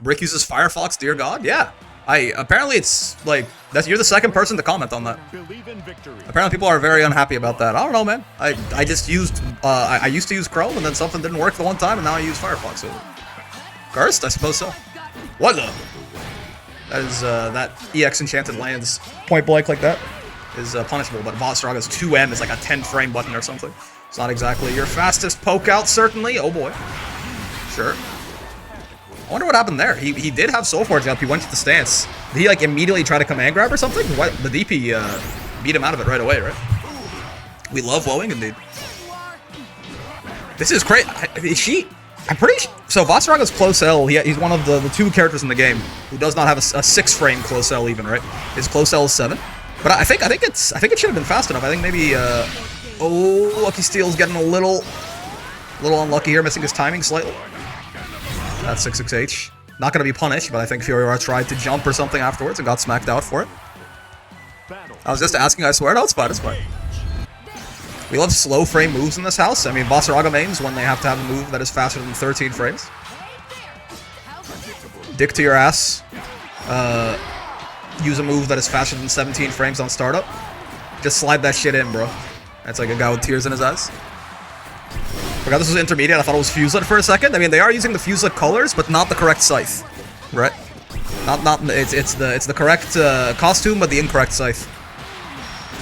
Brick uses Firefox, dear God. Yeah. Apparently it's like you're the second person to comment on that. Apparently people are very unhappy about that. I don't know, man. I just used I used to use Chrome and then something didn't work the one time and now I use Firefox. So cursed, I suppose so. What the? That is that EX Enchanted lands point blank like that is punishable, but Vostraga's 2M is like a 10 frame button or something. It's not exactly your fastest poke out, certainly. Oh boy. Sure. I wonder what happened there. He did have Soul Forge up. He went to the stance. Did he like immediately try to command grab or something? What? The DP beat him out of it right away, right? We love woeing indeed. This is great. I'm pretty sure. So Vostraga's close L. He's one of the 2 characters in the game who does not have a 6 frame close L even, right? His close L is 7. But I think it should have been fast enough. I think maybe oh, Lucky Steel's getting a little unlucky here, missing his timing slightly. That's 66H. Not going to be punished, but I think Furiora tried to jump or something afterwards and got smacked out for it. I was just asking, I swear. No, it's fine, it's fine. We love slow frame moves in this house. I mean, Vostraga mains when they have to have a move that is faster than 13 frames. Dick to your ass. Use a move that is faster than 17 frames on startup. Just slide that shit in, bro. That's like a guy with tears in his eyes. Forgot this was intermediate. I thought it was Fuselet for a second. I mean, they are using the Fuselet colors, but not the correct scythe, right? It's the correct costume, but the incorrect scythe.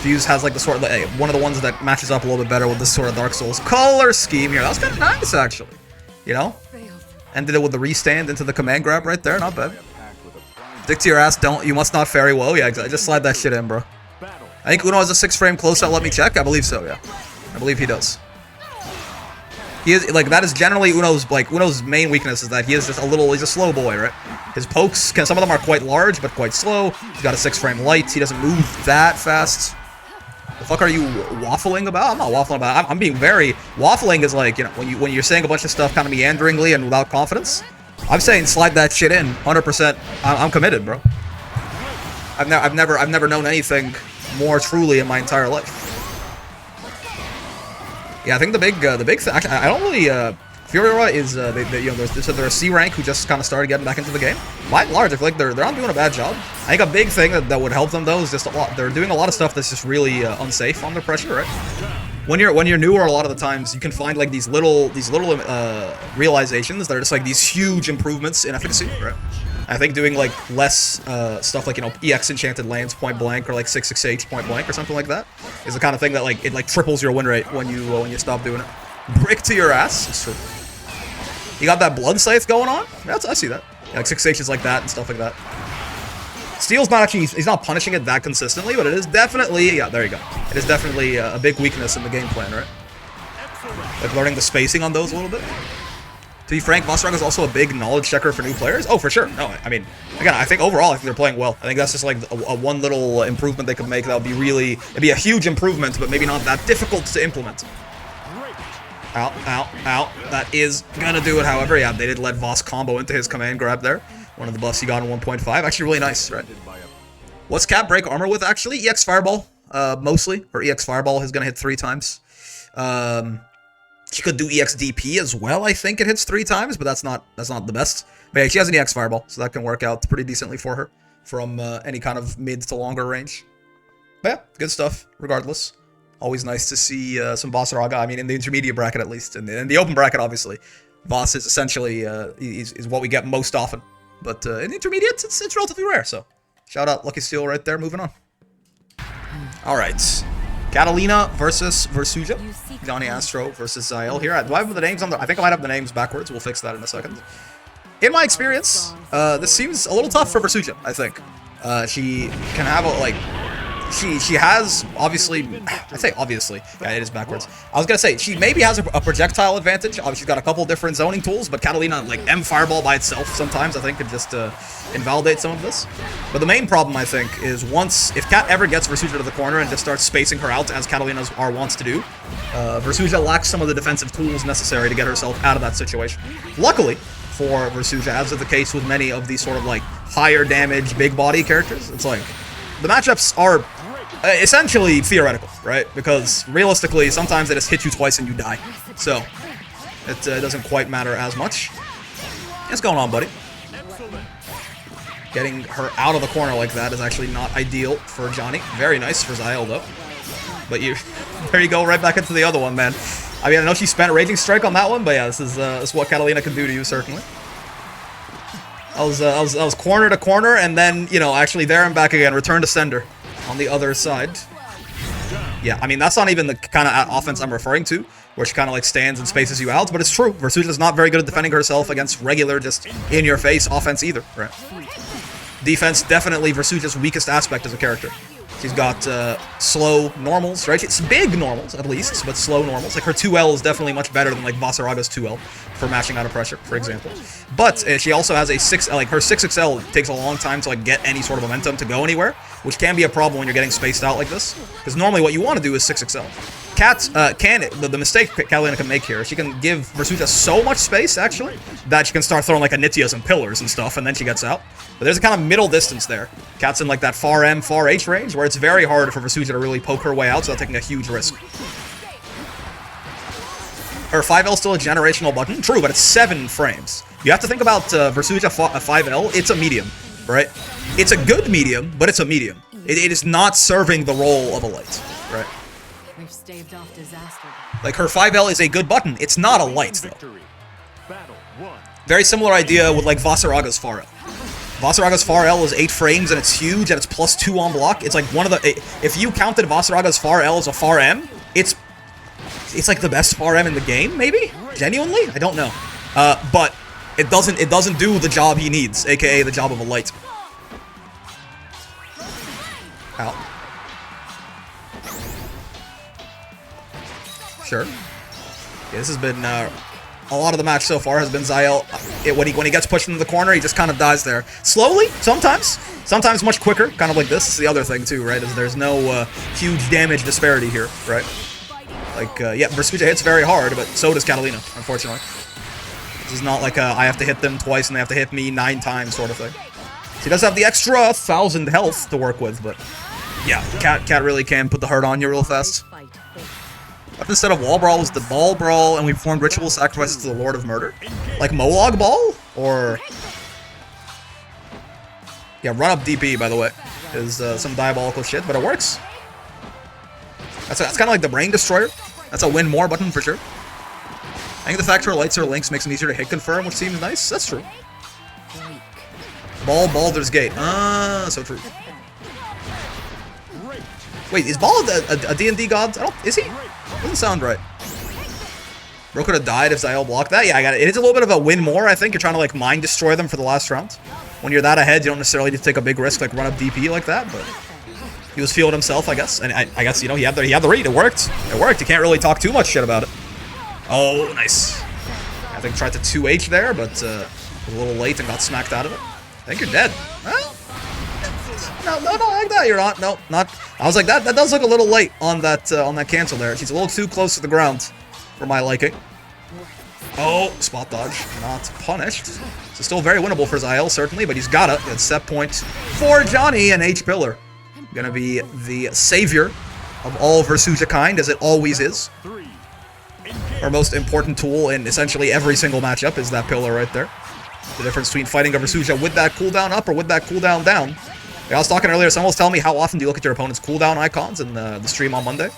Fuse has like the sort of one of the ones that matches up a little bit better with this sort of Dark Souls color scheme here. That was kind of nice, actually. You know, ended it with the restand into the command grab right there. Not bad. Dick to your ass. You must not fairy woe. Yeah, exactly. Just slide that shit in, bro. I think Uno has a 6 frame close out. Let me check. I believe so. Yeah, I believe he does. He is like that is generally Uno's main weakness is that he is just he's a slow boy, right? His pokes some of them are quite large but quite slow. He's got a 6 frame light. He doesn't move that fast. The fuck are you waffling about? I'm not waffling about. I'm being very waffling is like, you know, when you're saying a bunch of stuff kind of meanderingly and without confidence. I'm saying slide that shit in 100%. I'm committed, bro. I've never known anything more truly in my entire life. Yeah, I think the big thing. Actually, I don't really. Furiora is they're a C rank who just kind of started getting back into the game. By and large, I feel like they're not doing a bad job. I think a big thing that would help them though is just they're doing a lot of stuff that's just really unsafe under pressure, right? When you're newer, a lot of the times you can find like these little realizations that are just like these huge improvements in efficacy, right? I think doing like less stuff like, you know, EX Enchanted lands point blank or like 668 point blank or something like that is the kind of thing that like it like triples your win rate when you stop doing it. Brick to your ass. It's true. You got that blood scythe going on? Yeah, I see that. Yeah, like 6 H's like that and stuff like that. Steel's not actually, he's not punishing it that consistently, but it is definitely, yeah, there you go. It is definitely a big weakness in the game plan, right? Like learning the spacing on those a little bit. To be frank, Vostraga's is also a big knowledge checker for new players. Oh, for sure. No, I mean, again, I think overall, I think they're playing well. I think that's just like a one little improvement they could make that would be really, it'd be a huge improvement, but maybe not that difficult to implement. Ow, ow, ow. That is gonna do it, however. Yeah, they did let Voss combo into his command grab there. One of the buffs he got in 1.5. Actually, really nice, right? What's Cat break armor with, actually? EX Fireball, mostly. Or EX Fireball is gonna hit 3 times. She could do EX DP as well, I think it hits 3 times, but that's not the best. But yeah, she has an EX Fireball, so that can work out pretty decently for her from any kind of mid to longer range. But yeah, good stuff, regardless. Always nice to see some Vostraga. I mean, in the intermediate bracket at least. In the open bracket, obviously. Voss is essentially is what we get most often. But in the intermediates, it's relatively rare. So, shout out Lucky Steel right there. Moving on. Alright. Catalina versus Versusia. Johnny Astro versus Zael here. Do I have the names on the... I think I might have the names backwards. We'll fix that in a second. In my experience, this seems a little tough for Versusia, I think. She can have a, like... She has, obviously, I say obviously, yeah, it is backwards. I was gonna say, she maybe has a projectile advantage. She's got a couple different zoning tools, but Catalina, like, M Fireball by itself sometimes, I think, could just invalidate some of this. But the main problem, I think, is if Cat ever gets Versusia to the corner and just starts spacing her out, as Catalina wants to do, Versusia lacks some of the defensive tools necessary to get herself out of that situation. Luckily for Versusia, as is the case with many of these sort of, like, higher damage, big body characters, it's like, the matchups are essentially theoretical, right? Because realistically, sometimes they just hit you twice and you die. So, it doesn't quite matter as much. What's going on, buddy? Getting her out of the corner like that is actually not ideal for Johnny. Very nice for Zael, though. But there you go, right back into the other one, man. I mean, I know she spent Raging Strike on that one, but yeah, this is what Catalina can do to you, certainly. I was corner to corner, and then, you know, actually there and back again, return to sender on the other side. Yeah, I mean, that's not even the kind of offense I'm referring to, where she kind of like stands and spaces you out, but it's true. Versusia's not very good at defending herself against regular, just in-your-face offense either, right? Defense, definitely Versusia's weakest aspect as a character. She's got slow normals, right? It's big normals, at least, but slow normals. Like, her 2L is definitely much better than, like, Vasaraga's 2L for mashing out of pressure, for example. But she also has a 6, like, her 6XL takes a long time to, like, get any sort of momentum to go anywhere, which can be a problem when you're getting spaced out like this. Because normally what you want to do is 6XL. The mistake Catalina can make here, she can give Versusia so much space, actually, that she can start throwing, like, Anithias and pillars and stuff, and then she gets out. But there's a kind of middle distance there. Cat's in, like, that far M, far H range, where it's very hard for Versusia to really poke her way out without taking a huge risk. Her 5L is still a generational button? True, but it's 7 frames. You have to think about Versusia 5L, it's a medium, right? It's a good medium, but it's a medium. It is not serving the role of a light, right? We've staved off disaster. Like, her 5L is a good button. It's not a light, though. Very similar idea with, like, Vasaraga's far L. Vasaraga's far L is 8 frames, and it's huge, and it's +2 on block. It's like one of the... If you counted Vasaraga's far L as a far M, it's like the best far M in the game, maybe? Genuinely? I don't know. But it doesn't do the job he needs, aka the job of a light. Ow. Sure. Yeah, this has been a lot of the match so far has been Zael. When he gets pushed into the corner, he just kind of dies there. Slowly, sometimes much quicker, kind of like this. This is the other thing too, right? Is there's no huge damage disparity here, right? Like, yeah, Versusia hits very hard, but so does Catalina, unfortunately. This is not like I have to hit them twice and they have to hit me 9 times sort of thing. She does have the extra 1,000 health to work with, but yeah, Cat really can put the hurt on you real fast. But instead of Wall Brawl was the Ball Brawl, and we performed ritual sacrifices to the Lord of Murder? Like Molag Ball? Or... yeah, run up DP, by the way, is some diabolical shit, but it works. That's kind of like the Brain Destroyer. That's a win more button for sure. I think the fact her lights or links makes it easier to hit confirm, which seems nice. That's true. Baldur's Gate. So true. Wait, is Ball a D&D god? Is he? Doesn't sound right. Bro could have died if Zael blocked that. Yeah, I got it. It is a little bit of a win more, I think. You're trying to, like, mind destroy them for the last round. When you're that ahead, you don't necessarily need to take a big risk, like run up DP like that, but he was feeling himself, I guess. And I guess, you know, he had the read. It worked. It worked. You can't really talk too much shit about it. Oh, nice. I think tried to 2H there, but was a little late and got smacked out of it. I think you're dead. Well, no, like that. You're not. No, not. I was like, that does look a little late on that cancel there. She's a little too close to the ground for my liking. Oh, spot dodge. Not punished. So still very winnable for Zael, certainly, but he's got it. It's set point for Johnny and H Pillar. Gonna be the savior of all Versusia kind, as it always is. Our most important tool in essentially every single matchup is that pillar right there. The difference between fighting a Versusia with that cooldown up or with that cooldown down. Like I was talking earlier, someone was telling me how often do you look at your opponent's cooldown icons in the stream on Monday.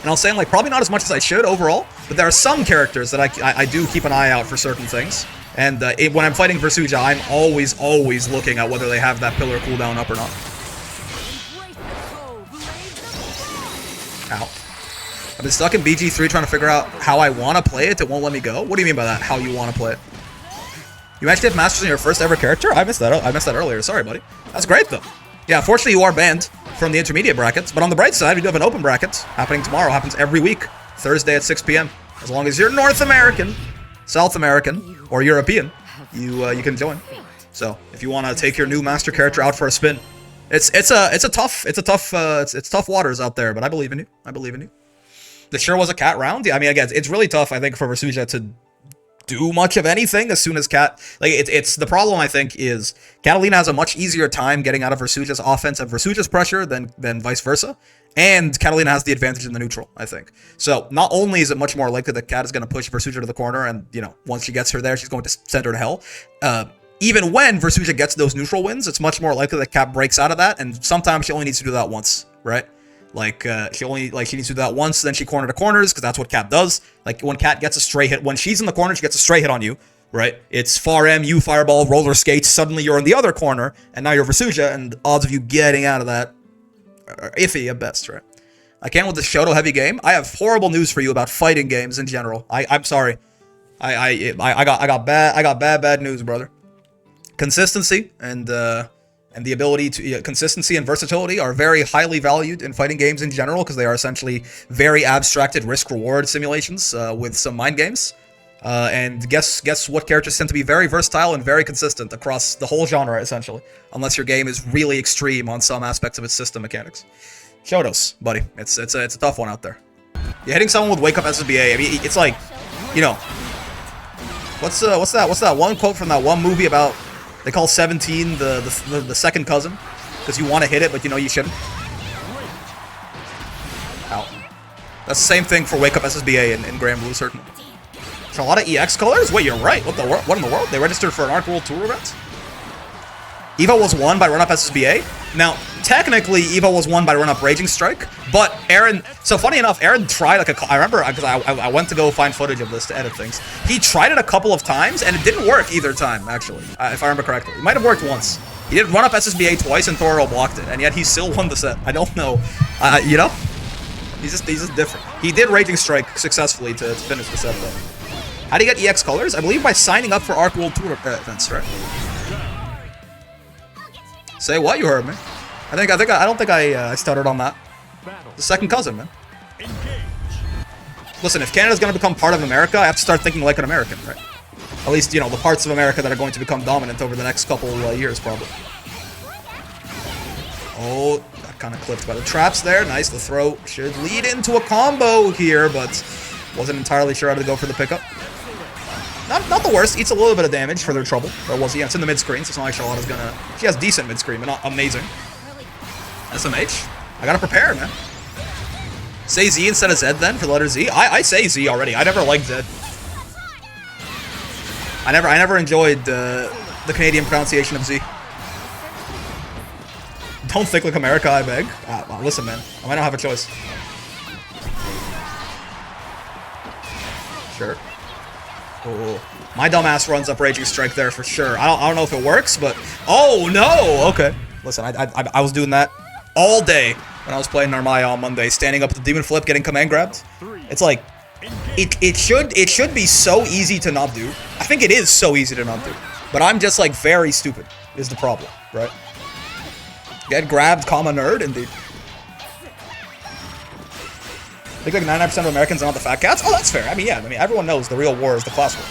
And I was saying, like, probably not as much as I should overall, but there are some characters that I do keep an eye out for certain things. And when I'm fighting Versusia, I'm always looking at whether they have that pillar cooldown up or not. Ow. I've been stuck in BG3 trying to figure out how I want to play it. It won't let me go. What do you mean by that, how you want to play it? You actually have Masters in your first ever character? I missed that earlier. Sorry, buddy. That's great, though. Yeah, unfortunately, you are banned from the intermediate brackets. But on the bright side, we do have an open bracket happening tomorrow. Happens every week, Thursday at 6 p.m. As long as you're North American, South American, or European, you can join. So if you want to take your new master character out for a spin, it's tough waters out there. But I believe in you. I believe in you. This sure was a Cat round. Yeah, I mean, again, it's really tough, I think, for Versusia to do much of anything as soon as Cat... Like, it's the problem, I think, is Catalina has a much easier time getting out of Versusia's offense and Versusia's pressure than vice versa. And Catalina has the advantage in the neutral, I think. So, not only is it much more likely that Cat is going to push Versusia to the corner and, you know, once she gets her there, she's going to send her to hell. even when Versusia gets those neutral wins, it's much more likely that Cap breaks out of that, and sometimes she only needs to do that once, right? Like, she needs to do that once, then she corner to corners, because that's what Cap does. Like, when Cat gets a stray hit, when she's in the corner, she gets a stray hit on you, right? It's far M, you fireball, roller skates, suddenly you're in the other corner, and now you're Versusia, and the odds of you getting out of that are iffy at best, right? I can't with the Shoto heavy game. I have horrible news for you about fighting games in general. I'm sorry. I got bad news, brother. Consistency and the ability to consistency and versatility are very highly valued in fighting games in general because they are essentially very abstracted risk-reward simulations with some mind games. And guess what characters tend to be very versatile and very consistent across the whole genre essentially, unless your game is really extreme on some aspects of its system mechanics. Shotos, buddy, it's a tough one out there. You're hitting someone with Wake Up SSBA. I mean, it's like, you know, what's that one quote from that one movie about they call 17 the second cousin because you want to hit it but you know you shouldn't. Ow. That's the same thing for Wake Up SSBA in Grand Blue certainly. There's a lot of EX colors. Wait, you're right. What in the world? They registered for an Arc World Tour event. Evo was won by Run-Up SSBA. Now, technically, Evo was won by Run-Up Raging Strike, but Aaron... So, funny enough, Aaron tried, like, I remember, because I went to go find footage of this to edit things. He tried it a couple of times, and it didn't work either time, actually, if I remember correctly. It might have worked once. He did Run-Up SSBA twice, and Thoro blocked it, and yet he still won the set. I don't know. You know? He's just different. He did Raging Strike successfully to finish the set, though. How do you get EX colors? I believe by signing up for Arc World Tour events, right? Say what? You heard me. I don't think I stuttered on that. The second cousin, man. Listen, if Canada's gonna become part of America, I have to start thinking like an American, right? At least, you know, the parts of America that are going to become dominant over the next couple years, probably. Oh, got kind of clipped by the traps there. Nice. The throw should lead into a combo here, but wasn't entirely sure how to go for the pickup. Not the worst. Eats a little bit of damage for their trouble. Or was he? Yeah, it's in the mid-screen, so it's not like Charlotta's gonna... She has decent mid-screen, but not amazing. SMH. I gotta prepare, man. Say Z instead of Z, then, for the letter Z? I say Z already. I never liked Z. I never enjoyed the Canadian pronunciation of Z. Don't think like America, I beg. Well, listen, man. I might not have a choice. Sure. Oh, my dumbass runs up Raging Strike there for sure. I don't know if it works, but... Oh, no! Okay. Listen, I was doing that all day when I was playing Narmaya on Monday, standing up with the Demon Flip, getting command grabbed. It's like... It should be so easy to not do. I think it is so easy to not do. But I'm just, like, very stupid, is the problem, right? Get grabbed, comma nerd, indeed. I think like 99% of Americans are not the fat cats. Oh, that's fair. I mean, yeah. I mean, everyone knows the real war is the class war.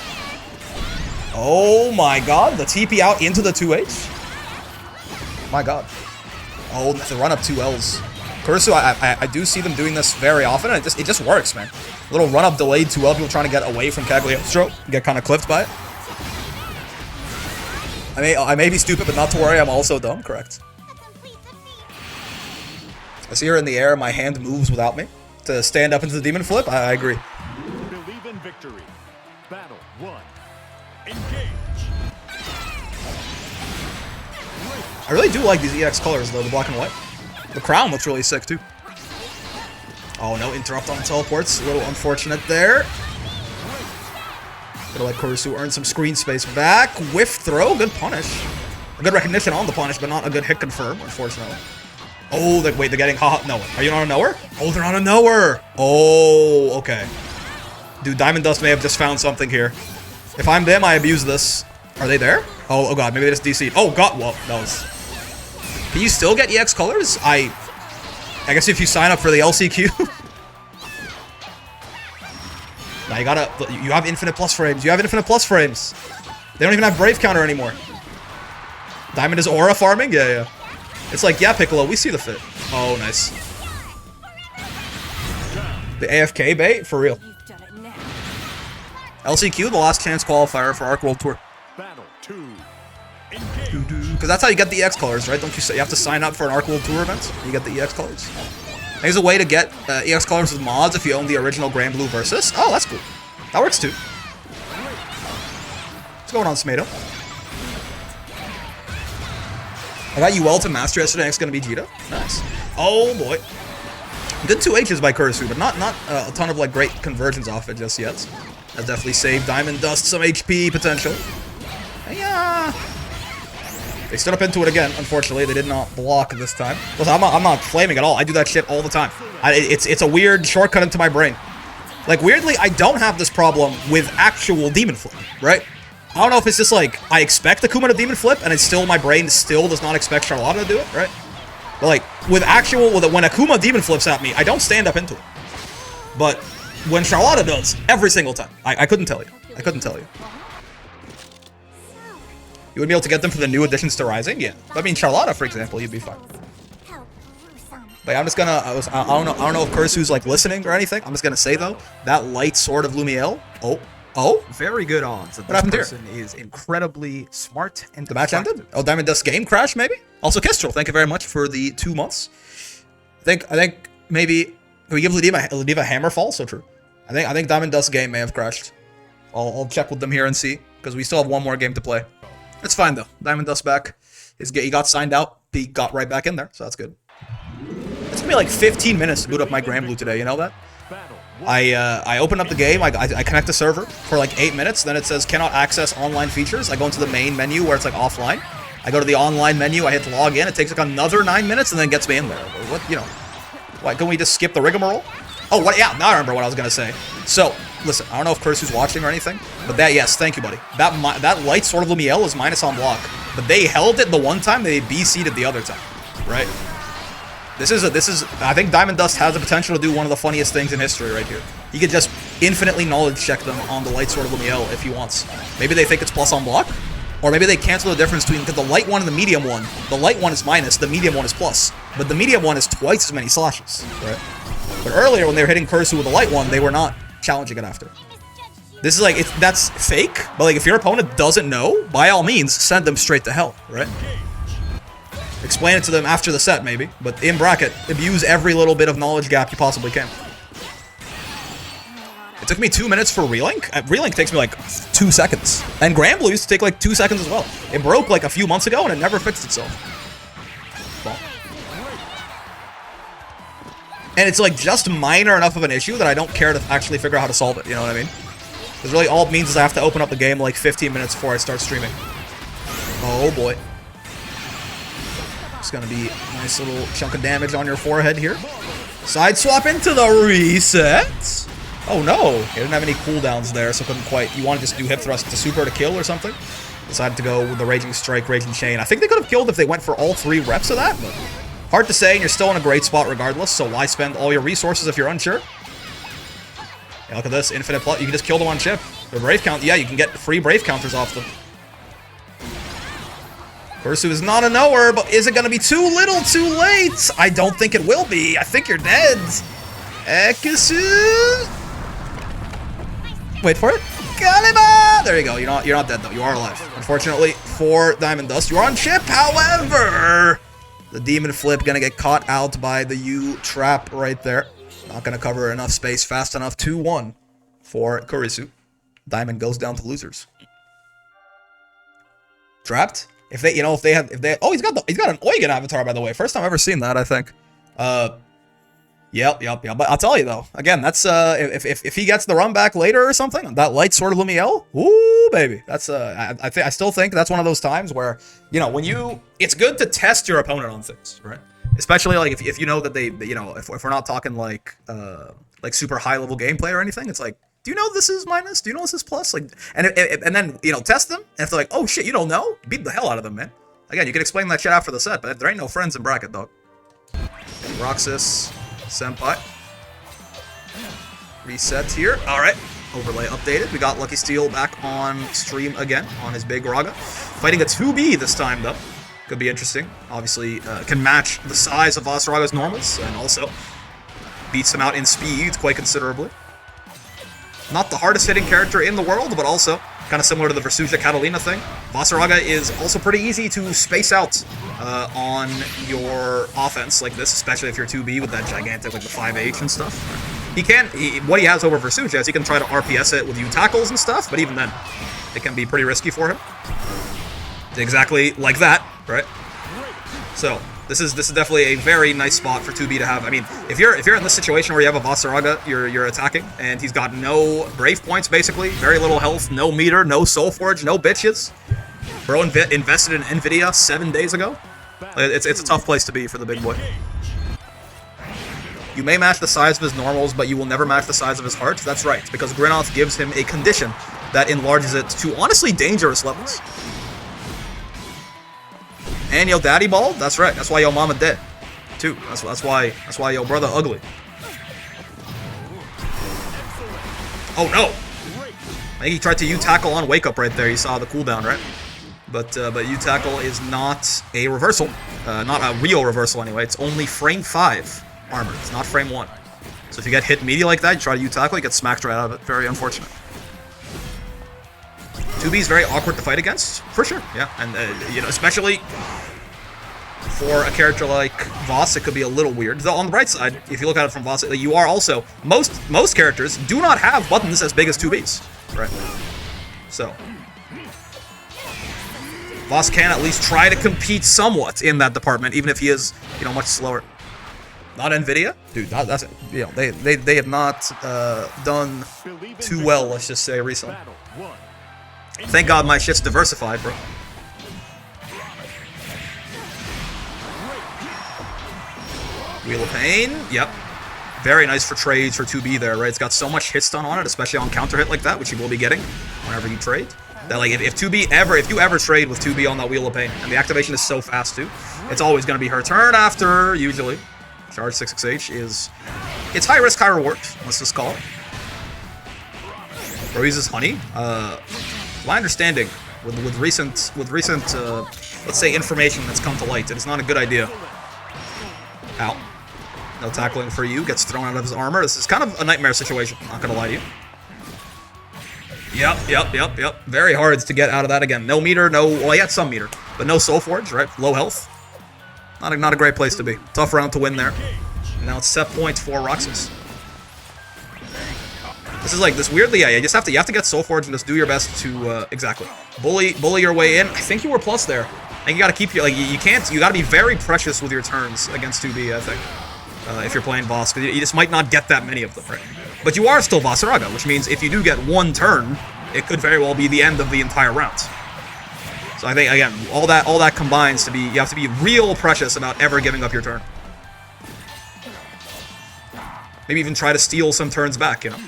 Oh my god, the TP out into the 2H. My god. Oh, the run up 2Ls. KurisuZ, I do see them doing this very often, and it just works, man. A little run up delayed 2L, people trying to get away from Astro, get kind of clipped by it. I may be stupid, but not to worry, I'm also dumb. Correct. I see her in the air. My hand moves without me. To stand up into the Demon Flip? I agree. Believe in victory. Battle 1. Engage. I really do like these EX colors though, the black and white. The crown looks really sick too. Oh no, interrupt on the teleports. A little unfortunate there. Gonna let KurisuZ earn some screen space back. Whiff throw, good punish. A good recognition on the punish, but not a good hit confirm, unfortunately. Oh, wait, they're getting haha. No, are you not a knower? Oh, they're on a knower. Oh, okay. Dude, Diamond Dust may have just found something here. If I'm them, I abuse this. Are they there? Oh god, maybe they just DC'd. Oh god, well, that was... Can you still get EX colors? I guess if you sign up for the LCQ. Now you have infinite plus frames. You have infinite plus frames. They don't even have Brave counter anymore. Diamond is aura farming? Yeah. It's like, yeah, Piccolo, we see the fit. Oh, nice. The AFK bait? For real. LCQ, the last chance qualifier for Arc World Tour. Battle 2. Because that's how you get the EX colors, right? Don't you say you have to sign up for an Arc World Tour event? You get the EX colors. There's a way to get EX colors with mods if you own the original Grand Blue Versus. Oh, that's cool. That works too. What's going on, Smato? I got UL to master yesterday. Next gonna be Jita. Nice. Oh boy. Good 2Hs by KurisuZ, but not a ton of like great conversions off it just yet. That definitely saved Diamond Dust some HP potential. Yeah. They stood up into it again. Unfortunately, they did not block this time. Listen, I'm not flaming at all. I do that shit all the time. It's a weird shortcut into my brain. Like, weirdly, I don't have this problem with actual Demon Flip, right? I don't know if it's just like, I expect Akuma to Demon Flip, and it's still, my brain still does not expect Charlotta to do it, right? But like, when Akuma Demon Flips at me, I don't stand up into it. But when Charlotta does, every single time, I couldn't tell you. I couldn't tell you. You would be able to get them for the new additions to Rising? Yeah. I mean, Charlotta, for example, you'd be fine. But I'm just gonna, I don't know if KurisuZ's like listening or anything. I'm just gonna say though, that light sword of Lumiel. Oh, very good odds that this person is incredibly smart and the match ended. Oh, Diamond Dust game crash maybe. Also, Kestrel, thank you very much for the 2 months. I think maybe can we give Lediva a hammer fall? So true. I think Diamond Dust game may have crashed. I'll check with them here and see because we still have one more game to play. It's fine though. Diamond Dust back. He got signed out. He got right back in there, so that's good. It took me like 15 minutes to boot up my Granblue today. You know that? I open up the game. I connect the server for like 8 minutes. Then it says cannot access online features. I go into the main menu where it's like offline. I go to the online menu. I hit log in. It takes like another 9 minutes and then gets me in there. What, you know? Why can we just skip the rigmarole? Oh, what? Yeah, now I remember what I was gonna say. So, listen, I don't know if KurisuZ's watching or anything, but yes, thank you, buddy. That light sword of Lumiel is minus on block, but they held it the one time, they B-seeded the other time, right? This is I think Diamond Dust has the potential to do one of the funniest things in history right here. He could just infinitely knowledge check them on the light sword of Lumiel if he wants. Maybe they think it's plus on block, or maybe they cancel the difference between, because the light one and the medium one, the light one is minus, the medium one is plus, but the medium one is twice as many slashes, right? But earlier, when they were hitting KurisuZ with the light one, they were not challenging it after. This is like, that's fake, but like, if your opponent doesn't know, by all means, send them straight to hell, right? Explain it to them after the set, maybe, but in bracket, abuse every little bit of knowledge gap you possibly can. It took me 2 minutes for Relink. Relink takes me like 2 seconds. And Granblue used to take like 2 seconds as well. It broke like a few months ago and it never fixed itself. Well. And it's like just minor enough of an issue that I don't care to actually figure out how to solve it, you know what I mean? Because really all it means is I have to open up the game like 15 minutes before I start streaming. Oh boy. It's gonna be a nice little chunk of damage on your forehead here. Side swap into the reset. Oh no, he didn't have any cooldowns there, so couldn't quite. You want to just do hip thrust to super to kill or something? Decided to go with the Raging Strike, Raging Chain. I think they could have killed if they went for all 3 reps of that, but hard to say, and you're still in a great spot regardless, so why spend all your resources if you're unsure? Yeah, look at this, infinite plus. You can just kill them on chip. The Brave count, yeah, you can get free Brave counters off them. KurisuZ is not a knower, but is it going to be too little, too late? I don't think it will be. I think you're dead. KurisuZ. Wait for it. Kalima! There you go. You're not dead though. You are alive. Unfortunately for Diamond Dust, you are on chip. However, the Demon Flip gonna get caught out by the U trap right there. Not gonna cover enough space fast enough. 2-1 for KurisuZ. Diamond goes down to losers. Trapped. If they oh, he's got an Eugen avatar, by the way. First time I've ever seen that, I think. Yep. But I'll tell you though, again, that's if he gets the run back later or something, that light sword of Lumiel, ooh baby, that's I still think that's one of those times where, you know, it's good to test your opponent on things, right? Especially like if you know that they, you know, if we're not talking like super high level gameplay or anything, it's like, do you know this is minus? Do you know this is plus? Like, and then, you know, test them, and if they're like, oh shit, you don't know, beat the hell out of them, man. Again, you can explain that shit after the set, but there ain't no friends in bracket, dog. Roxas. Senpai. Reset here. Alright. Overlay updated. We got Lucky Steel back on stream again on his big Raga. Fighting a 2B this time, though. Could be interesting. Obviously, can match the size of Vasaraga's normals, and also beats him out in speed quite considerably. Not the hardest hitting character in the world, but also kind of similar to the Versusia Catalina thing. Vasaraga is also pretty easy to space out on your offense like this, especially if you're 2B with that gigantic, like the 5H and stuff. What he has over Versusia is he can try to RPS it with U tackles and stuff, but even then, it can be pretty risky for him. Exactly like that, right? So this is definitely a very nice spot for 2B to have. I mean, if you're in this situation where you have a Vasaraga, you're attacking, and he's got no Brave points basically, very little health, no meter, no Soul Forge, no bitches. Bro invested in Nvidia 7 days ago. It's a tough place to be for the big boy. You may match the size of his normals, but you will never match the size of his heart. That's right, because Grinoth gives him a condition that enlarges it to honestly dangerous levels. And yo daddy bald? That's right. That's why yo mama dead. Too. That's why yo brother ugly. Oh no! I think he tried to U-tackle on wake up right there. You saw the cooldown, right? But U-tackle is not a reversal. Not a real reversal anyway. It's only frame 5 armor. It's not frame 1. So if you get hit meaty like that, you try to U-tackle, you get smacked right out of it. Very unfortunate. 2B is very awkward to fight against, for sure. Yeah, and you know, especially for a character like Voss, it could be a little weird. Though on the bright side, if you look at it from Voss, you are also most characters do not have buttons as big as 2Bs, right? So Voss can at least try to compete somewhat in that department, even if he is, you know, much slower. Not Nvidia, dude. That's you know they have not done too well. Let's just say recently. Thank God my shit's diversified, bro. Wheel of Pain, yep. Very nice for trades for 2B there, right? It's got so much hit stun on it, especially on counter hit like that, which you will be getting whenever you trade. That like if you ever trade with 2B on that Wheel of Pain, and the activation is so fast too, it's always gonna be her turn after, usually. Charge 6xh is it's high risk, high reward, let's just call it. Bro uses honey. My understanding with recent let's say information that's come to light, it is not a good idea. Ow. No tackling for you, gets thrown out of his armor. This is kind of a nightmare situation, not gonna lie to you. Yep. Very hard to get out of that again. No meter, well, he had some meter, but no Soul Forge, right? Low health. Not a great place to be. Tough round to win there. And now it's set point for Roxas. This is like this weirdly, yeah. You have to get Soul Forge and just do your best to exactly bully your way in. I think you were plus there. I think you gotta keep your you gotta be very precious with your turns against 2B. I think if you're playing Voss, because you just might not get that many of them, right? But you are still Vasaraga, which means if you do get one turn, it could very well be the end of the entire round. So I think again, all that combines to be you have to be real precious about ever giving up your turn. Maybe even try to steal some turns back, you know.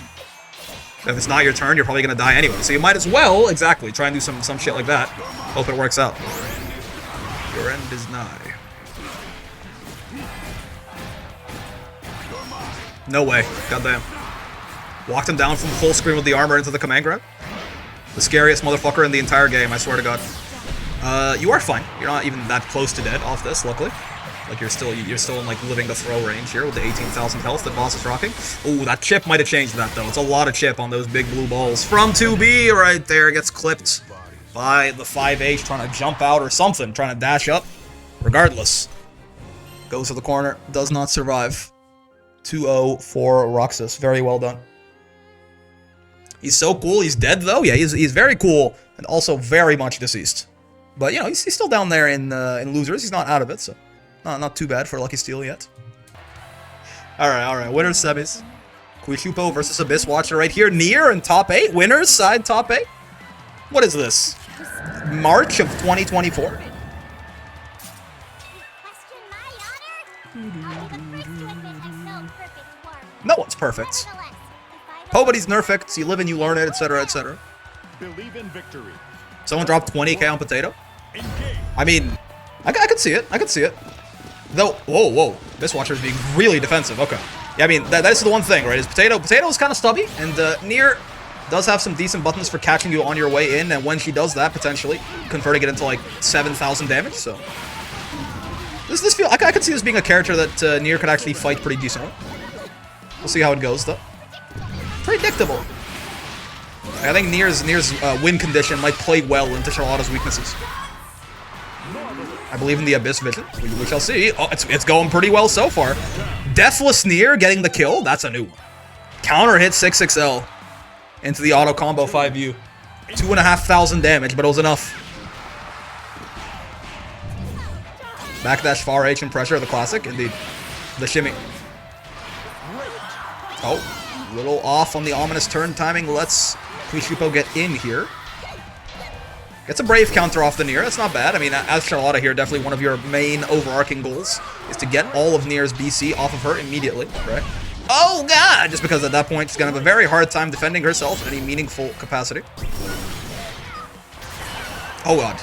If it's not your turn, you're probably gonna die anyway. So you might as well, exactly, try and do some shit like that. Hope it works out. Your end is nigh. No way. Goddamn. Walked him down from full screen with the armor into the command grab. The scariest motherfucker in the entire game, I swear to God. You are fine. You're not even that close to dead off this, luckily. Like you're still in like living to throw range here with the 18,000 health that Voss is rocking. Ooh, that chip might have changed that though. It's a lot of chip on those big blue balls. From 2B right there, gets clipped by the 5H trying to jump out or something, trying to dash up. Regardless, goes to the corner, does not survive. 2-0 for Roxas. Very well done. He's so cool. He's dead though. Yeah, he's very cool and also very much deceased. But you know, he's still down there in losers. He's not out of it, so. Not too bad for Lucky Steal yet. Alright. Winners semis. Kushiuppo versus Abyss Watcher right here. Near in top 8. Winners side top 8. What is this? March of 2024? No one's perfect. Nobody's nerfect. You live and you learn it, etc., etc. Believe in victory. Someone dropped 20k on Potato? I mean, I could see it. I could see it. Though, whoa, this Watcher is being really defensive. Okay, yeah, I mean that is the one thing, right? Is Potato is kind of stubby, and Near does have some decent buttons for catching you on your way in, and when she does that, potentially converting it into like 7,000 damage. So this feel I could see this being a character that Near could actually fight pretty decently. We'll see how it goes though. Predictable. I think Near's win condition might play well into Charlotta's weaknesses. I believe in the Abyss Vision. We shall see. Oh, it's going pretty well so far. Deathless Near getting the kill. That's a new one. Counter hit 6XL into the auto combo 5U. 2,500 damage, but it was enough. Backdash far H and pressure, the classic, indeed. The shimmy. Oh, little off on the ominous turn timing. Let's Kushiuppo get in here. Gets a brave counter off the Nier. That's not bad. I mean, as Charlotta here, definitely one of your main overarching goals is to get all of Nier's BC off of her immediately, right? Oh god! Just because at that point she's gonna have a very hard time defending herself in any meaningful capacity. Oh god.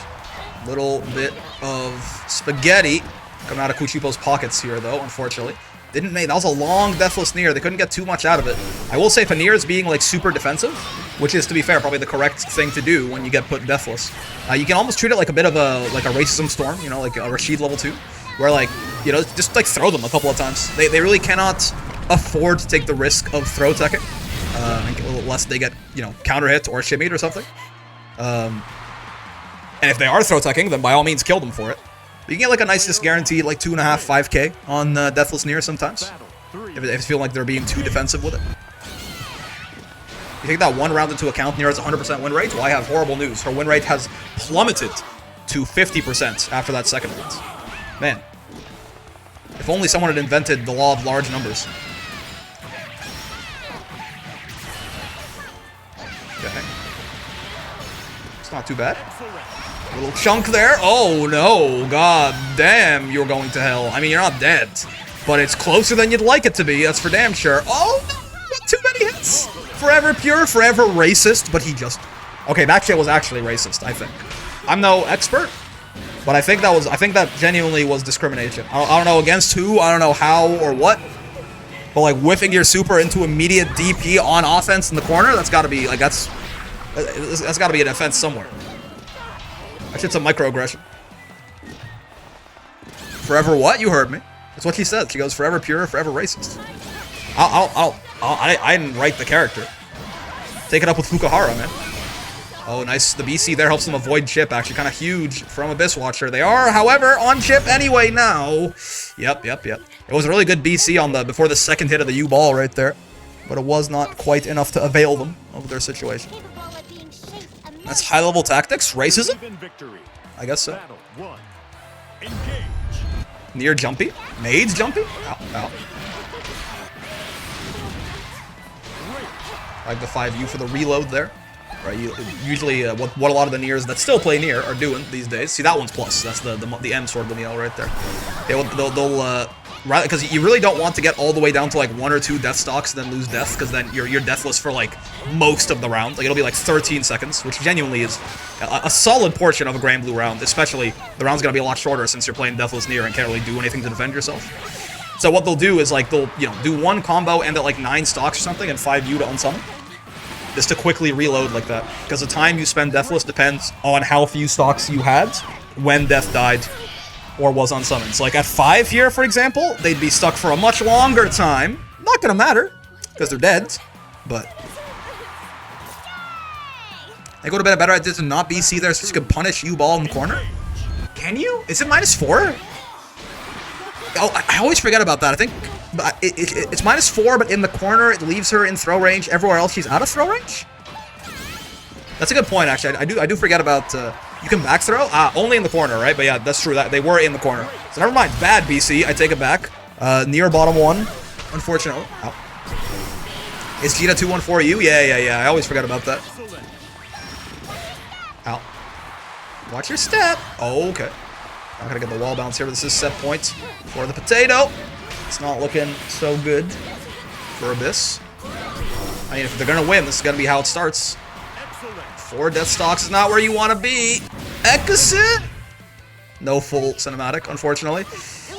Little bit of spaghetti coming out of Kushiuppo's pockets here, though, unfortunately. Didn't make, that was a long deathless Nier. They couldn't get too much out of it. I will say if a Nier is being like super defensive, which is to be fair probably the correct thing to do when you get put deathless, you can almost treat it like a bit of a racism storm, you know, like a Rashid level 2, where like, you know, just like throw them a couple of times. They really cannot afford to take the risk of throw teching, unless they get, you know, counter hit or shimmied or something. And if they are throw teching, then by all means kill them for it. But you can get like a nice just guaranteed like 2.5, 5k on Deathless Nier sometimes. If you feel like they're being too defensive with it. You take that one round into account, Nier has 100% win rate? Well, I have horrible news. Her win rate has plummeted to 50% after that second round. Man. If only someone had invented the law of large numbers. Okay. It's not too bad. Little chunk there. Oh no, god damn, you're going to hell. I mean, you're not dead, but it's closer than you'd like it to be, that's for damn sure. Oh no, too many hits. Forever pure, forever racist, but he just... Okay, that shit was actually racist, I think. I'm no expert, but I think that genuinely was discrimination. I don't know against who, I don't know how or what, but like whiffing your super into immediate DP on offense in the corner, that's gotta be, like, that's gotta be an offense somewhere. That shit's a microaggression. Forever what? You heard me. That's what she said. She goes, forever pure, forever racist. I didn't write the character. Take it up with Fukuhara, man. Oh, nice. The BC there helps them avoid chip. Actually, kind of huge from Abyss Watcher. They are, however, on chip anyway now. Yep. It was a really good BC on before the second hit of the U-ball right there. But it was not quite enough to avail them of their situation. That's high-level tactics? Racism? I guess so. Nier jumpy? Maids jumpy? Ow. Like the 5U for the reload there. Right, usually what a lot of the Niers that still play Nier are doing these days. See, that one's plus. That's the M sword Lineal right there. They'll because you really don't want to get all the way down to like 1 or 2 death stocks and then lose death, because then you're deathless for like most of the round. Like it'll be like 13 seconds, which genuinely is a solid portion of a Grand Blue round. Especially the round's gonna be a lot shorter since you're playing deathless Nier and can't really do anything to defend yourself. So what they'll do is like they'll do one combo and at like 9 stocks or something and 5U to unsummon, just to quickly reload like that. Because the time you spend deathless depends on how few stocks you had when death died or was unsummoned. So like at 5 here, for example, they'd be stuck for a much longer time. Not gonna matter, because they're dead, but... I go to bed better idea to not BC there so you can punish U-ball in the corner. Can you? Is it -4? Oh, I always forget about that. I think it's -4, but in the corner it leaves her in throw range. Everywhere else she's out of throw range? That's a good point, actually. I do forget about... you can back throw? Only in the corner, right? But yeah, that's true. They were in the corner. So never mind. Bad BC. I take it back. Near bottom 1, unfortunately. Ow. Is Gita 214U? Yeah. I always forget about that. Ow. Watch your step. Oh, okay. Not gonna get the wall bounce here, but this is set point for the potato. It's not looking so good for Abyss. I mean, if they're gonna win, this is gonna be how it starts. 4 death stocks is not where you want to be. Exit. No full cinematic, unfortunately.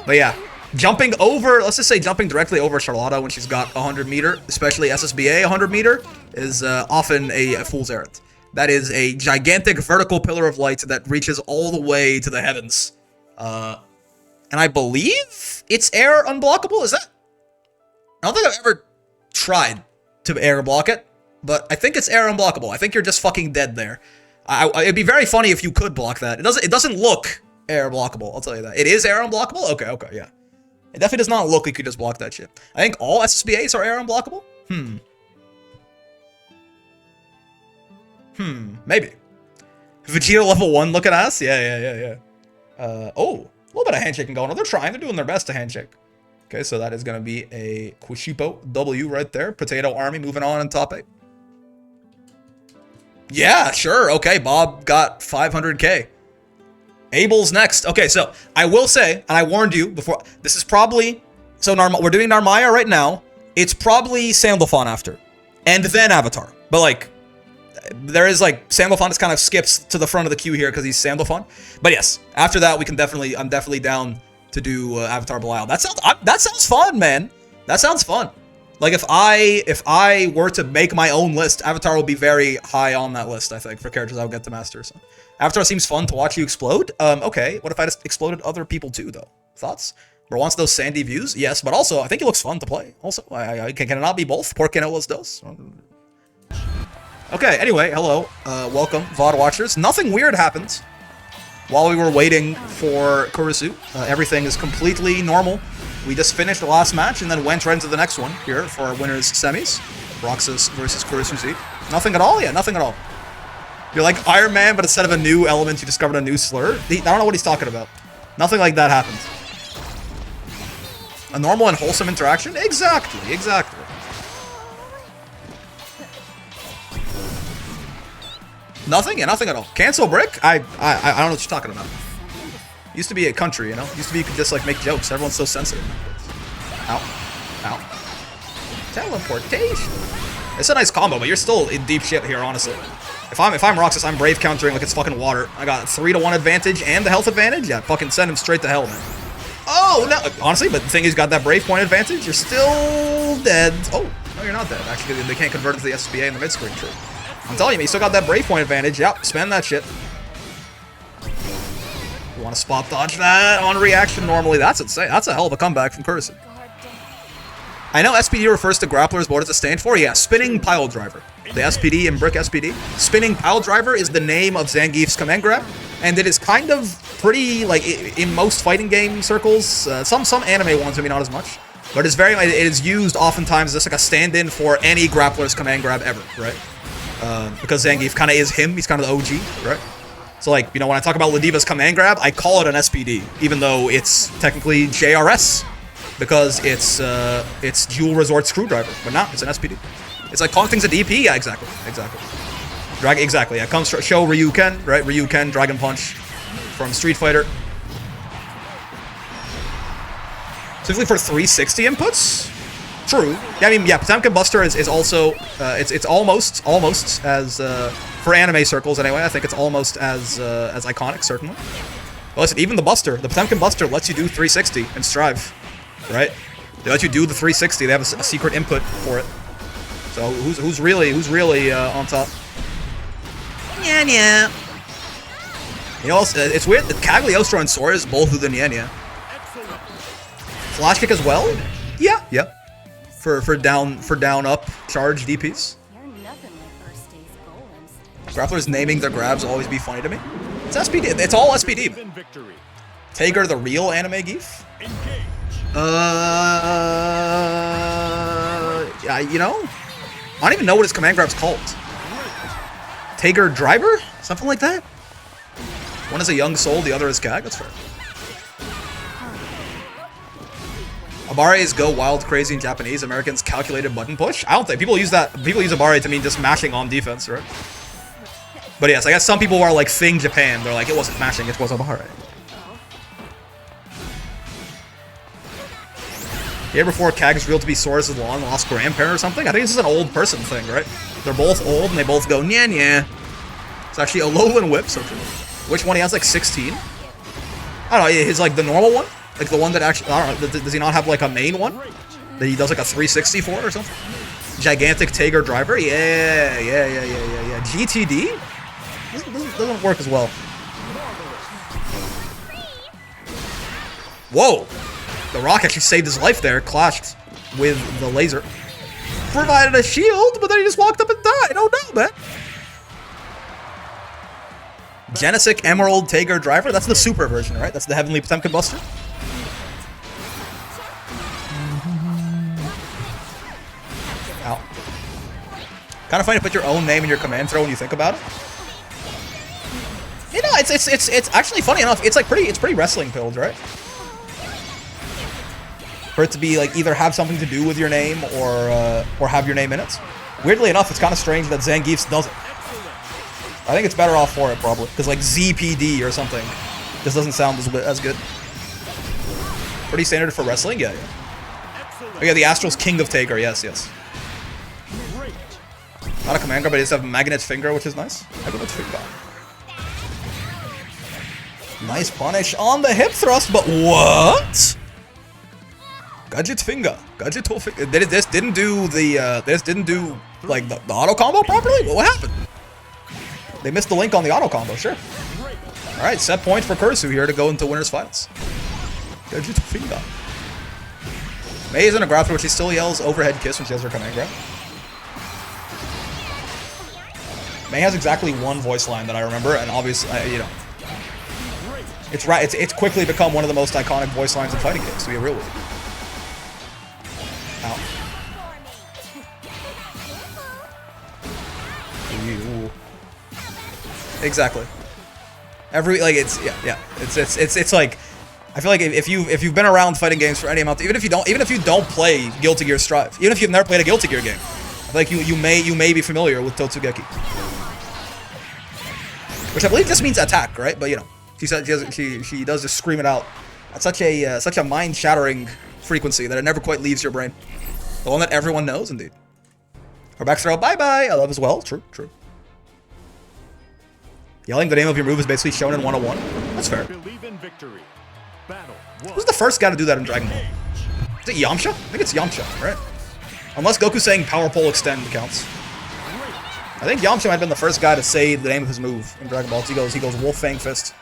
But yeah, jumping over, let's just say jumping directly over Charlotta when she's got 100 meter, especially SSBA 100 meter, is often a fool's errand. That is a gigantic vertical pillar of light that reaches all the way to the heavens. And I believe it's air unblockable, is that? I don't think I've ever tried to air block it, but I think it's air unblockable. I think you're just fucking dead there. It'd be very funny if you could block that. It doesn't look air blockable, I'll tell you that. It is air unblockable? Okay, yeah. It definitely does not look like you could just block that shit. I think all SSBAs are air unblockable? Maybe. Vegeta level 1 looking ass? Yeah. Oh, little bit of handshaking going on. They're trying. They're doing their best to handshake. Okay, so that is going to be a Kushiuppo W right there. Potato Army moving on in top 8. Yeah, sure. Okay, Bob got 500k. Abel's next. Okay, so I will say, and I warned you before, this is probably, so we're doing Narmaya right now. It's probably Sandalphon after, and then Avatar. But like, there is like, Sandalphon just kind of skips to the front of the queue here because he's Sandalphon. But yes, after that, we can definitely, I'm definitely down to do Avatar Belial. That sounds fun, man. That sounds fun. Like if I were to make my own list, Avatar will be very high on that list, I think, for characters I would get to master. So Avatar seems fun to watch you explode. Okay, what if I just exploded other people too, though? Thoughts? Or wants those sandy views? Yes, but also I think it looks fun to play. Also, can it not be both? Por qué no los dos? Okay, anyway, hello, welcome, VOD watchers. Nothing weird happened while we were waiting for KurisuZ. Everything is completely normal. We just finished the last match and then went right into the next one here for our winners semis. Roxas versus KurisuZ. Nothing at all? Yeah, nothing at all. You're like Iron Man, but instead of a new element, you discovered a new slur? I don't know what he's talking about. Nothing like that happened. A normal and wholesome interaction? Exactly, exactly. Nothing? Yeah, nothing at all. Cancel brick? I don't know what you're talking about. Used to be a country, you know? Used to be you could just like make jokes. Everyone's so sensitive. Ow. Ow. Teleportation. It's a nice combo, but you're still in deep shit here, honestly. If I'm Roxas, I'm brave countering like it's fucking water. I got 3-to-1 advantage and the health advantage. Yeah, fucking send him straight to hell, man. Oh, no. Honestly, but the thing is, you got that brave point advantage. You're still dead. Oh, no, you're not dead. Actually, they can't convert into the SPA in the mid-screen tree. I'm telling you, you still got that brave point advantage. Yep, spend that shit. You want to spot dodge that on reaction normally? That's insane. That's a hell of a comeback from KurisuZ. I know SPD refers to grapplers, but what does it stand for? Yeah, spinning pile driver. The SPD in Brick SPD. Spinning pile driver is the name of Zangief's command grab, and it is kind of pretty, like, in most fighting game circles, some anime ones, maybe not as much, but it's very, it is used oftentimes as like a stand-in for any grappler's command grab ever, right? Because Zangief kind of is him, he's kind of the OG, right? So like, you know, when I talk about Ladiva's command grab, I call it an SPD, even though it's technically JRS, because it's Jewel Resort Screwdriver, but not, it's an SPD. It's like calling things a DP, yeah, exactly, exactly, yeah, comes show Ryuken, right, Ryuken, Dragon Punch from Street Fighter. Specifically for 360 inputs? True. Yeah, I mean, yeah, Potemkin Buster is also, it's almost as, for anime circles anyway, I think it's almost as iconic, certainly. But listen, even the Buster, the Potemkin Buster lets you do 360 and Strive, right? They let you do the 360, they have a secret input for it. So who's really on top? Nya. You know, it's weird that Cagliostro and Sora's both do the Nya. Flash kick as well? Yeah. For down up charge DPs. Grapplers naming their grabs will always be funny to me. It's SPD. It's all SPD. Tager, the real anime geef? Yeah, you know? I don't even know what his command grab's called. Tager Driver? Something like that? One is a young soul, the other is Kag. That's fair. Abare's go wild crazy in Japanese. Americans calculated button push. I don't think people use that. People use Abare to mean just mashing on defense, right? But yes, I guess some people are like Thing Japan. They're like, it wasn't mashing, it was Abare. You ever before Kag's real to be Sora's long lost grandparent or something? I think this is an old person thing, right? They're both old and they both go nya nya. It's actually a Loline whip, so true. Which one? He has like 16? I don't know, his like the normal one? Like the one that actually, I don't know, does he not have like a main one? That he does like a 360 for or something? Gigantic Tager driver? Yeah. GTD? Doesn't work as well. Whoa! The rock actually saved his life there, clashed with the laser. Provided a shield, but then he just walked up and died. Oh no, man. Genesic Emerald Tager Driver? That's the super version, right? That's the Heavenly Potemkin Buster. Ow. Kind of funny to put your own name in your command throw when you think about it. You know, it's actually funny enough. It's like pretty wrestling pilled, right? For it to be like either have something to do with your name or have your name in it. Weirdly enough, it's kind of strange that Zangief's doesn't. I think it's better off for it probably because like ZPD or something just doesn't sound as good. Pretty standard for wrestling, yeah. Oh yeah, the Astro's King of Taker, yes. Not a command guard, but it does have Magnet Finger, which is nice. Magnet Finger. Nice punish on the hip thrust, but what? Gadget Finger. Gadget Finger. This didn't do the like the auto combo properly? What happened? They missed the link on the auto combo, sure. Alright, set point for KurisuZ here to go into winners finals. Gadget Finger. Mei is in a grab through, which she still yells overhead kiss when she has her command grab. Mei has exactly one voice line that I remember, and obviously, you know, it's right. It's quickly become one of the most iconic voice lines in fighting games. To be real with you. Ow. Exactly. It's like, I feel like if you've been around fighting games for any amount, even if you don't play Guilty Gear Strive, even if you've never played a Guilty Gear game, I feel like you may be familiar with Totsugeki, which I believe just means attack, right? But you know, she does just scream it out at such a mind-shattering frequency that it never quite leaves your brain. The one that everyone knows, indeed. Her back throw, bye bye. I love as well. True. Yelling the name of your move is basically shown in 101. That's fair. Believe in victory. Battle. Who's the first guy to do that in Dragon Ball? Is it Yamcha? I think it's Yamcha, right? Unless Goku's saying Power Pole Extend counts. I think Yamcha might have been the first guy to say the name of his move in Dragon Ball. He goes Wolf Fang Fist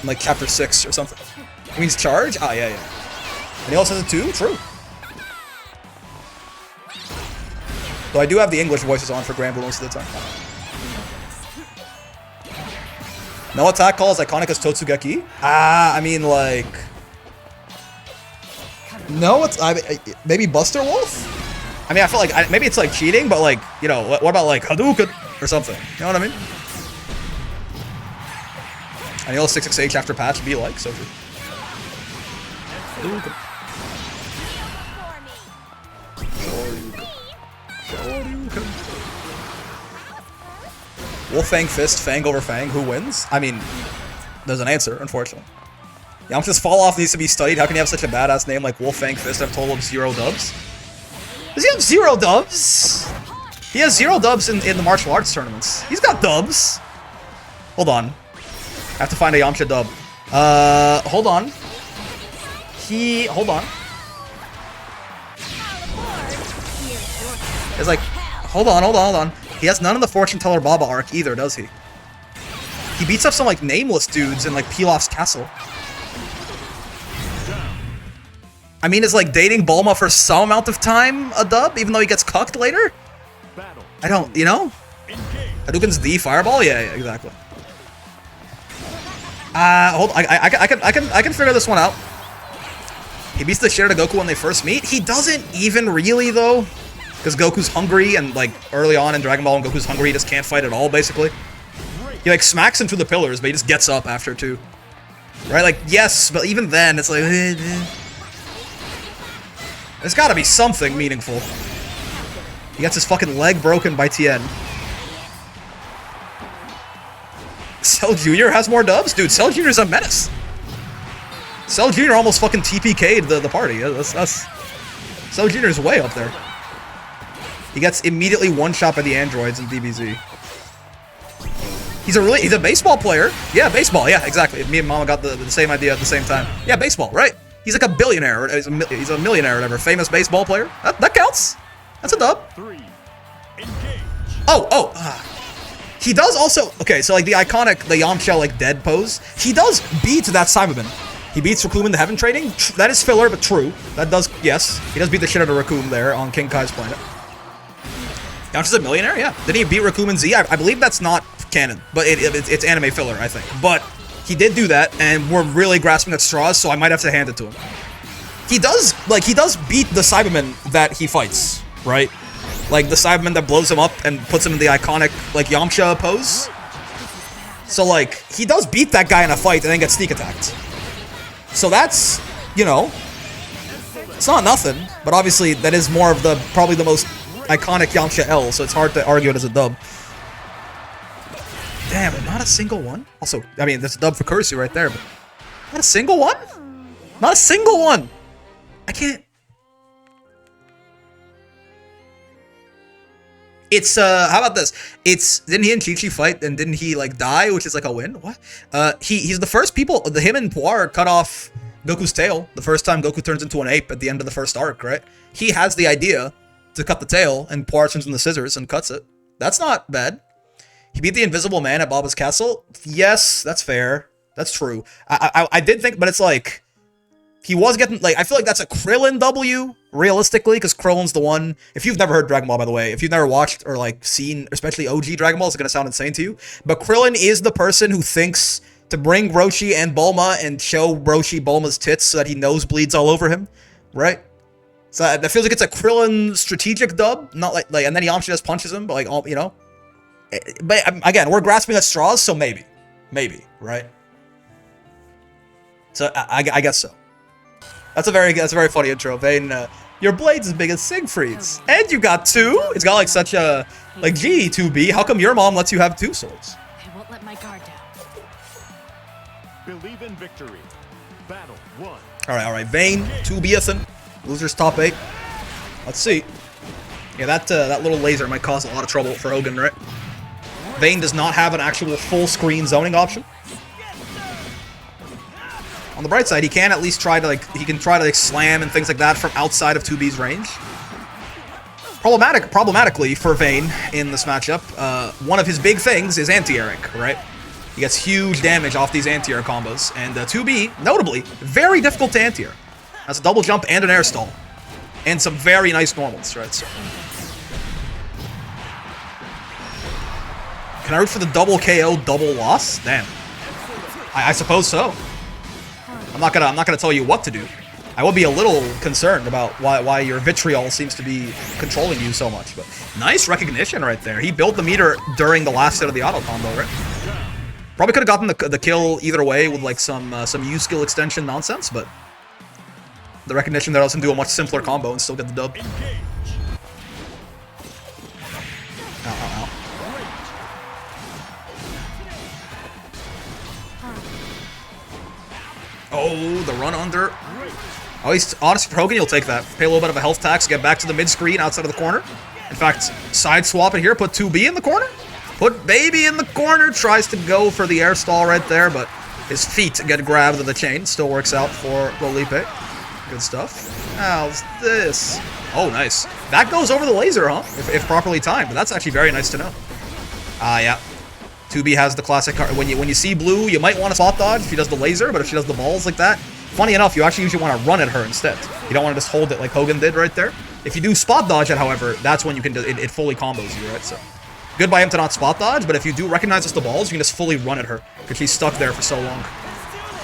in like chapter 6 or something. It means charge? Ah, yeah. And he also says it too? True. Though I do have the English voices on for Granblue most of the time. No attack call is iconic as Totsugeki? I mean, like... No, it's... maybe Buster Wolf? I mean, I feel like... maybe it's, like, cheating, but, like, you know, what about, like, Hadouken or something? You know what I mean? I know 66H after patch be like, so true. Hadouken. Wolf Fang Fist, Fang over Fang, who wins? I mean, there's an answer, unfortunately. Yamcha's fall off needs to be studied. How can you have such a badass name like Wolf Fang Fist and have a total of 0 dubs? Does he have 0 dubs? He has 0 dubs in the martial arts tournaments. He's got dubs. Hold on. I have to find a Yamcha dub. Hold on. Hold on. It's like, hold on. He has none of the Fortune Teller Baba arc either, does he? He beats up some, like, nameless dudes in, like, Pilaf's castle. I mean, is, like, dating Bulma for some amount of time a dub, even though he gets cucked later? I don't, you know? Hadouken's the Fireball? Yeah, exactly. Hold on, I can figure this one out. He beats the shit out of Goku when they first meet. He doesn't even really, though. Because Goku's hungry, and, like, early on in Dragon Ball, when Goku's hungry, he just can't fight at all, basically. He, like, smacks him through the pillars, but he just gets up after, too. Right? Like, yes, but even then, it's like... There's gotta be something meaningful. He gets his fucking leg broken by Tien. Cell Jr. has more dubs? Dude, Cell Jr.'s a menace. Cell Jr. almost fucking TPK'd the party. Cell Jr.'s way up there. He gets immediately one-shot by the androids in DBZ. He's a baseball player. Yeah, baseball. Yeah, exactly. Me and Mama got the same idea at the same time. Yeah, baseball, right? He's like a billionaire. He's a millionaire or whatever. Famous baseball player. That counts. That's a dub. He does also... Okay, so like the Yamcha like dead pose. He does beat that Cyberman. He beats Raccoon in the Heaven Training. That is filler, but true. That does... Yes. He does beat the shit out of Raccoon there on King Kai's planet. Yamcha's a millionaire? Yeah. Did he beat Raccoon and Z? I believe that's not canon, but it's anime filler, I think. But he did do that, and we're really grasping at straws, so I might have to hand it to him. He does beat the Cyberman that he fights, right? Like, the Cyberman that blows him up and puts him in the iconic, like, Yamcha pose. So, like, he does beat that guy in a fight and then gets sneak attacked. So that's, you know, it's not nothing, but obviously that is more of the, probably the most iconic Yamcha L, so it's hard to argue it as a dub. Damn, not a single one? Also, I mean, that's a dub for KurisuZ right there, but not a single one? Not a single one! I can't... It's, how about this? It's, didn't he and Chi-Chi fight, and didn't he, like, die, which is, like, a win? What? He's the first people, him and Puar cut off Goku's tail the first time Goku turns into an ape at the end of the first arc, right? He has the idea to cut the tail, and Puar turns into scissors and cuts it. That's not bad. He beat the Invisible Man at Baba's Castle? Yes, that's fair. That's true. I did think, but it's like... He was getting, like, I feel like that's a Krillin W, realistically, because Krillin's the one... If you've never heard Dragon Ball, by the way, if you've never watched or, like, seen, especially OG Dragon Ball, it's gonna sound insane to you, but Krillin is the person who thinks to bring Roshi and Bulma and show Roshi Bulma's tits so that he nosebleeds all over him, right? So that feels like it's a Krillin strategic dub, not like, and then Yamcha just punches him, but, like, all, you know? But, again, we're grasping at straws, so maybe. Maybe, right? So, I guess so. That's a very funny intro. Vayne, your blade's as big as Siegfried's. And you got two? It's got like such a, like, gee, 2B, how come your mom lets you have two swords? I won't let my guard down. Believe in victory. Battle 1. Alright, Vayne, 2B-ithin. Losers top 8. Let's see. Yeah, that little laser might cause a lot of trouble for Hogan, right? Vayne does not have an actual full screen zoning option. On the bright side, he can at least try to, like, slam and things like that from outside of 2B's range. Problematically for Vayne in this matchup, one of his big things is anti-airing, right? He gets huge damage off these anti-air combos, and 2B, notably, very difficult to anti-air. That's a double jump and an air stall. And some very nice normals, right? So. Can I root for the double KO, double loss? Damn. I suppose so. I'm not gonna tell you what to do. I would be a little concerned about why your vitriol seems to be controlling you so much. But nice recognition right there. He built the meter during the last set of the auto combo, right? Probably could have gotten the kill either way with like some U skill extension nonsense, but the recognition there lets him do a much simpler combo and still get the dub. Ow. Oh, the run under. Oh, he's honestly, for Hogan, you'll take that. Pay a little bit of a health tax, get back to the mid-screen outside of the corner. In fact, side swap it here, put 2B in the corner. Put Baby in the corner, tries to go for the air stall right there, but his feet get grabbed to the chain. Still works out for Loline. Good stuff. How's this? Oh, nice. That goes over the laser, huh? If properly timed, but that's actually very nice to know. Yeah. 2B has the classic card. When you see blue, you might want to spot dodge if she does the laser, but if she does the balls like that, funny enough, you actually usually want to run at her instead. You don't want to just hold it like Hogan did right there. If you do spot dodge it, however, that's when you can it fully combos you, right? So good by him to not spot dodge, but if you do recognize it's the balls, you can just fully run at her because she's stuck there for so long.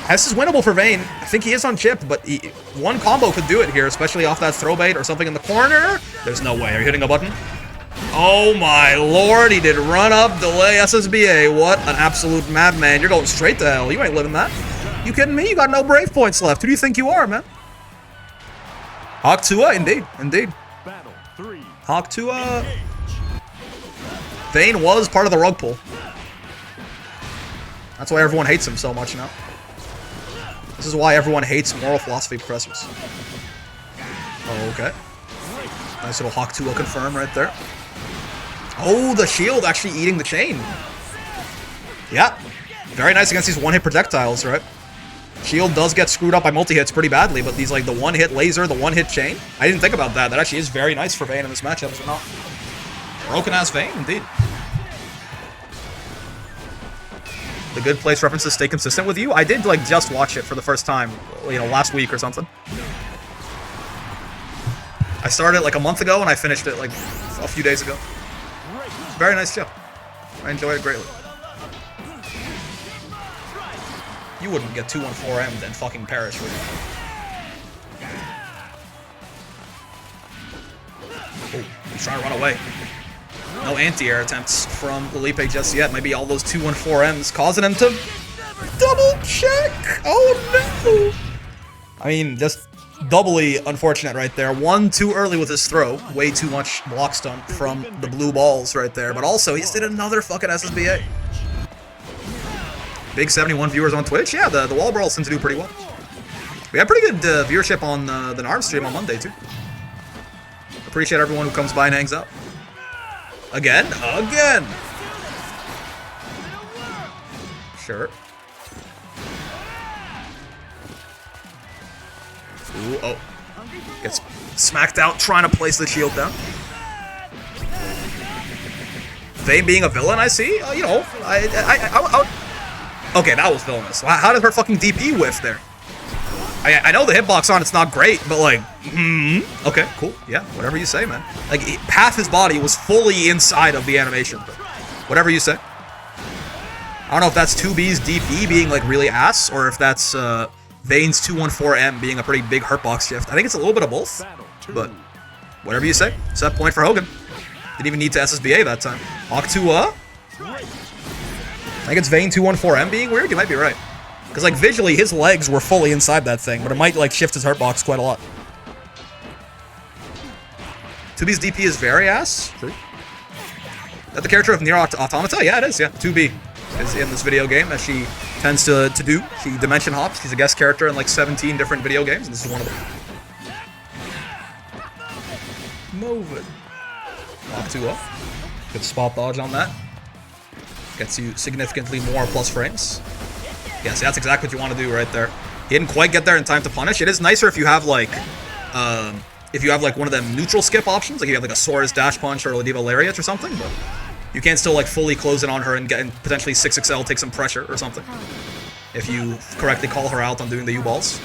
This is winnable for Vayne. I think he is on chip, but one combo could do it here, especially off that throw bait or something in the corner. There's no way. Are you hitting a button? Oh my lord, he did run up, delay SSBA. What an absolute madman. You're going straight to hell. You ain't living that. You kidding me? You got no brave points left. Who do you think you are, man? Hawk Tua, indeed. Battle 3. Hawk Tua. Vayne was part of the rug pull. That's why everyone hates him so much now. This is why everyone hates moral philosophy professors. Oh, okay. Nice little Hawk 2 confirm right there. Oh, the shield actually eating the chain. Yeah. Very nice against these one-hit projectiles, right? Shield does get screwed up by multi-hits pretty badly, but these, like, the one-hit laser, the one-hit chain, I didn't think about that. That actually is very nice for Vayne in this matchup, is it not? Broken-ass Vayne, indeed. The good place references stay consistent with you? I did, like, just watch it for the first time, you know, last week or something. I started it like a month ago, and I finished it like a few days ago. Very nice show. I enjoyed it greatly. You wouldn't get 214M'd and fucking perish, would you? Oh, he's trying to run away. No anti-air attempts from Loline just yet. Maybe all those 2-1-4Ms causing him to double check. Oh no! I mean, just doubly unfortunate right there. One too early with his throw. Way too much block stun from the blue balls right there. But also, he just did another fucking SSBA. Big 71 viewers on Twitch. Yeah, the wall brawls seem to do pretty well. We had pretty good viewership on the NARM stream on Monday, too. Appreciate everyone who comes by and hangs out. Again. Sure. Ooh, oh. Gets smacked out trying to place the shield down. Vayne being a villain, I see. You know, okay, that was villainous. How did her fucking DP whiff there? I know the hitbox on it's not great, but like, okay, cool. Yeah, whatever you say, man. Like, half his body was fully inside of the animation. But whatever you say. I don't know if that's 2B's DP being like really ass, or if that's Vayne's 2-1-4M being a pretty big hurtbox shift. I think it's a little bit of both, but whatever you say. Set point for Hogan. Didn't even need to SSBA that time. Hawk2, I think it's Vayne 2-1-4M being weird. You might be right. Because, like, visually, his legs were fully inside that thing, but it might, like, shift his hurtbox quite a lot. 2B's DP is very ass. True. Is that the character of Nier Automata? Yeah, it is, yeah. 2B is in this video game, as she tends to do. She dimension hops. She's a guest character in, like, 17 different video games, and this is one of them. Move it. Lock 2 up. Good spot dodge on that. Gets you significantly more plus frames. Yeah, see, that's exactly what you want to do right there. He didn't quite get there in time to punish. It is nicer if you have like, one of them neutral skip options, like you have like a Sora's dash punch or a Diva Lariat or something, but you can't still like fully close it on her and get and potentially 6XL take some pressure or something. If you correctly call her out on doing the U-balls.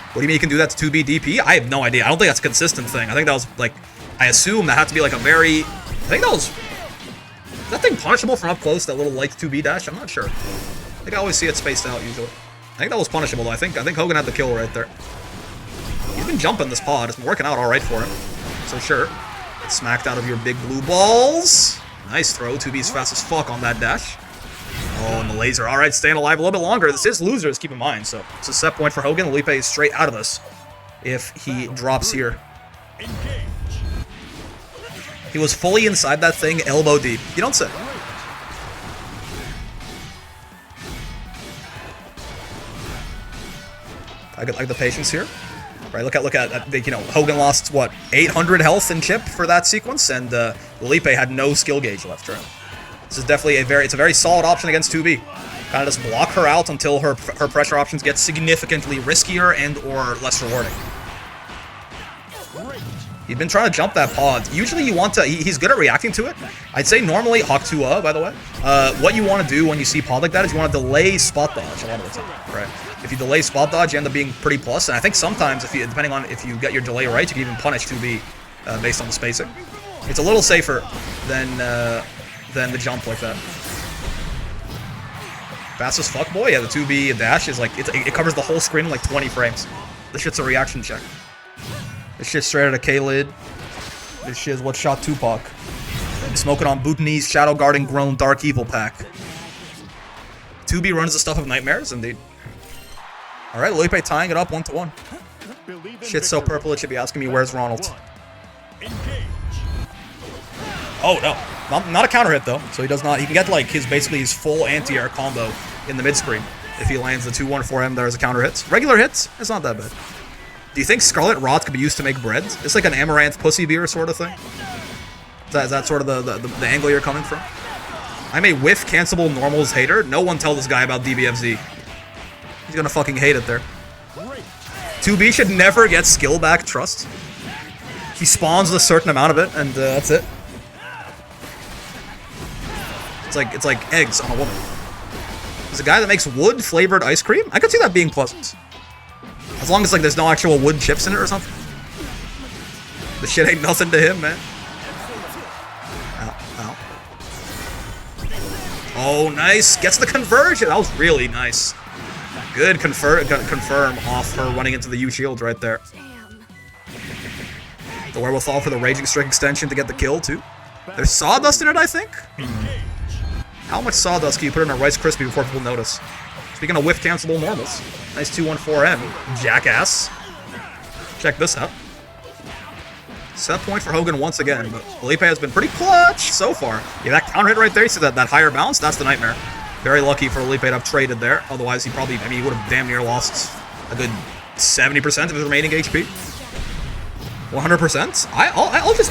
What do you mean you can do that to 2B DP? I have no idea. I don't think that's a consistent thing. I think that was like, I assume that had to be like a very, I think that was. Is that thing punishable from up close, that little light 2B dash? I'm not sure. I think I always see it spaced out, usually. I think that was punishable, though. I think Hogan had the kill right there. He's been jumping this pod. It's been working out alright for him. So sure. Get smacked out of your big blue balls. Nice throw. 2B's fast as fuck on that dash. Oh, and the laser. Alright, staying alive a little bit longer. This is losers, keep in mind. So it's a set point for Hogan. Loline is straight out of this if he drops here. He was fully inside that thing, elbow deep. You don't say. I like the patience here. Right, look at you know, Hogan lost what, 800 health in chip for that sequence, and Loline had no skill gauge left. Right? This is definitely it's a very solid option against 2B. Kind of just block her out until her pressure options get significantly riskier and or less rewarding. He's been trying to jump that pod. Usually you want to, he's good at reacting to it. I'd say normally, Hawk2, by the way, what you want to do when you see pod like that is you want to delay spot dodge a lot of the time, right? If you delay spot dodge, you end up being pretty plus, and I think sometimes, depending on if you get your delay right, you can even punish 2B based on the spacing. It's a little safer than the jump like that. Fast as fuck, boy. Yeah, the 2B dash is like, it covers the whole screen in like 20 frames. This shit's a reaction check. This shit's straight out of K-Lid. This shit is what shot Tupac. Smoking on Bhutanese Shadow Guarding Grown Dark Evil pack. 2B runs the stuff of nightmares, indeed. Alright, Loline tying it up 1-1. Shit's so purple it should be asking me where's Ronald. Oh no. Not a counter hit though. So he does not, he can get like basically his full anti-air combo in the mid screen if he lands the 2-1-4M there as a counter hit. Regular hits, it's not that bad. Do you think Scarlet Rot could be used to make bread? It's like an Amaranth pussy beer sort of thing? Is that sort of the angle you're coming from? I'm a whiff cancelable normals hater. No one tell this guy about DBFZ. He's gonna fucking hate it there. 2B should never get skill back trust. He spawns with a certain amount of it, and that's it. It's like eggs on a woman. There's a guy that makes wood flavored ice cream. I could see that being pleasant. As long as like there's no actual wood chips in it or something. This shit ain't nothing to him, man. Ow, ow. Oh, nice. Gets the conversion. That was really nice. Good confirm off her running into the U shield right there. The wherewithal for the Raging Strike extension to get the kill, too. There's sawdust in it, I think? How much sawdust can you put in a Rice Krispie before people notice? Speaking of whiff-cancelable normals. Nice 2-1-4M. Jackass. Check this out. Set point for Hogan once again, but Felipe has been pretty clutch so far. Yeah, that counter hit right there, you see that higher bounce? That's the nightmare. Very lucky for Felipe to have traded there. Otherwise, he probably, I mean, he would have damn near lost a good 70% of his remaining HP. 100%.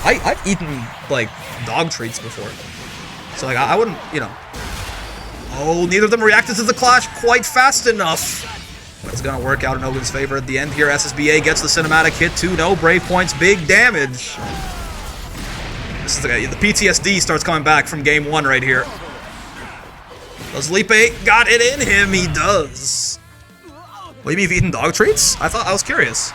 I've eaten, like, dog treats before. So, like, I wouldn't, you know. Oh, neither of them reacted to the clash quite fast enough. But it's going to work out in Hogan's favor at the end here. SSBA gets the cinematic hit too. No brave points. Big damage. This is the PTSD starts coming back from game 1 right here. Does Felipe got it in him? He does. What do you mean you've eaten dog treats? I was curious.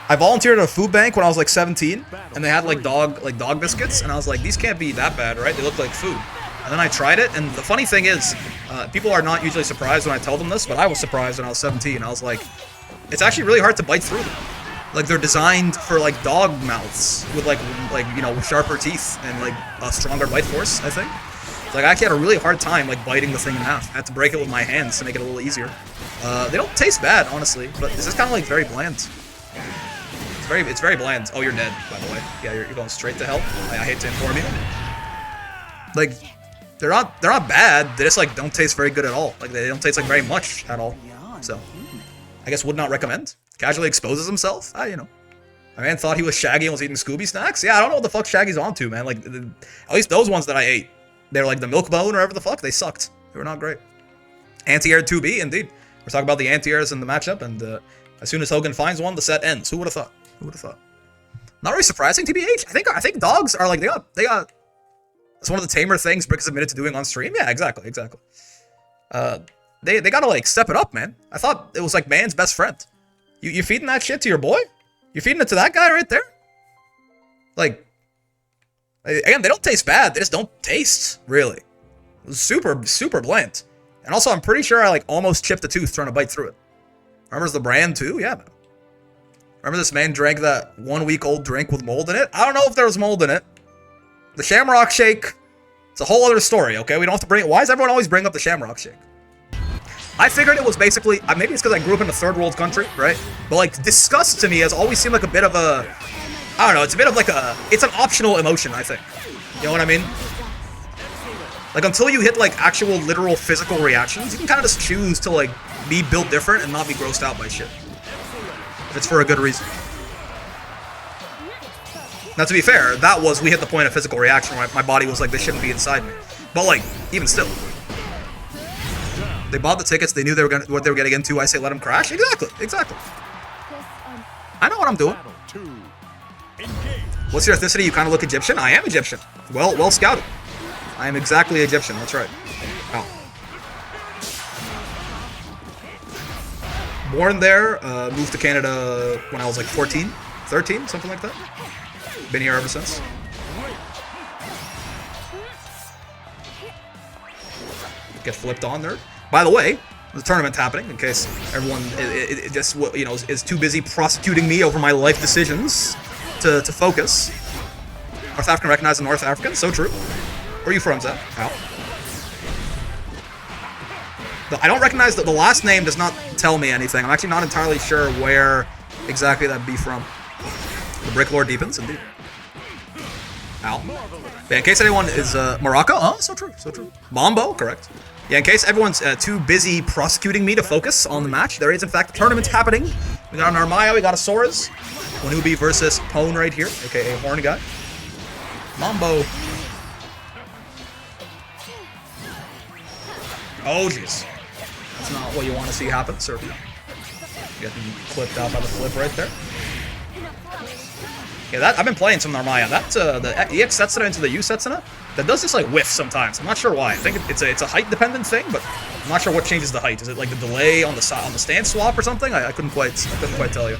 I volunteered at a food bank when I was like 17, and they had like dog biscuits, and I was like, these can't be that bad, right? They look like food. And then I tried it, and the funny thing is, people are not usually surprised when I tell them this, but I was surprised when I was 17. I was like, it's actually really hard to bite through them. Like, they're designed for, like, dog mouths with, like you know, sharper teeth and, like, a stronger bite force, I think. Like, I actually had a really hard time, like, biting the thing in half. I had to break it with my hands to make it a little easier. They don't taste bad, honestly, but this is kind of, like, very bland. It's very bland. Oh, you're dead, by the way. Yeah, you're going straight to hell. I hate to inform you. Like, they're not bad. They just like don't taste very good at all. Like they don't taste like very much at all. So, I guess would not recommend. Casually exposes himself. You know, my man thought he was Shaggy and was eating Scooby snacks. Yeah, I don't know what the fuck Shaggy's onto, man. Like, at least those ones that I ate, they were like the milk bone or whatever the fuck. They sucked. They were not great. Anti-air 2B, indeed. We're talking about the anti-airs in the matchup, and as soon as Hogan finds one, the set ends. Who would have thought? Who would have thought? Not really surprising, TBH. I think dogs are like they got. It's one of the tamer things Brick is admitted to doing on stream. Yeah, exactly. They gotta like step it up, man. I thought it was like man's best friend. You feeding that shit to your boy? You feeding it to that guy right there? Like, again, they don't taste bad. They just don't taste really. Super bland. And also, I'm pretty sure I like almost chipped a tooth trying to bite through it. Remembers the brand too? Yeah, man. Remember this man drank that 1-week-old drink with mold in it? I don't know if there was mold in it. The Shamrock Shake, it's a whole other story, okay? We don't have to bring it. Why does everyone always bring up the Shamrock Shake? I figured it was basically, maybe it's because I grew up in a third world country, right? But like, disgust to me has always seemed like a bit of a, I don't know, it's a bit of like it's an optional emotion, I think. You know what I mean? Like, until you hit like actual literal physical reactions, you can kind of just choose to like be built different and not be grossed out by shit. If it's for a good reason. Now, to be fair, we hit the point of physical reaction where my body was like, this shouldn't be inside me. But, like, even still. They bought the tickets, they knew what they were getting into, I say let them crash? Exactly. I know what I'm doing. What's your ethnicity? You kind of look Egyptian? I am Egyptian. Well scouted. I am exactly Egyptian, that's right. Oh. Born there, moved to Canada when I was like 14, 13, something like that. Been here ever since. Get flipped on there. By the way, the tournament's happening in case everyone just you know is too busy prosecuting me over my life decisions to focus. North African recognized as North African, so true. Where are you from, Zach? How? I don't recognize that the last name does not tell me anything. I'm actually not entirely sure where exactly that'd be from. The Brick Lord deepens, indeed. Ow. Yeah, in case anyone is Morocco, oh, so true. Mambo, correct. Yeah, in case everyone's too busy prosecuting me to focus on the match, there is in fact a tournament happening. We got an Armaya, we got a Soras. Wonubi versus PoneD right here, aka Horn Guy. Mambo. Oh jeez. That's not what you want to see happen, certainly. Getting clipped out by the flip right there. Yeah, I've been playing some Narmaya. The EX Setsuna into the U Setsuna, that does just like whiff sometimes. I'm not sure why. I think it's a height dependent thing, but I'm not sure what changes the height. Is it like the delay on the stance swap or something? I couldn't quite tell you.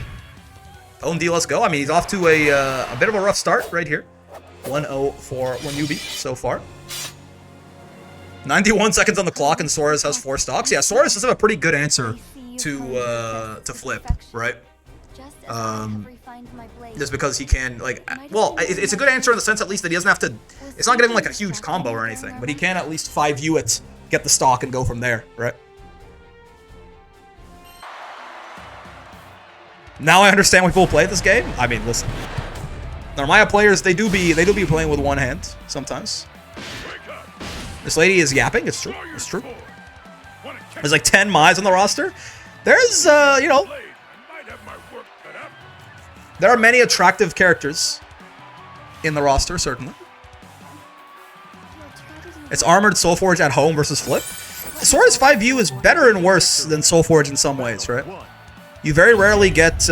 PoneD, let's go. I mean, he's off to a bit of a rough start right here. 1-0 for Wonubi so far. 91 seconds on the clock, and Soras has 4 stocks. Yeah, Soras does have a pretty good answer to flip, right? Just because he can, like, well, it's a good answer in the sense at least that he doesn't have to, it's not getting like a huge combo or anything, but he can at least 5U it, get the stock, and go from there, right? Now I understand why people play this game. I mean, listen, Narmaya players, they do be playing with one hand sometimes. This lady is yapping. It's true. It's true. There's like 10 Mai's on the roster. There's, you know, there are many attractive characters in the roster, certainly. It's Armored Soulforge at home versus Flip. Sora's 5U is better and worse than Soulforge in some ways, right? You very rarely get,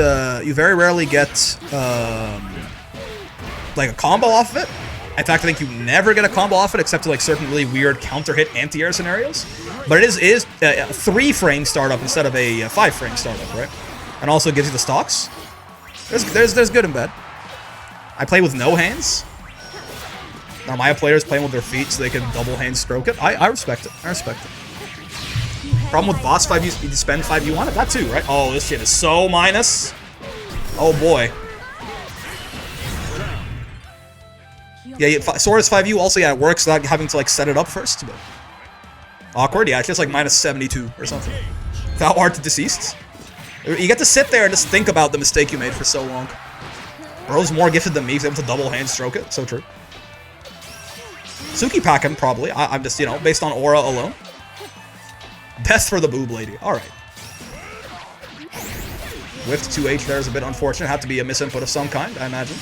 like a combo off of it. In fact, I think you never get a combo off it except to like certain really weird counter-hit anti-air scenarios. But it is a 3-frame startup instead of a 5-frame startup, right? And also gives you the stocks. There's good and bad. I play with no hands. Now my players playing with their feet so they can double hand stroke it. I respect it. I respect it. Problem with boss 5U, you spend 5U on it? That too, right? Oh, this shit is so minus. Oh boy. Yeah, Sora's 5U also, yeah, it works without having to like set it up first. But awkward, yeah, it's just like minus 72 or something. Without hard to deceased. You get to sit there and just think about the mistake you made for so long. Bro's more gifted than me, he's able to double hand stroke it. So true. Suki pack him, probably. I'm just, you know, based on aura alone. Best for the boob lady. Alright. Whiffed 2H there is a bit unfortunate. Had to be a misinput of some kind, I imagine.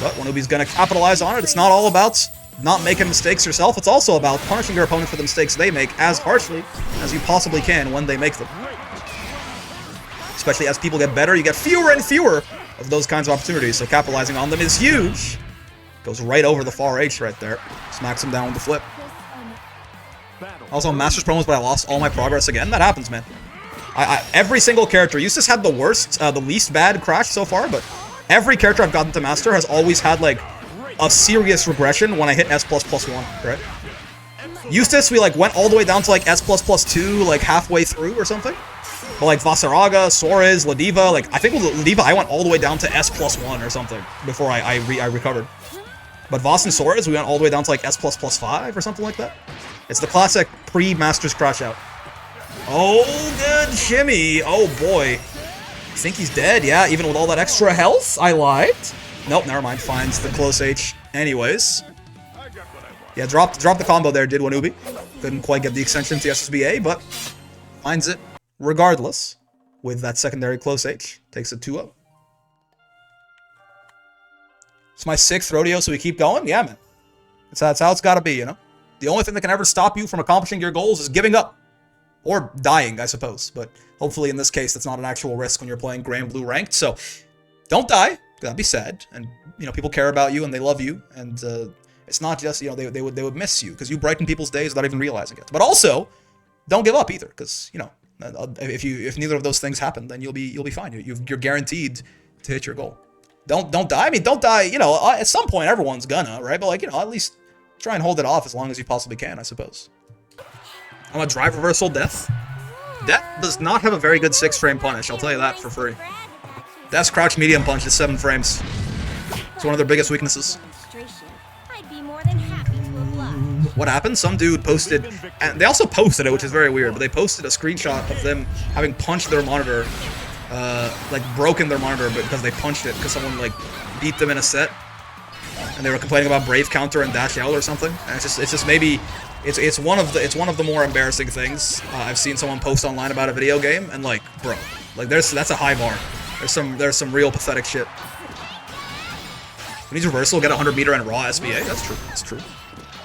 But Wonubi's gonna capitalize on it. It's not all about not making mistakes yourself. It's also about punishing your opponent for the mistakes they make as harshly as you possibly can when they make them. Especially as people get better, you get fewer and fewer of those kinds of opportunities. So capitalizing on them is huge. Goes right over the far H right there. Smacks him down with the flip. Also, Master's promos, but I lost all my progress again. That happens, man. Every single character, Eustace had the worst, the least bad crash so far, but every character I've gotten to Master has always had, like, a serious regression when I hit S++1, right? Eustace, we, like, went all the way down to, like, S++2, like, halfway through or something. But, like, Vasaraga, Soares, Ladiva, like, I think with Ladiva, I went all the way down to S+1 or something before I recovered. But Voss and Soares, we went all the way down to, like, S++5 or something like that. It's the classic pre-Masters crash out. Oh, good shimmy. Oh, boy. I think he's dead, yeah, even with all that extra health. I lied. Nope, never mind. Finds the close H anyways. Yeah, dropped the combo there, did Wonubi. Couldn't quite get the extension to SSBA, but finds it regardless with that secondary close H. Takes it 2-0. It's my 6th rodeo, so we keep going? Yeah, man. That's how it's gotta be, you know? The only thing that can ever stop you from accomplishing your goals is giving up. Or dying, I suppose. But hopefully in this case, that's not an actual risk when you're playing Grand Blue Ranked. So, don't die. That'd be sad. And, you know, people care about you and they love you. And it's not just, you know, they would miss you. Because you brighten people's days without even realizing it. But also, don't give up either. Because, you know, if neither of those things happen, then you'll be fine. You're guaranteed to hit your goal. Don't die. I mean, don't die, you know, at some point everyone's gonna, right? But, like, you know, at least try and hold it off as long as you possibly can, I suppose. I'm a drive reversal death. Death does not have a very good 6-frame punish, I'll tell you that for free. Death's crouch medium punch is 7 frames. It's one of their biggest weaknesses. What happened? Some dude posted, and they also posted it, which is very weird, but they posted a screenshot of them having punched their monitor, like broken their monitor because they punched it because someone like beat them in a set. And they were complaining about Brave Counter and Dash L or something. And it's just maybe it's one of the more embarrassing things I've seen someone post online about a video game. And like, bro, like that's a high bar. There's some real pathetic shit. When he's reversal, get 100 meter and raw SBA. That's true. That's true.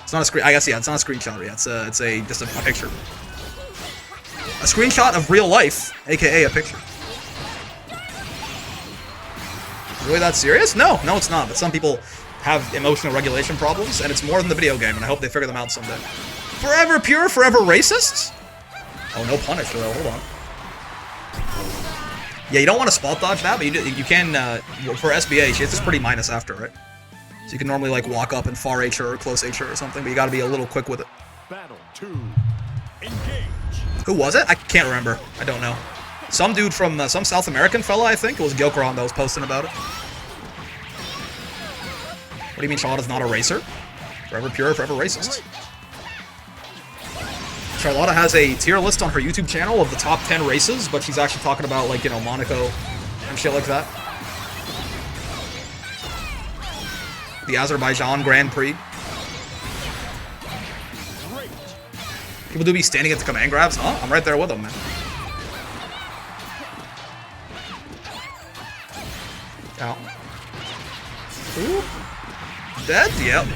It's not a screen. I guess yeah. It's not a screenshot. Yeah. It's just a picture. A screenshot of real life, aka a picture. Really that serious? No, it's not. But some people have emotional regulation problems, and it's more than the video game, and I hope they figure them out someday. Forever pure, forever racist? Oh, no punish, though. Hold on. Yeah, you don't want to spot dodge that, but you can, for SBA, it's just pretty minus after, right? So you can normally, like, walk up and far H or close H or something, but you gotta be a little quick with it. Battle 2. Engage. Who was it? I can't remember. I don't know. Some dude from, some South American fella, I think. It was Gyokron that was posting about it. do you mean Charlotta's not a racer? Forever pure, forever racist. Charlotta has a tier list on her YouTube channel of the top 10 races, but she's actually talking about, like, you know, Monaco and shit like that. The Azerbaijan Grand Prix. People do be standing into command grabs, huh? I'm right there with them, man. Ow. Ooh. Dead? Yep.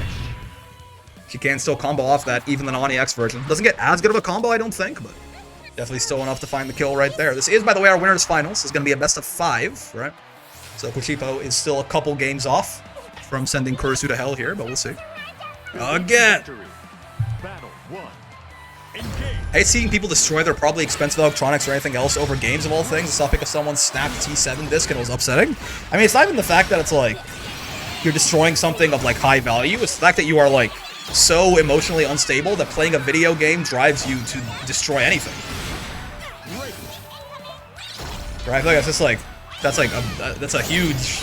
She can still combo off that, even the non-EX version. Doesn't get as good of a combo, I don't think, but definitely still enough to find the kill right there. This is, by the way, our winners finals. It's going to be a best of 5, right? So Kushiuppo is still a couple games off from sending KurisuZ to hell here, but we'll see. Again! Battle 1. I hate seeing people destroy their probably expensive electronics or anything else over games of all things. It's not because someone snapped T7 disc and it was upsetting. I mean, it's not even the fact that it's like you're destroying something of like high value. It's the fact that you are like so emotionally unstable that playing a video game drives you to destroy anything. Right? I feel like that's just like that's a huge.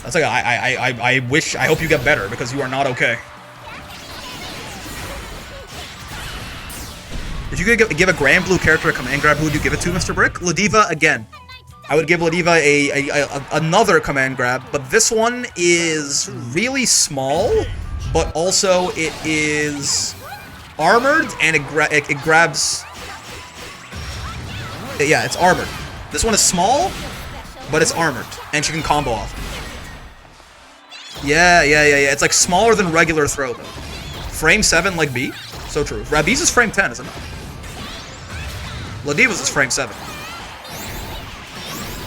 That's like I hope you get better because you are not okay. If you could give a Grand Blue character a command grab, who would you give it to, Mr. Brick? Ladiva again. I would give Ladiva another command grab, but this one is really small, but also it is armored and it grabs. Yeah, it's armored. This one is small, but it's armored, and she can combo off. Yeah. It's like smaller than regular throw though. Frame 7 like B. So true. Rabiz is frame 10, isn't it? Ladiva's is frame 7.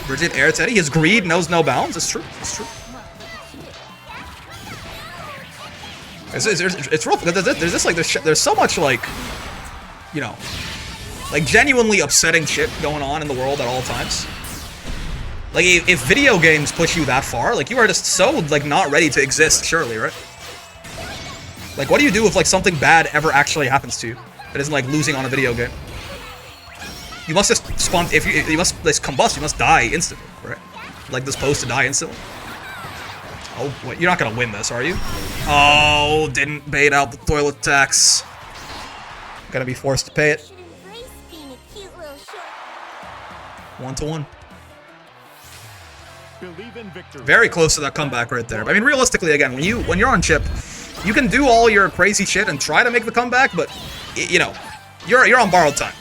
Bridget Air Teddy, his greed knows no bounds. It's true. It's true. It's rough. There's just like there's so much like, you know, like genuinely upsetting shit going on in the world at all times. Like if video games push you that far, like you are just so like not ready to exist. Surely, right? Like, what do you do if like something bad ever actually happens to you? It isn't like losing on a video game. You must just spawn. If you must like, combust, you must die instantly, right? Like this pose to die instantly. Oh, wait, you're not gonna win this, are you? Oh, didn't bait out the toilet tax. Gonna be forced to pay it. 1-1. Believe in victory. Very close to that comeback right there. I mean, realistically, again, when you're on chip, you can do all your crazy shit and try to make the comeback, but you know, you're on borrowed time.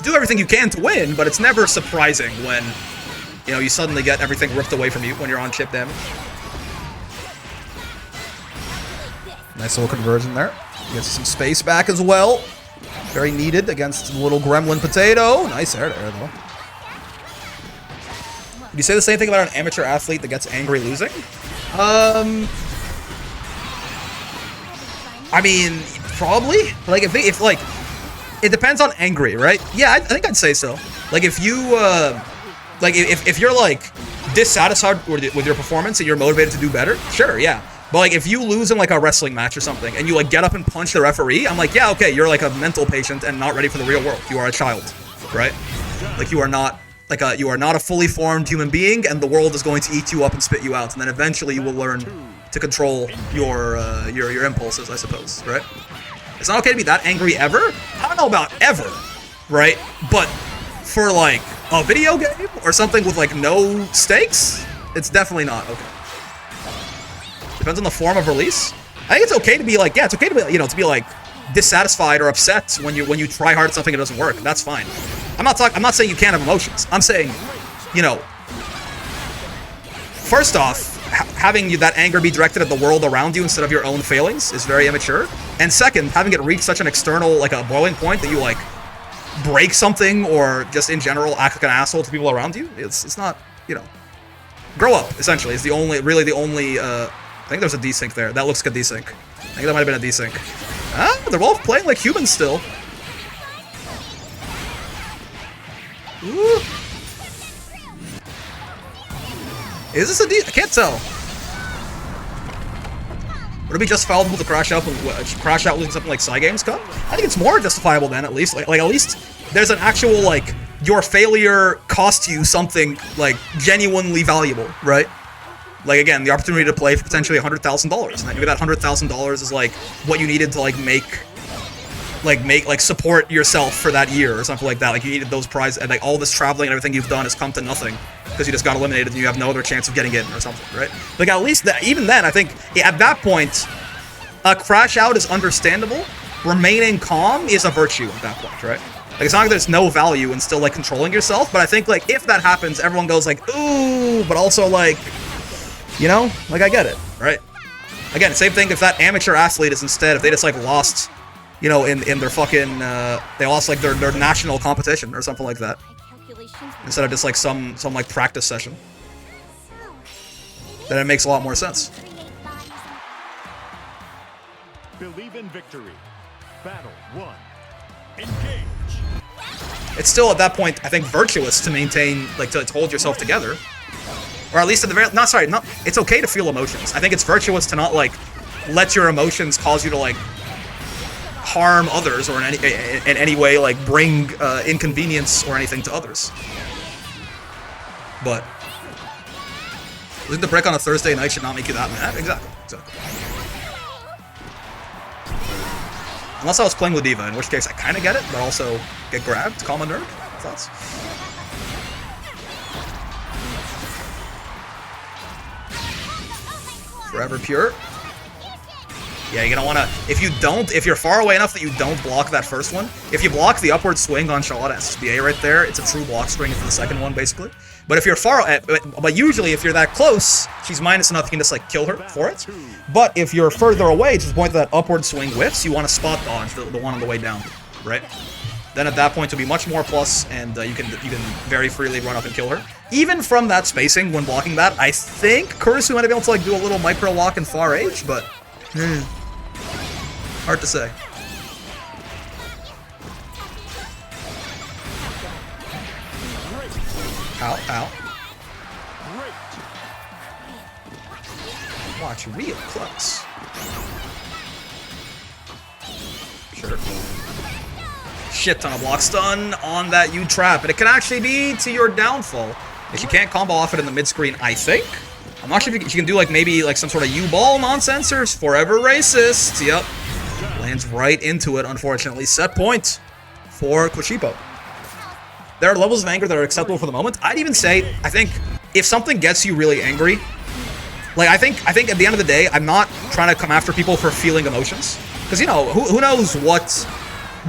Do everything you can to win, but it's never surprising when, you know, you suddenly get everything ripped away from you when you're on chip damage. Nice little conversion there. Gets some space back as well. Very needed against the little gremlin potato. Nice air there, though. Would you say the same thing about an amateur athlete that gets angry losing? I mean, probably. Like, if like, it depends on angry, right? Yeah, I think I'd say so. Like, if you, like, if you're, like, dissatisfied with your performance and you're motivated to do better, sure, yeah. But, like, if you lose in, like, a wrestling match or something and you, like, get up and punch the referee, I'm like, yeah, okay, you're, like, a mental patient and not ready for the real world. You are a child, right? Like, you are not... Like, you are not a fully formed human being, and the world is going to eat you up and spit you out, and then eventually you will learn to control your impulses, I suppose, right? It's not okay to be that angry ever. I don't know about ever, right? But for, like, a video game or something with, like, no stakes, it's definitely not okay. Depends on the form of release. I think it's okay to be, like, yeah, it's okay to be, you know, to be, like, dissatisfied or upset when you try hard at something and it doesn't work. That's fine. I'm not saying you can't have emotions. I'm saying, you know, first off, having that anger be directed at the world around you instead of your own failings is very immature. And second, having it reach such an external, like a boiling point that you like break something or just in general act like an asshole to people around you, it's not, you know, grow up. Essentially, is the only. I think there's a desync there. That looks like a desync. I think that might have been a desync. Ah, they're both playing like humans still. Ooh. Is this a D? I can't tell. Would it be justifiable to crash out losing something like Cygames Cup? I think it's more justifiable then, at least. Like at least there's an actual, like, your failure cost you something, like, genuinely valuable, right? Like, again, the opportunity to play for potentially $100,000. And maybe that $100,000 is, like, what you needed to, like, support yourself for that year or something like that. Like, you needed those prizes, and, like, all this traveling and everything you've done has come to nothing because you just got eliminated and you have no other chance of getting in or something, right? Like, at least, even then, I think, at that point, a crash out is understandable. Remaining calm is a virtue at that point, right? Like, it's not like there's no value in still, like, controlling yourself, but I think, like, if that happens, everyone goes, like, ooh, but also, like, you know? Like, I get it, right? Again, same thing if that amateur athlete is instead, if they just, like, lost, you know, in their fucking, they lost, like, their national competition or something like that. Instead of just, like, some like, practice session. Then it makes a lot more sense. Believe in victory. Battle 1. Engage. It's still, at that point, I think, virtuous to maintain, like, to hold yourself together. Or at least at the very, it's okay to feel emotions. I think it's virtuous to not, like, let your emotions cause you to, like, harm others or in any way, like, bring inconvenience or anything to others. But losing the break on a Thursday night should not make you that mad. Exactly. Unless I was playing with Diva, in which case I kind of get it, but also get grabbed. Call him a nerd. Thoughts? Forever pure. Yeah, you're gonna wanna, if you're far away enough that you don't block that first one, if you block the upward swing on Charlotte SSBA right there, it's a true block string for the second one, basically. But if you're but usually if you're that close, she's minus enough, you can just, like, kill her for it. But if you're further away, to the point that upward swing whiffs, you want to spot dodge the one on the way down, right? Then at that point, it'll be much more plus, and you can very freely run up and kill her. Even from that spacing, when blocking that, I think KurisuZ might be able to, like, do a little micro lock in far range, but hard to say. Ow, ow. Watch real close. Sure. Shit ton of block stun on that U-trap, and it can actually be to your downfall. If you can't combo off it in the mid-screen, I think. I'm not sure if you can do, like, maybe, like, some sort of U-ball nonsense or forever racist. Yep. Lands right into it, unfortunately. Set point for Kushiuppo. There are levels of anger that are acceptable for the moment. I'd even say, I think, if something gets you really angry, like, I think at the end of the day, I'm not trying to come after people for feeling emotions. Because, you know, who knows what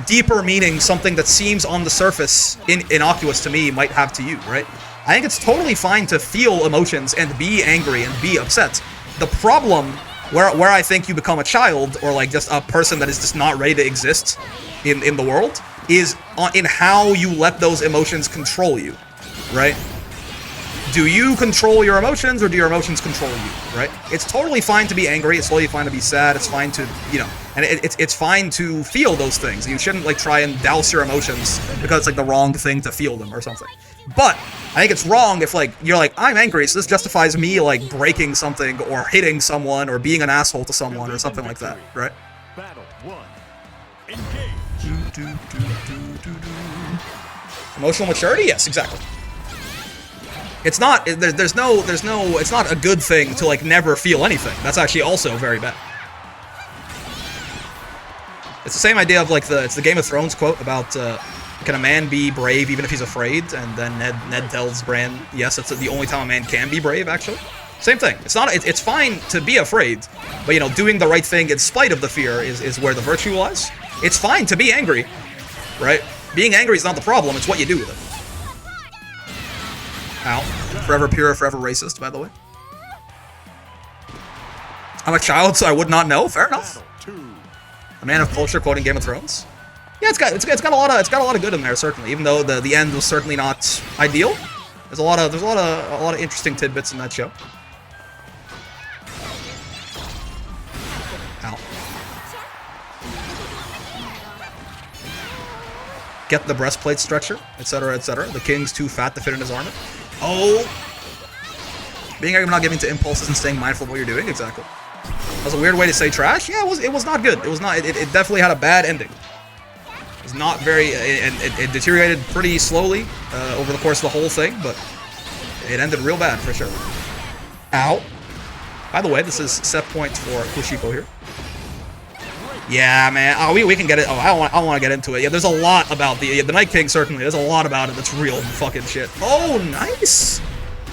deeper meaning something that seems on the surface innocuous to me might have to you, right? I think it's totally fine to feel emotions and be angry and be upset. The problem, where I think you become a child, or, like, just a person that is just not ready to exist in the world, is in how you let those emotions control you, right? Do you control your emotions, or do your emotions control you, right? It's totally fine to be angry, it's totally fine to be sad, it's fine to, you know, and it's fine to feel those things. You shouldn't, like, try and douse your emotions because it's, like, the wrong thing to feel them or something. But I think it's wrong if, like, you're like, I'm angry, so this justifies me, like, breaking something or hitting someone or being an asshole to someone or something like that, right? Battle 1. Engage. Emotional maturity? Yes, exactly. It's not, there's no, it's not a good thing to, like, never feel anything. That's actually also very bad. It's the same idea of, like, it's the Game of Thrones quote about, can a man be brave even if he's afraid? And then Ned tells Bran, yes, that's the only time a man can be brave, actually. Same thing. It's fine to be afraid, but, you know, doing the right thing in spite of the fear is where the virtue lies. It's fine to be angry, right? Being angry is not the problem, it's what you do with it. Ow. Forever pure, forever racist, by the way. I'm a child, so I would not know. Fair enough. A man of culture quoting Game of Thrones. Yeah, it's got a lot of good in there, certainly. Even though the end was certainly not ideal. There's a lot of interesting tidbits in that show. Ow. Get the breastplate stretcher, etc., etc. The king's too fat to fit in his armor. Oh! Being angry but not giving to impulses and staying mindful of what you're doing, exactly. That was a weird way to say trash. Yeah, it was not good. It was not. It definitely had a bad ending. It was not very, and it deteriorated pretty slowly over the course of the whole thing, but it ended real bad for sure. Ow! By the way, this is set points for Kushiuppo here. Yeah, man. Oh, we can get it. Oh, I don't want to get into it. Yeah, there's a lot about the Night King, certainly. There's a lot about it that's real fucking shit. Oh, nice.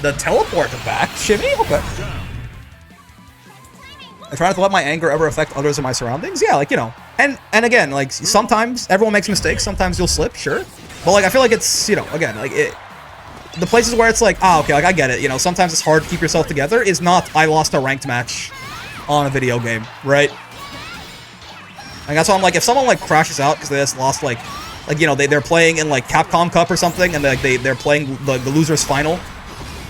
The teleport back. Shimmy? Okay. I try not to let my anger ever affect others in my surroundings. Yeah, like, you know. And again, like, sometimes everyone makes mistakes. Sometimes you'll slip, sure. But, like, I feel like it's, you know, again, like, the places where it's like, ah, okay, like, I get it. You know, sometimes it's hard to keep yourself together is not, I lost a ranked match on a video game, right? And that's why I'm like, if someone, like, crashes out because they just lost, like, you know, they're playing in, like, Capcom Cup or something, and they're playing the loser's final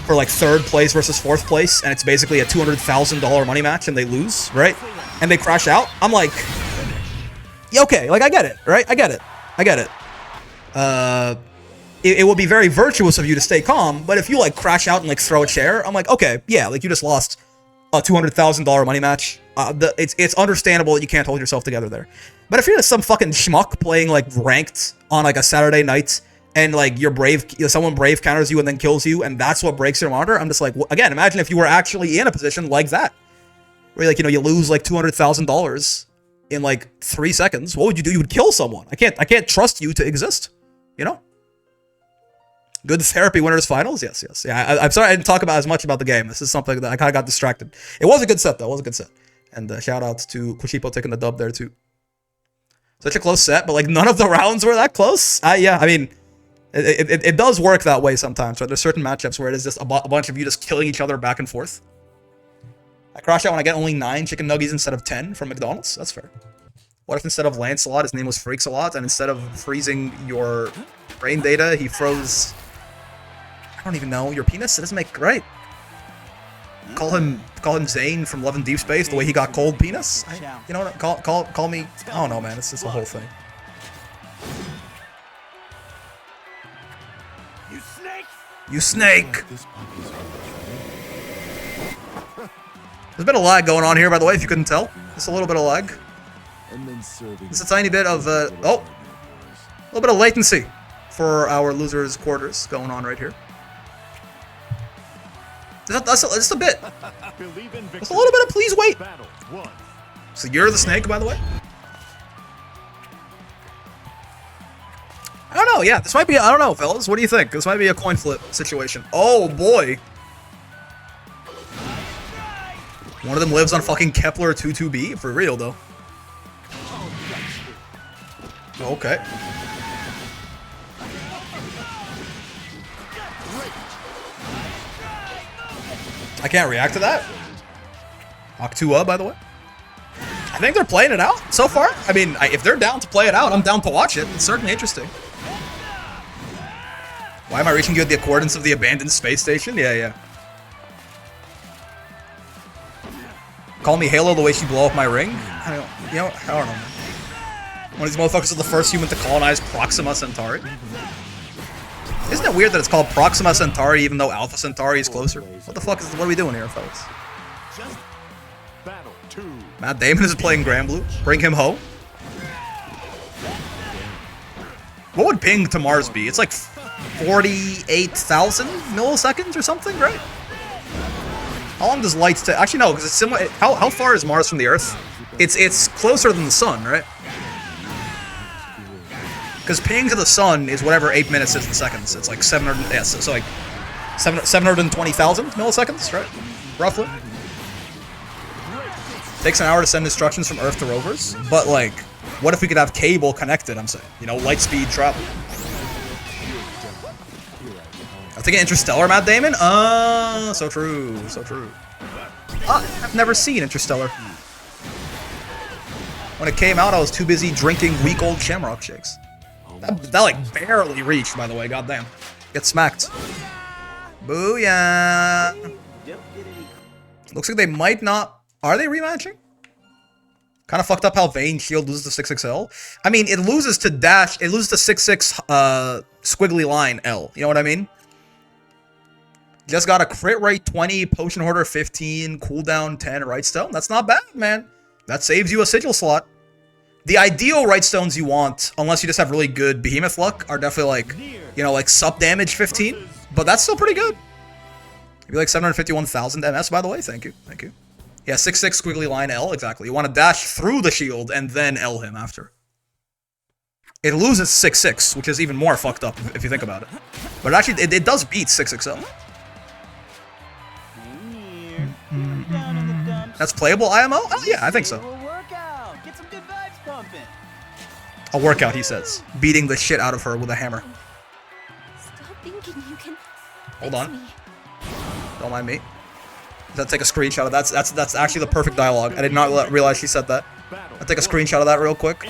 for, like, 3rd place versus 4th place, and it's basically a $200,000 money match, and they lose, right? And they crash out, I'm like, yeah, okay, like, I get it, right? I get it. It would be very virtuous of you to stay calm, but if you, like, crash out and, like, throw a chair, I'm like, okay, yeah, like, you just lost a $200,000 money match. It's understandable that you can't hold yourself together there. But if you're just some fucking schmuck playing, like, ranked on, like, a Saturday night, and, like, someone brave counters you and then kills you, and that's what breaks your monitor, I'm just like, again, imagine if you were actually in a position like that, where, like, you know, you lose, like, $200,000 in, like, 3 seconds. What would you do? You would kill someone. I can't trust you to exist, you know? Good therapy winners finals? Yes. Yeah, I'm sorry I didn't talk about as much about the game. This is something that I kind of got distracted. It was a good set, though. It was a good set. And shout out to Kushiuppo taking the dub there, too. Such a close set, but, like, none of the rounds were that close. Yeah, I mean, it does work that way sometimes, right? There's certain matchups where it is just a bunch of you just killing each other back and forth. I crash out when I get only 9 chicken nuggies instead of 10 from McDonald's. That's fair. What if instead of Lancelot, his name was Freaks-a-Lot, and instead of freezing your brain data, he froze... I don't even know. Your penis? It doesn't make right. Call him Zane from Love and Deep Space. The way he got cold penis. You know what? Call me. I don't know, man. It's just a whole thing. You snake. There's a bit of lag going on here, by the way. If you couldn't tell, just a little bit of lag. Just a tiny bit of a little bit of latency for our losers' quarters going on right here. That's a bit. Just a little bit of please wait. So you're the snake, by the way? I don't know, yeah, this might be, I don't know, fellas. What do you think? This might be a coin flip situation. Oh, boy. One of them lives on fucking Kepler 22B? For real, though. Okay. I can't react to that. Octua, by the way. I think they're playing it out so far. I mean, if they're down to play it out, I'm down to watch it. It's certainly interesting. Why am I reaching you at the coordinates of the abandoned space station? Yeah. Call me Halo the way she blow up my ring? I don't know, man. One of these motherfuckers is the first human to colonize Proxima Centauri. Isn't it weird that it's called Proxima Centauri even though Alpha Centauri is closer? What the fuck what are we doing here, fellas? Matt Damon is playing Granblue. Bring him home. What would ping to Mars be? It's like 48,000 milliseconds or something, right? How long does light take? Actually, no, because it's similar. How far is Mars from the Earth? It's closer than the sun, right? Because ping to the sun is whatever 8 minutes is in seconds. It's like 700. Yeah, so like 720,000 milliseconds, right? Roughly. Takes an hour to send instructions from Earth to rovers, but like, what if we could have cable connected? I'm saying, you know, light speed travel. I think Interstellar, Matt Damon. So true, so true. I've never seen Interstellar. When it came out, I was too busy drinking week-old Shamrock shakes. That like barely reached, by the way. Goddamn, get smacked. Booyah! Looks like they might not. Are they rematching? Kind of fucked up how Vayne Shield loses to 6XL. I mean, it loses to Dash. It loses to 6-6 squiggly line L. You know what I mean? Just got a crit rate 20, potion hoarder 15, cooldown 10, right stone. That's not bad, man. That saves you a sigil slot. The ideal right stones you want, unless you just have really good behemoth luck, are definitely like, you know, like sub damage 15. But that's still pretty good. Maybe like 751,000 MS, by the way. Thank you. Thank you. Yeah, 6-6 squiggly line L, exactly. You want to dash through the shield and then L him after. It loses 6-6, which is even more fucked up if you think about it. But actually, it does beat 6-6-0. That's playable IMO? Oh, yeah, I think so. A workout, he says. Beating the shit out of her with a hammer. Stop thinking you can. Hold on. Don't mind me. Let's take a screenshot of that. That's actually the perfect dialogue. I did not realize she said that. I'll take a screenshot of that real quick.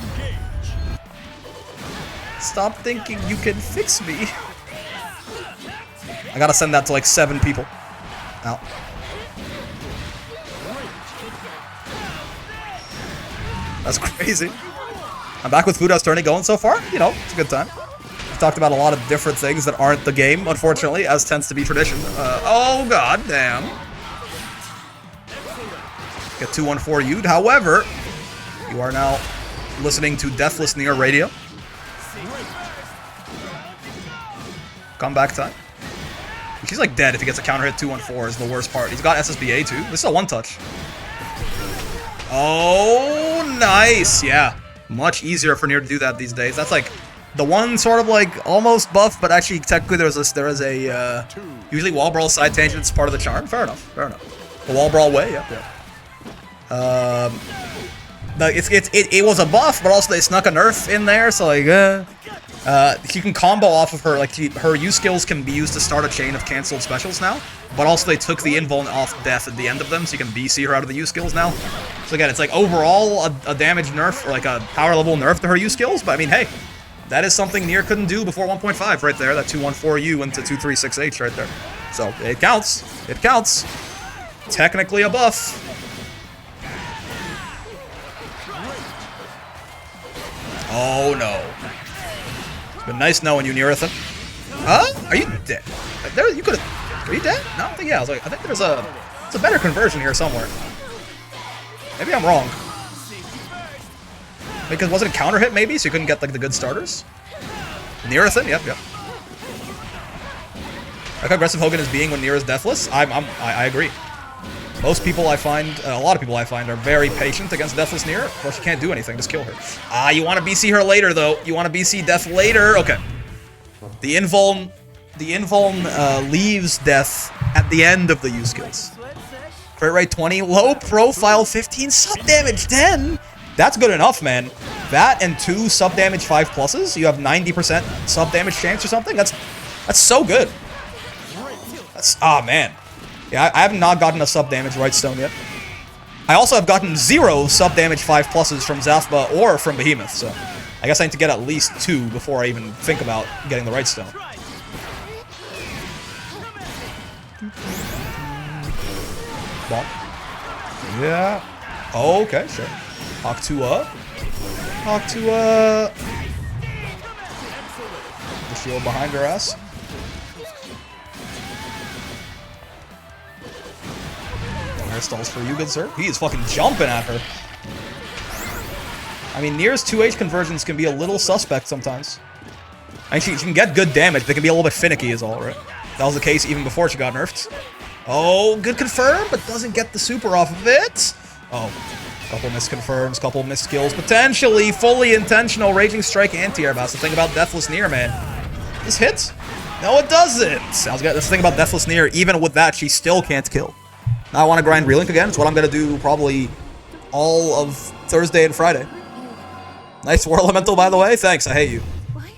Stop thinking you can fix me. I gotta send that to like 7 people. Ow. That's crazy. I'm back with Food House Tourney going so far. You know, it's a good time. We've talked about a lot of different things that aren't the game, unfortunately, as tends to be tradition. Oh, god damn. Get 214 U'd. However, you are now listening to Deathless Near Radio. Comeback time. He's like dead if he gets a counter hit 214 is the worst part. He's got SSBA too. This is a 1-touch. Oh, nice. Yeah. Much easier for Nier to do that these days. That's like the one sort of like almost buff, but actually technically there is a usually wall brawl side tangent is part of the charm. Fair enough. Fair enough. The wall brawl way. Yeah. It was a buff, but also they snuck a nerf in there, so like she can combo off of her, like her U skills can be used to start a chain of cancelled specials now, but also they took the invuln off death at the end of them, so you can BC her out of the U skills now. So again, it's like overall a damage nerf, or like a power level nerf to her U skills, but I mean, hey, that is something Nier couldn't do before 1.5 right there, that 214U into 236H right there. So it counts. It counts. Technically a buff. Oh no. It's been nice knowing you, Nerathan. Huh? Are you dead? There, you could've... Are you dead? No, I don't think, yeah, I was like, I think there's a better conversion here somewhere. Maybe I'm wrong. Because was it a counter hit maybe, so you couldn't get like the good starters? Nerathan? Yep. Like how aggressive Hogan is being when Nier is deathless? I agree. Most people I find, a lot of people I find, are very patient against Deathless Nier. Well, she can't do anything, just kill her. Ah, you want to BC her later, though. You want to BC Death later? Okay. The invuln leaves Death at the end of the U skills. Crit rate 20, low profile 15, sub damage 10. That's good enough, man. That and 2 sub damage 5 pluses, you have 90% sub damage chance or something. That's so good. That's, ah, man. Yeah, I have not gotten a sub damage right stone yet. I also have gotten 0 sub damage 5 pluses from Zathba or from Behemoth, so I guess I need to get at least 2 before I even think about getting the right stone. Bonk. Yeah. Oh, okay, sure. Octua. The shield behind her ass. Stalls for you, good sir. He is fucking jumping at her. I mean, Nier's 2H conversions can be a little suspect sometimes. I mean, she can get good damage, they can be a little bit finicky is all, right? That was the case even before she got nerfed. Oh, good confirm, but doesn't get the super off of it. Oh, couple misconfirms, couple missed skills, potentially fully intentional Raging Strike anti-air. That's the thing about Deathless Nier, man. This hits? No, it doesn't. That's the thing about Deathless Nier. Even with that, she still can't kill. Now I want to grind Relink again. It's what I'm going to do probably all of Thursday and Friday. Nice War Elemental, by the way. Thanks, I hate you. Why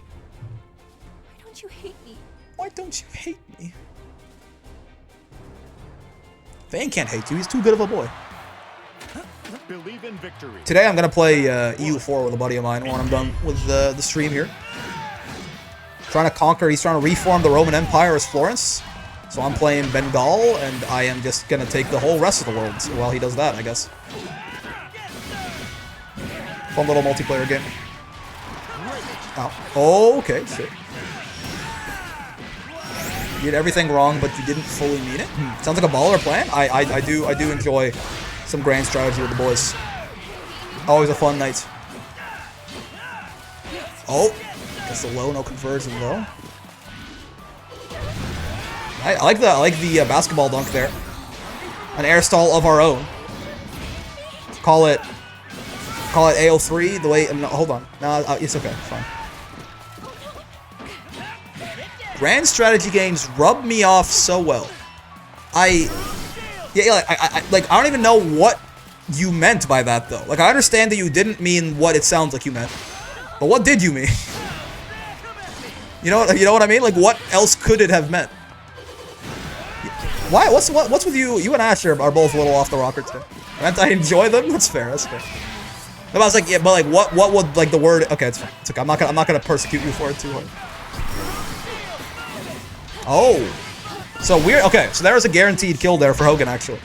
don't you hate me? Why don't you hate me? Vayne can't hate you. He's too good of a boy. Believe in victory. Today I'm going to play EU4 with a buddy of mine when I'm done with the stream here. Trying to conquer, he's trying to reform the Roman Empire as Florence. So I'm playing Bengal, and I am just gonna take the whole rest of the world while he does that, I guess. Fun little multiplayer game. Oh, okay, shit. You did everything wrong, but you didn't fully mean it. Sounds like a baller plan. I do enjoy some grand strategy with the boys. Always a fun night. Oh, gets the low, no conversion though. I like the basketball dunk there. An air stall of our own. Call it AO3. The way. No, hold on. No, it's okay. Fine. Grand strategy games rub me off so well. I don't even know what you meant by that though. Like I understand that you didn't mean what it sounds like you meant, but what did you mean? You know what I mean? Like what else could it have meant? Why? What's with you? You and Ash are both a little off the rocker today. I enjoy them. That's fair. That's fair. But I was like, yeah, but like, what would like the word? Okay, it's fine. It's okay. I'm not gonna persecute you for it too hard. Oh, so weird. Okay, so there was a guaranteed kill there for Hogan actually.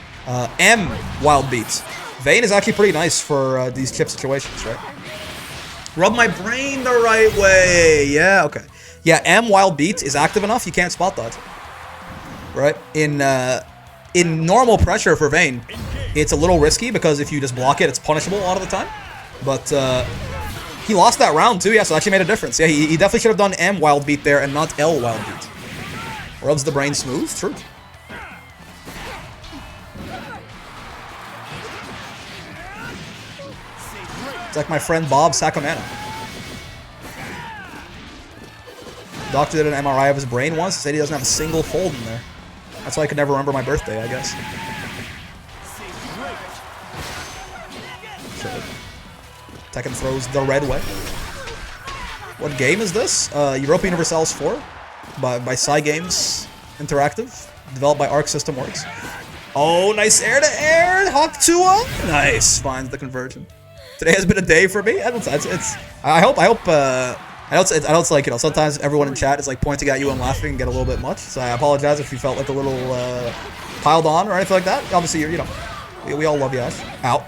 M wild beats. Vayne is actually pretty nice for these chip situations, right? Rub my brain the right way. Yeah. Okay. Yeah. M wild beats is active enough. You can't spot dodge. Right? In normal pressure for Vayne, it's a little risky because if you just block it, it's punishable a lot of the time. But he lost that round too. Yeah, so it actually made a difference. Yeah, he definitely should have done M wild beat there and not L wild beat. Rubs the brain smooth. True. It's like my friend Bob Sacamano. Doctor did an MRI of his brain once. Said he doesn't have a single fold in there. That's why I could never remember my birthday, I guess. Sure. Tekken throws the red way. What game is this? Europa Universalis 4 by Cygames Interactive, developed by Arc System Works. Oh, nice air to air, Hawk Tua. Nice, finds the conversion. Today has been a day for me. I know it's like, you know, sometimes everyone in chat is like pointing at you and laughing and get a little bit much. So I apologize if you felt like a little piled on or anything like that. Obviously, you know, we all love you, Ash. Out.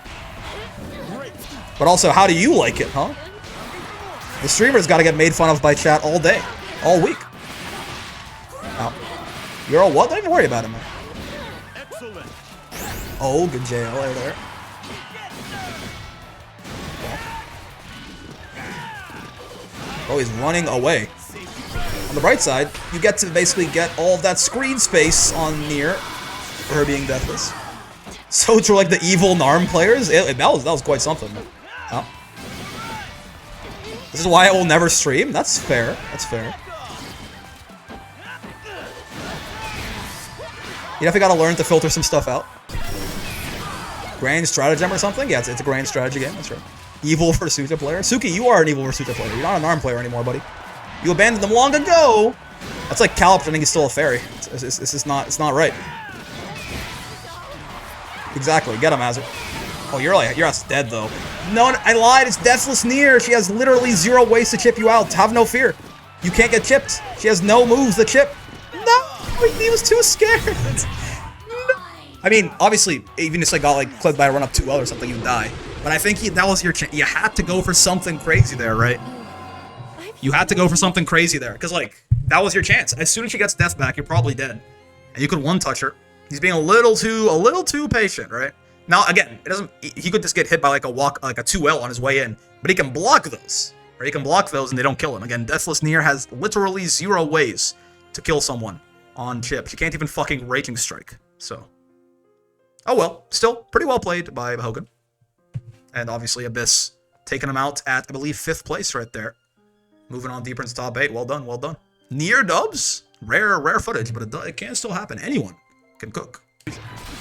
But also, how do you like it, huh? The streamer's got to get made fun of by chat all day, all week. Out. You're all what? Don't even worry about it, man. Oh, good jail there. Oh, he's running away. On the bright side, you get to basically get all of that screen space on Nier for her being deathless. So to like the evil Narm players, that was quite something. Oh. This is why I will never stream. That's fair. That's fair. You definitely gotta learn to filter some stuff out. Grand stratagem or something? Yeah, it's a grand strategy game. That's right. Evil Versusia player. Suki, you are an evil Versusia player. You're not an ARM player anymore, buddy. You abandoned them long ago. That's like Cal pretending he's still a fairy. It's not right. Exactly. Get him, Azure. Oh, you're dead though. No, I lied. It's Deathless Nier. She has literally 0 ways to chip you out. Have no fear. You can't get chipped. She has no moves to chip. No, he was too scared. No. I mean, obviously, even if I got like clipped by a run up 2L or something, you die. But I think that was your chance. You had to go for something crazy there, right? You had to go for something crazy there, because like that was your chance. As soon as she gets death back, you're probably dead, and you could one-touch her. He's being a little too patient, right? Now again, it doesn't. He could just get hit by like a 2L on his way in, but he can block those, or he can block those and they don't kill him. Again, Deathless Nier has literally 0 ways to kill someone on chip. She can't even fucking Raging Strike. So, oh well, still pretty well played by Hogan. And obviously Abyss taking him out at, I believe, 5th place right there. Moving on deeper into top 8. Well done, well done. Nier dubs? Rare footage, but it can still happen. Anyone can cook.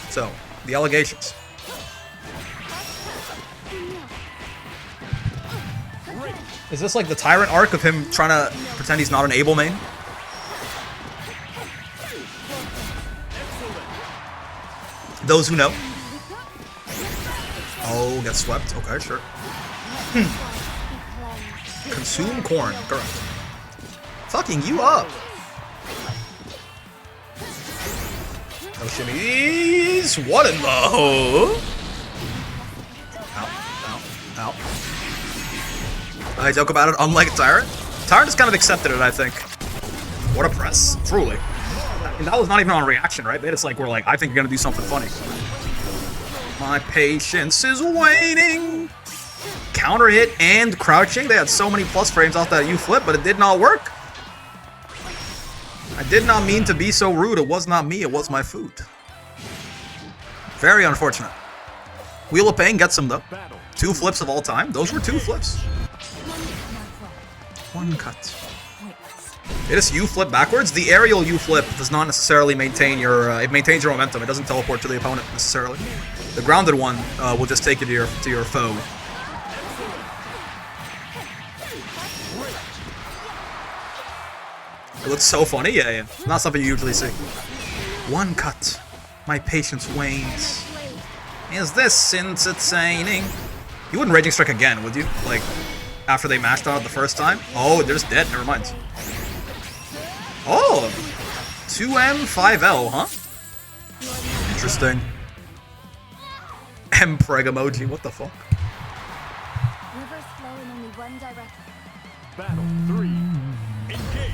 So, the allegations. Is this like the Tyrant arc of him trying to pretend he's not an able main? Those who know. Oh, get swept. Okay, sure. Consume corn. Correct. Fucking you up. No shimmies. What in the ho? Ow. I joke about it, unlike Tyrant. Tyrant just kind of accepted it, I think. What a press. Truly. And that was not even on reaction, right? It's like, we're like, I think you're gonna do something funny. My patience is waning. Counter hit and crouching. They had so many plus frames off that U flip, but it did not work. I did not mean to be so rude. It was not me. It was my food. Very unfortunate. Wheel of Pain gets him though. Battle. 2 flips of all time. Those were 2 flips. One cut. It is U flip backwards. The aerial U flip does not necessarily maintain your. It maintains your momentum. It doesn't teleport to the opponent necessarily. The grounded one will just take you to your foe. It looks so funny. Yeah. Not something you usually see. One cut. My patience wanes. Is this entertaining? You wouldn't Raging Strike again, would you? Like, after they mashed on it the first time? Oh, they're just dead. Never mind. Oh! 2M, 5L, huh? Interesting. M-Preg emoji, what the fuck? Rivers flow in only one direction. Battle 3. Engage.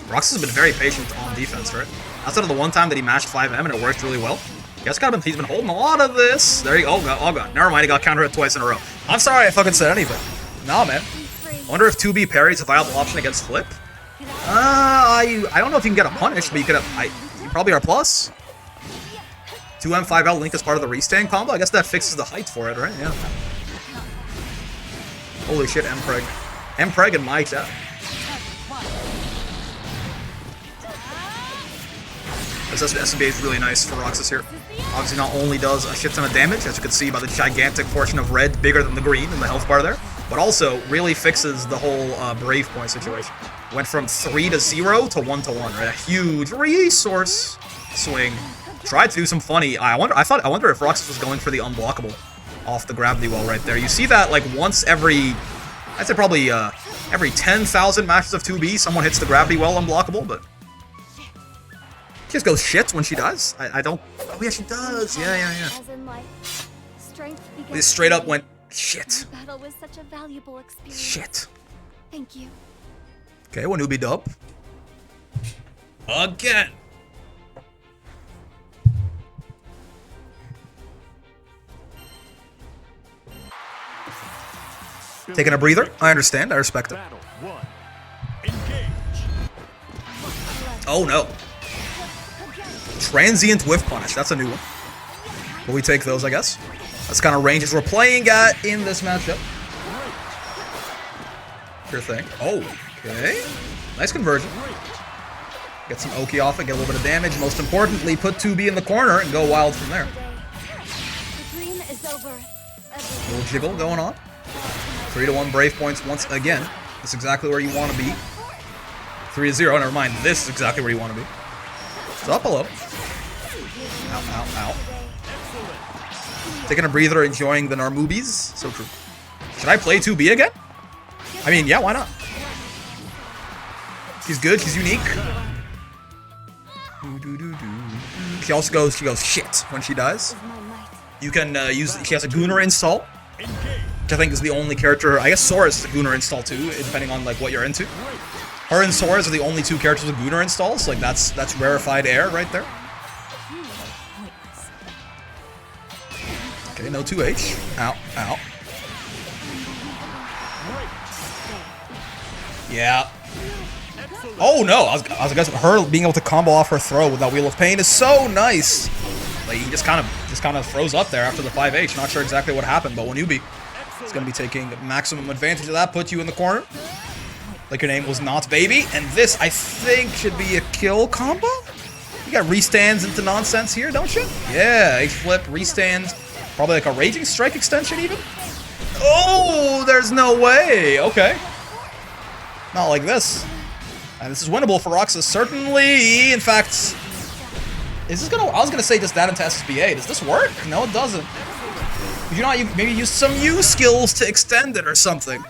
Roxas has been very patient on defense, right? Outside of the one time that he mashed 5M and it worked really well. He's been holding a lot of this. There you go. Oh god. Never mind, he got counter hit twice in a row. I'm sorry I fucking said anything. Nah, man. I wonder if 2B parry is a viable option against Flip. I don't know if you can get a punish, but you could have. You probably are plus. 2M 5L Link is part of the restand combo. I guess that fixes the height for it, right? Yeah. Holy shit, M-Preg. M-Preg in my chat. This SBA is really nice for Roxas here. Obviously not only does a shit ton of damage, as you can see by the gigantic portion of red, bigger than the green in the health bar there, but also really fixes the whole Brave point situation. Went from 3 to 0 to 1 to 1, right? A huge resource swing. Tried to do some funny. I wonder if Roxas was going for the unblockable off the gravity well right there. You see that like once every, I'd say probably every 10,000 matches of 2B, someone hits the gravity well unblockable, but she just goes shit when she does. I don't. Oh yeah, she does. Yeah. As in life, strength begins. They straight up went shit. My battle was such a valuable experience. Shit. Thank you. Okay, Wonubi dub. Again. Taking a breather. I understand. I respect it. Battle 1. Engage. Oh no. Transient Whiff Punish. That's a new one. But we take those, I guess. That's kind of ranges we're playing at in this matchup. Sure thing. Oh, okay. Nice conversion. Get some Oki off it, get a little bit of damage. Most importantly, put 2B in the corner and go wild from there. The dream is over. A little jiggle going on. 3 to 1 Brave points once again. That's exactly where you want to be. 3 to 0. Never mind. This is exactly where you want to be. It's up below. Ow. Taking a breather, enjoying the Narmoobies. So true. Should I play 2B again? I mean, yeah, why not? She's good, she's unique. She also goes, shit when she dies. You can use, she has a Gunnar install, which I think is the only character, I guess Sora is a Gunnar install too, depending on like what you're into. Her and Sora's are the only 2 characters with Gunnar installs, like that's rarefied air right there. Okay, no 2H. Ow. Yeah. Oh no, I was guessing her being able to combo off her throw with that Wheel of Pain is so nice. Like he just kind of froze up there after the 5H. Not sure exactly what happened, but Wonubi is going to be taking maximum advantage of that. Put you in the corner. Like your name was not baby. And this, I think, should be a kill combo? You got restands into nonsense here, don't you? Yeah, H-flip, restand. Probably like a Raging Strike extension even? Oh, there's no way. Okay. Not like this. And this is winnable for Roxas, certainly. In fact, is this gonna? I was gonna say just that into SSBA. Does this work? No, it doesn't. Could you not maybe use some U skills to extend it or something?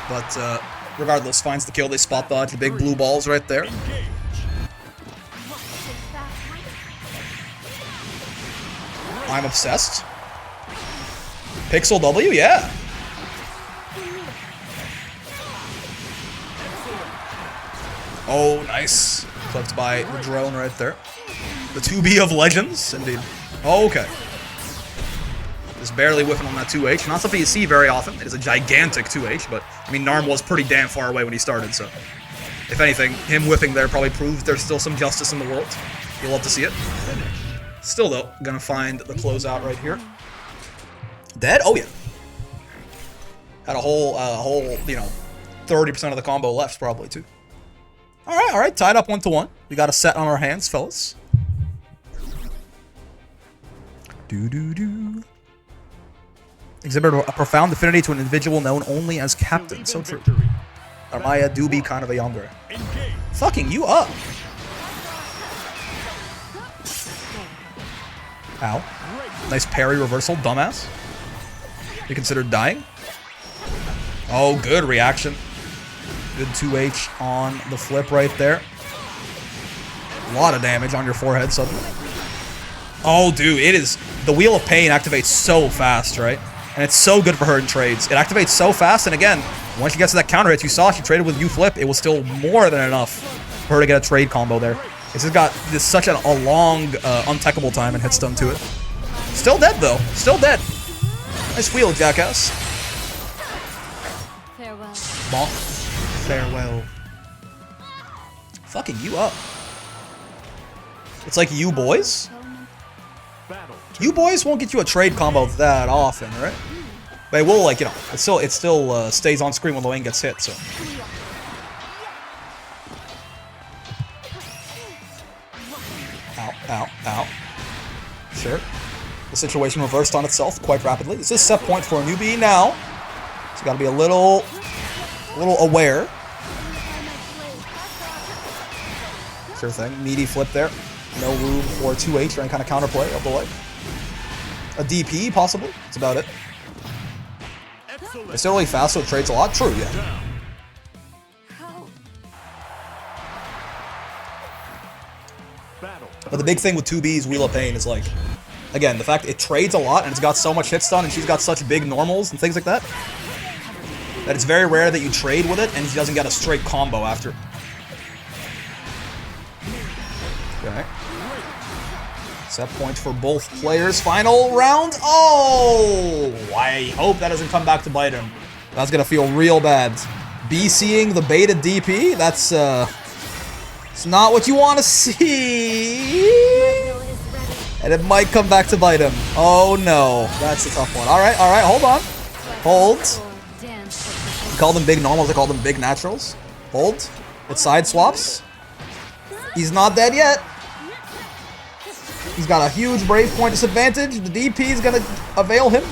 But regardless, finds the kill. They spot dodge the big blue balls right there. I'm obsessed. Pixel W, yeah. Oh, nice. Clipped by the drone right there. The 2B of Legends, indeed. Oh, okay. Just barely whiffing on that 2H. Not something you see very often. It is a gigantic 2H, but, I mean, Narm was pretty damn far away when he started, so. If anything, him whipping there probably proves there's still some justice in the world. You'll love to see it. Still, though, gonna find the closeout right here. Dead? Oh, yeah. Had a whole, you know, 30% of the combo left, probably, too. All right. Tied up 1-1. We got a set on our hands, fellas. Exhibit a profound affinity to an individual known only as Captain. So true. Armaya do be kind of a younger. Fucking you up. Ow. Nice parry reversal, dumbass. You considered dying? Oh, good reaction. Good 2H on the flip right there. A lot of damage on your forehead suddenly. Oh, dude, it is... The Wheel of Pain activates so fast, right? And it's so good for her in trades. It activates so fast, and again, once she gets to that counter hit, you saw she traded with U-Flip. It was still more than enough for her to get a trade combo there. It's just got this such a long, untechable time and hit stun to it. Still dead, though. Still dead. Nice wheel, jackass. Farewell. Bonk. Farewell. Fucking you up. It's like you boys. You boys won't get you a trade combo that often, right? But it will, like, you know, it still stays on screen when Loline gets hit, so. Ow, ow, ow. Sure. The situation reversed on itself quite rapidly. This is set point for a newbie now. So you gotta be a little aware. Sure thing. Meaty flip there. No room for 2H or any kind of counterplay of the leg. A DP, possibly. That's about it. It's still really fast, so it trades a lot. True, yeah. But the big thing with 2B's Wheel of Pain is, like, again, the fact it trades a lot and it's got so much hit stun and she's got such big normals and things like that, that it's very rare that you trade with it and she doesn't get a straight combo after. Okay. Set point for both players. Final round. Oh! I hope that doesn't come back to bite him. That's gonna feel real bad. BCing the baited DP? That's, it's not what you want to see. And it might come back to bite him. Oh no. That's a tough one. Alright, hold on. Hold. You call them big normals, I call them big naturals. Hold. It side swaps. He's not dead yet. He's got a huge Brave Point disadvantage. The DP is gonna avail him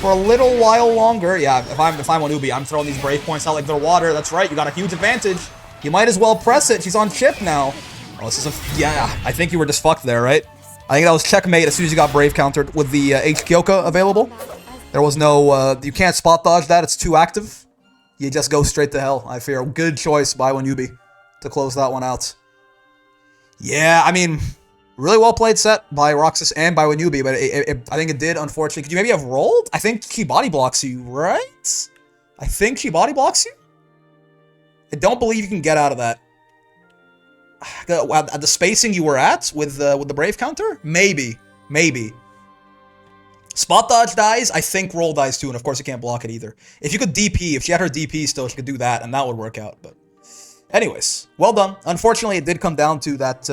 for a little while longer. Yeah, if I'm Wonubi, I'm throwing these Brave Points out like they're water. That's right, you got a huge advantage. You might as well press it. She's on chip now. Oh, this is a... Yeah, I think you were just fucked there, right? I think that was checkmate as soon as you got Brave countered with the H-Kyoka available. There was no... you can't spot dodge that. It's too active. You just go straight to hell, I fear. Good choice by Wonubi to close that one out. Yeah, I mean... Really well played set by Roxas and by Wonubi, but I think it did, unfortunately. Could you maybe have rolled? I think she body blocks you, right? I think she body blocks you? I don't believe you can get out of that. At the spacing you were at with the Brave counter? Maybe. Spot dodge dies, I think roll dies too, and of course you can't block it either. If you could DP, if she had her DP still, she could do that, and that would work out, but... Anyways, well done. Unfortunately, it did come down to that,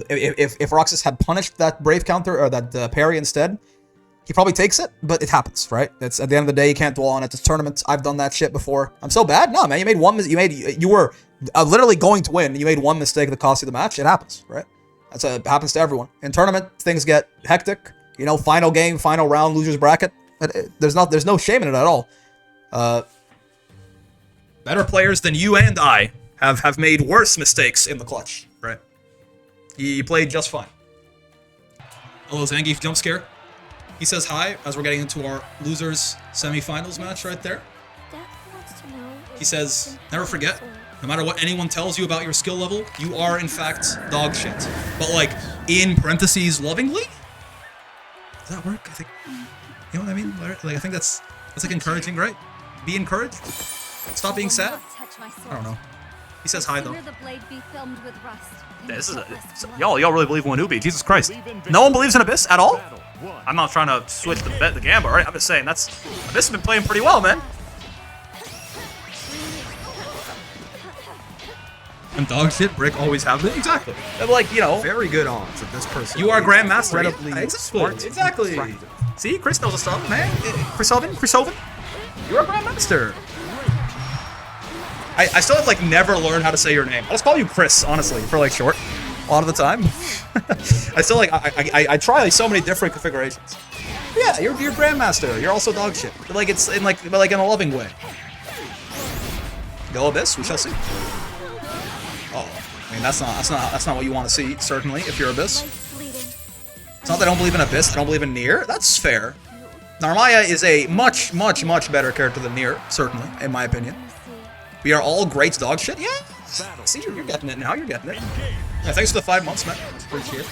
if Roxas had punished that Brave counter, or that parry instead, he probably takes it, but it happens, right? It's, at the end of the day, you can't dwell on it. It's tournament. I've done that shit before. I'm so bad? No, man, you made one, you were literally going to win, you made one mistake that cost you the match. It happens, right? It happens to everyone. In tournament, things get hectic. You know, final game, final round, loser's bracket. There's no shame in it at all. Better players than you and I have made worse mistakes in the clutch, right? He played just fine. Hello, Zangief jump scare. He says hi as we're getting into our losers semifinals match right there. He says, never forget, no matter what anyone tells you about your skill level, you are in fact dog shit. But like, in parentheses, lovingly? Does that work? I think, you know what I mean? Like, I think that's like encouraging, right? Be encouraged. Stop being sad. I don't know. He says hi though. This is y'all really believe in Wonubi? Jesus Christ! No one believes in Abyss at all. I'm not trying to switch the Gamba, right? I'm just saying Abyss has been playing pretty well, man. I'm dog shit. Brick always have been. Exactly. And like, you know, Very good odds that this person. you are is Grandmaster. incredibly smart. Exactly. and attractive. See, Chris knows his stuff, man. Chrisoven. You're a Grandmaster. I still have like never learned how to say your name. I just call you Chris, honestly, for like short. A lot of the time. I still like I try like so many different configurations. Yeah, you're Grandmaster. You're also dog shit. But, like it's in like in a loving way. Go Abyss, we shall see. Oh, I mean that's not what you want to see, certainly, if you're Abyss. It's not that I don't believe in Abyss, I don't believe in Nier. That's fair. Narmaya is a much better character than Nier, certainly, in my opinion. We are all great dog shit. Yeah. See, you're getting it now. You're getting it. Yeah, thanks for the 5 months, man. Appreciate it.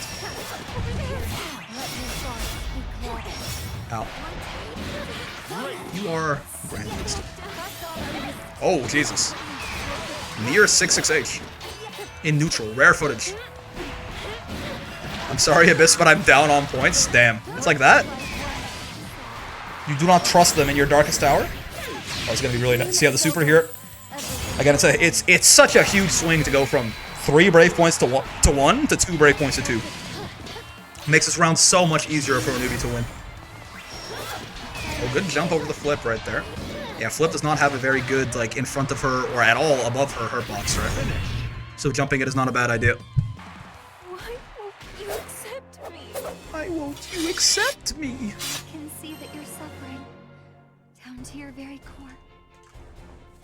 Ow. You are Grandmaster. Oh, Jesus. Nier 66H. In neutral. Rare footage. I'm sorry, Abyss, but I'm down on points. Damn. It's like that? You do not trust them in your darkest hour? Oh, it's gonna be really nice. See how the super here? Again, it's such a huge swing to go from 3 brave points to 1 to 2 brave points to 2. Makes this round so much easier for Wonubi to win. Oh, good jump over the flip right there. Yeah, flip does not have a very good, like, in front of her or at all above her hurt box, right? So jumping it is not a bad idea. Why won't you accept me? Why won't you accept me? I can see that you're suffering down to your very core.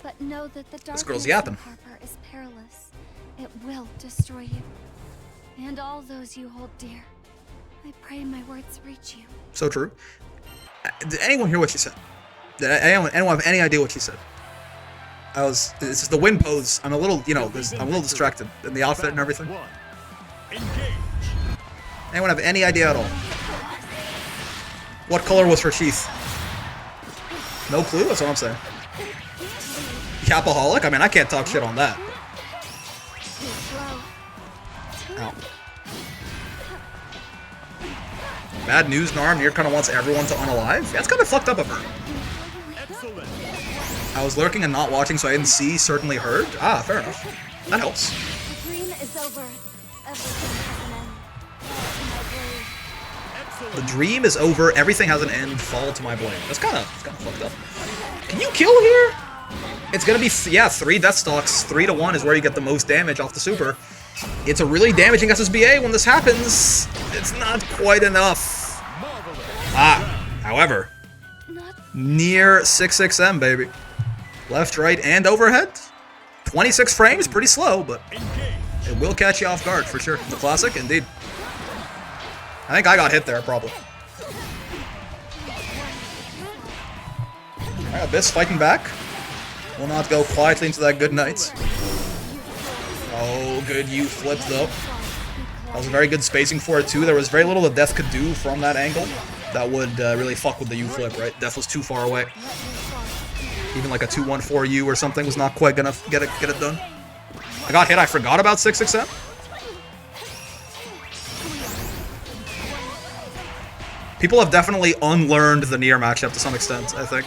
But know that the darkness girl's yapping. of Harper is perilous. It will destroy you. And all those you hold dear. I pray my words reach you. So true. Did anyone hear what she said? Did anyone have any idea what she said? This is the win pose. I'm a little, you know, I'm a little distracted in the outfit and everything. Anyone have any idea at all? What color was her sheath? No clue? That's what I'm saying. Capaholic? I mean, I can't talk shit on that. Ow. Bad news, Narm. Nier kind of wants everyone to unalive. Yeah, it's kind of fucked up of her. I was lurking and not watching, so I didn't see, certainly heard. Ah, fair enough. That helps. The dream is over. Everything has an end. The dream is over. Everything has an end. Fall to my blade. That's kind of fucked up. Can you kill here? It's gonna be, yeah, 3 death stocks. 3 to 1 is where you get the most damage off the super. It's a really damaging SSBA when this happens. It's not quite enough. However, Nier 66M, baby. Left, right, and overhead. 26 frames, pretty slow, but it will catch you off guard for sure. The classic, indeed. I think I got hit there, probably. Alright, Abyss fighting back. Will not go quietly into that good night. Oh, good U flip though. That was a very good spacing for it too. There was very little that Death could do from that angle that would really fuck with the U flip, right? Death was too far away. Even like a 2-1-4 U or something was not quite gonna get it done. I got hit. I forgot about 667. People have definitely unlearned the Nier matchup to some extent, I think.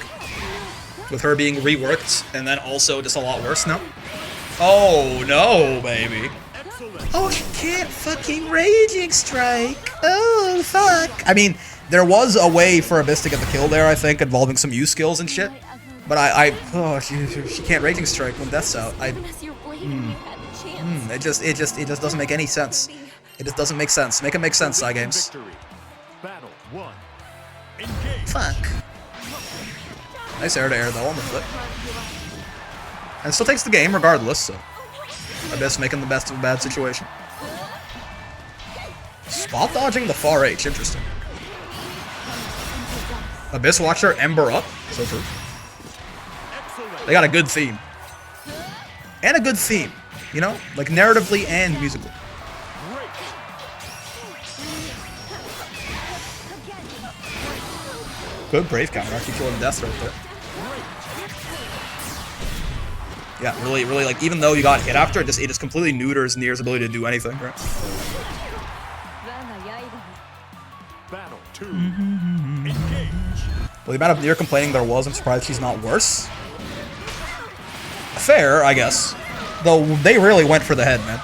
With her being reworked, and then also just a lot worse now. Oh, no, baby. Oh, she can't fucking Raging Strike. Oh, fuck. I mean, there was a way for Abyss to get the kill there, I think, involving some U skills and shit. But oh, she can't Raging Strike when Death's out. It just doesn't make any sense. It just doesn't make sense. Make it make sense, Cygames. Fuck. Nice air-to-air, though, on the flip. And still takes the game, regardless, so... Abyss making the best of a bad situation. Spot dodging the far H, interesting. Abyss watched her Ember up, so true. They got a good theme. And a good theme, you know? Like, narratively and musically. Good Brave counter, actually killing Death right there. Yeah, really, like, even though you got hit after, it just completely neuters Nier's ability to do anything, right? Battle 2. Engage. Well, the amount of Nier complaining there was, I'm surprised she's not worse. Fair, I guess. though they really went for the head, man.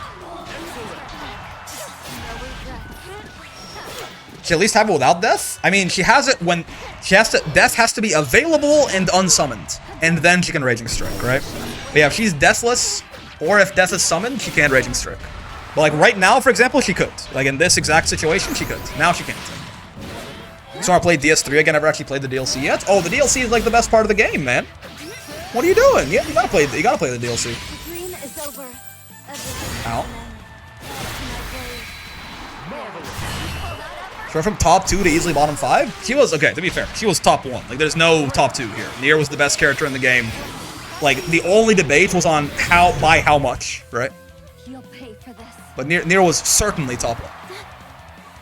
She at least have it without death? I mean, she has it when she has to. Death has to be available and unsummoned, and then she can Raging Strike, right? But yeah, if she's deathless, or if death is summoned, she can't Raging Strike. But like right now, for example, she could. Like in this exact situation, she could. Now she can't. So I played DS3 again. Never actually played the DLC yet. Oh, the DLC is like the best part of the game, man. What are you doing? Yeah, you gotta play the DLC. Ow. She went from top 2 to easily bottom 5. She was, okay, to be fair, she was top 1. Like, there's no top 2 here. Nier was the best character in the game. Like, the only debate was on by how much, right? You'll pay for this. But Nier was certainly top 1.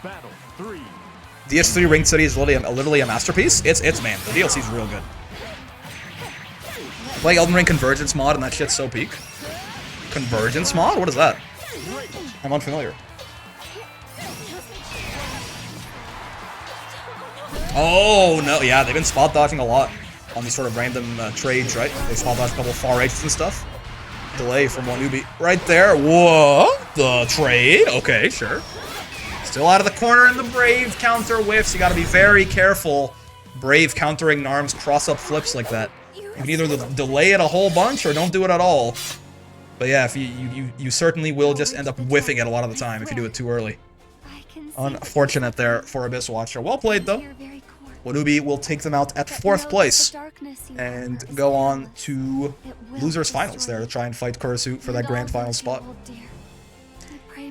Battle 3. DS3 Ring City is literally a masterpiece. It's man, the DLC is real good. Play Elden Ring Convergence mod and that shit's so peak. Convergence mod? What is that? I'm unfamiliar. Oh, no. Yeah, they've been spot dodging a lot on these sort of random trades, right? They spot dodged a couple of far H's and stuff. Delay from Wonubi right there. What? The trade? Okay, sure. Still out of the corner in the Brave counter whiffs. You gotta be very careful. Brave countering Narm's cross-up flips like that. You can either delay it a whole bunch or don't do it at all. But yeah, if you certainly will just end up whiffing it a lot of the time if you do it too early. Unfortunate there for Abyss Watcher. Well played, though. Wonubi will take them out at 4th place and go on to losers finals there to try and fight KurisuZ for that grand final spot.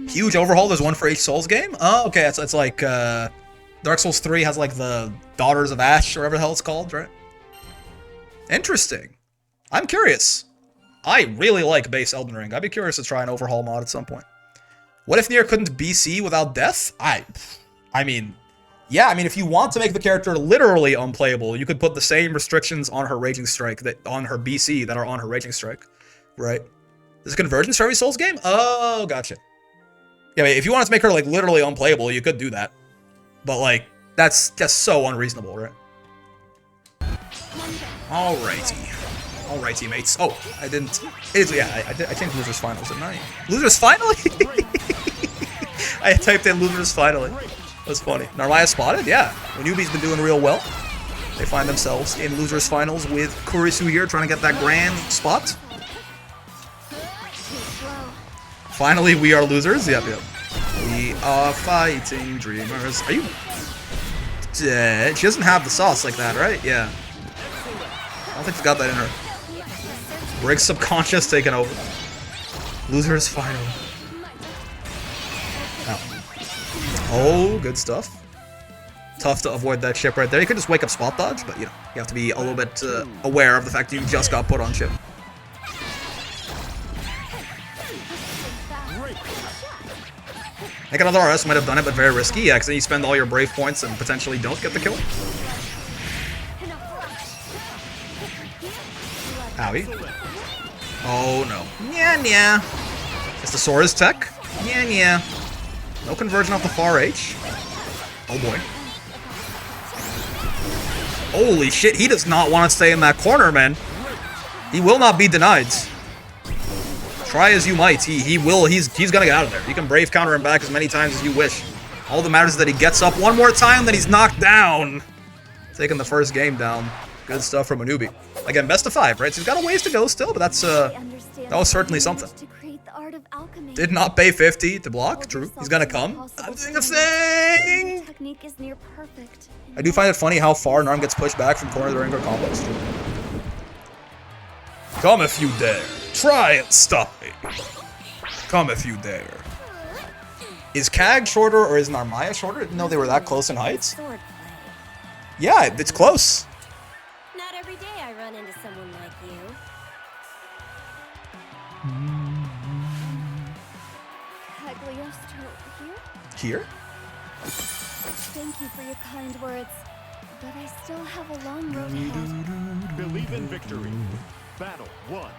Huge overhaul. There's one for each Souls game. Oh, okay. It's like Dark Souls 3 has like the Daughters of Ash or whatever the hell it's called, right? Interesting. I'm curious. I really like base Elden Ring. I'd be curious to try an overhaul mod at some point. What if Nier couldn't BC without death? I mean, yeah, I mean, if you want to make the character literally unplayable, you could put the same restrictions on her Raging Strike that on her BC that are on her Raging Strike, right? Is Convergence for every Souls game? Oh, gotcha. Yeah, if you wanted to make her like literally unplayable, you could do that. But like, that's just so unreasonable, right? Alrighty, mates. Oh, I didn't. Yeah, I changed losers finals, didn't I? Losers finally? I typed in losers finally. That's funny. Narmaya spotted? Yeah. Wonubi's been doing real well. They find themselves in losers finals with KurisuZ here trying to get that grand spot. Finally, we are losers. Yep. We are fighting dreamers. Are you dead? She doesn't have the sauce like that, right? Yeah. I don't think she's got that in her. Briggs subconscious taking over. Losers final. Oh, good stuff. Tough to avoid that chip right there. You could just wake up spot dodge, but you know, you have to be a little bit aware of the fact that you just got put on chip. Like another RS might have done it, but very risky. Yeah, because then you spend all your brave points and potentially don't get the kill. Owie. Oh no. Nya. It's the Sora's tech. Nya. No conversion off the far H. Oh boy. Holy shit, he does not want to stay in that corner, man. He will not be denied. Try as you might, he's gonna get out of there. You can brave counter him back as many times as you wish. All that matters is that he gets up one more time, then he's knocked down. Taking the first game down. Good stuff from Wonubi. Again, best of 5, right? So he's got a ways to go still, but that's that was certainly something. Did not pay 50 to block. True. He's gonna come. I'm doing a thing. I do find it funny how far Narm gets pushed back from corner of the ring or combos. Come if you dare. Try and stop me. Come if you dare. Is Kag shorter or is Narmaya shorter? I didn't know they were that close in heights. Yeah, it's close. Not every day I run into someone like you. Here? Thank you for your kind words, but I still have a long road ahead. Believe in victory. Battle 1.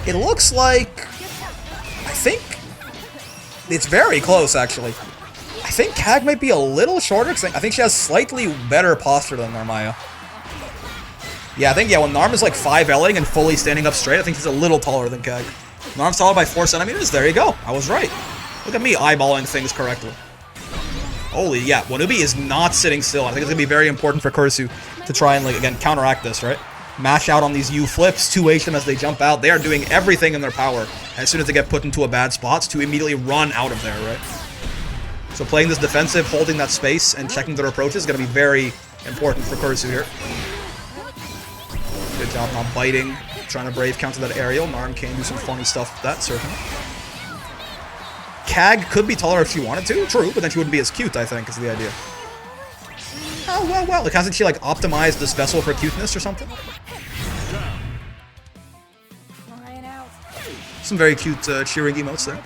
It looks like... I think... It's very close, actually. I think Kag might be a little shorter, because I think she has slightly better posture than Narmaya. Yeah, I think, yeah, when Narm is like 5L'ing and fully standing up straight, I think he's a little taller than Kag. Narm's taller by 4 centimeters. There you go. I was right. Look at me eyeballing things correctly. Holy, yeah. Wonubi is not sitting still. I think it's going to be very important for KurisuZ to try and, like, again, counteract this, right? Mash out on these U flips, 2H them as they jump out. They are doing everything in their power as soon as they get put into a bad spot to immediately run out of there, right? So playing this defensive, holding that space, and checking their approaches is going to be very important for KurisuZ here. Good job not biting, trying to brave counter that aerial. Narm can do some funny stuff with that, certainly. Kag could be taller if she wanted to, true, but then she wouldn't be as cute, I think, is the idea. Oh, well, like, hasn't she, like, optimized this vessel for cuteness or something? Some very cute cheering emotes there.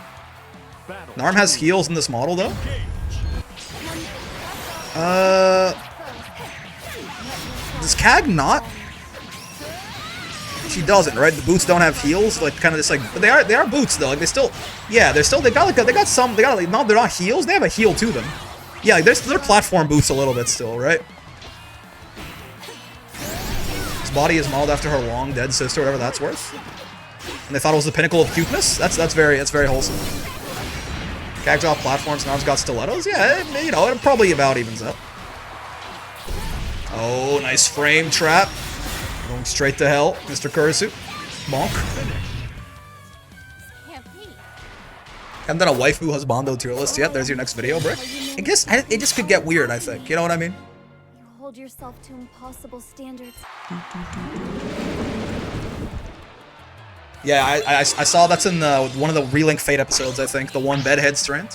Narm has heals in this model, though. Does Kag not? She doesn't, right? The boots don't have heals, like kind of just like, but they are boots though. Like they still, yeah, they got like no, they're not heals. They have a heal to them. Yeah, like they're platform boots a little bit still, right? His body is modeled after her long dead sister, whatever that's worth. And they thought it was the pinnacle of cuteness. That's very wholesome. Kag's off platforms, Narm's got stilettos. Yeah, you know, it probably about evens out. Oh, nice frame trap. Going straight to hell, Mr. KurisuZ. Bonk. Haven't done a waifu husbando tier list yet. There's your next video, Brick. It just could get weird, I think. You know what I mean? You hold yourself to impossible standards. Yeah, I saw that's in one of the Relink Fate episodes, I think. The one bedhead strand.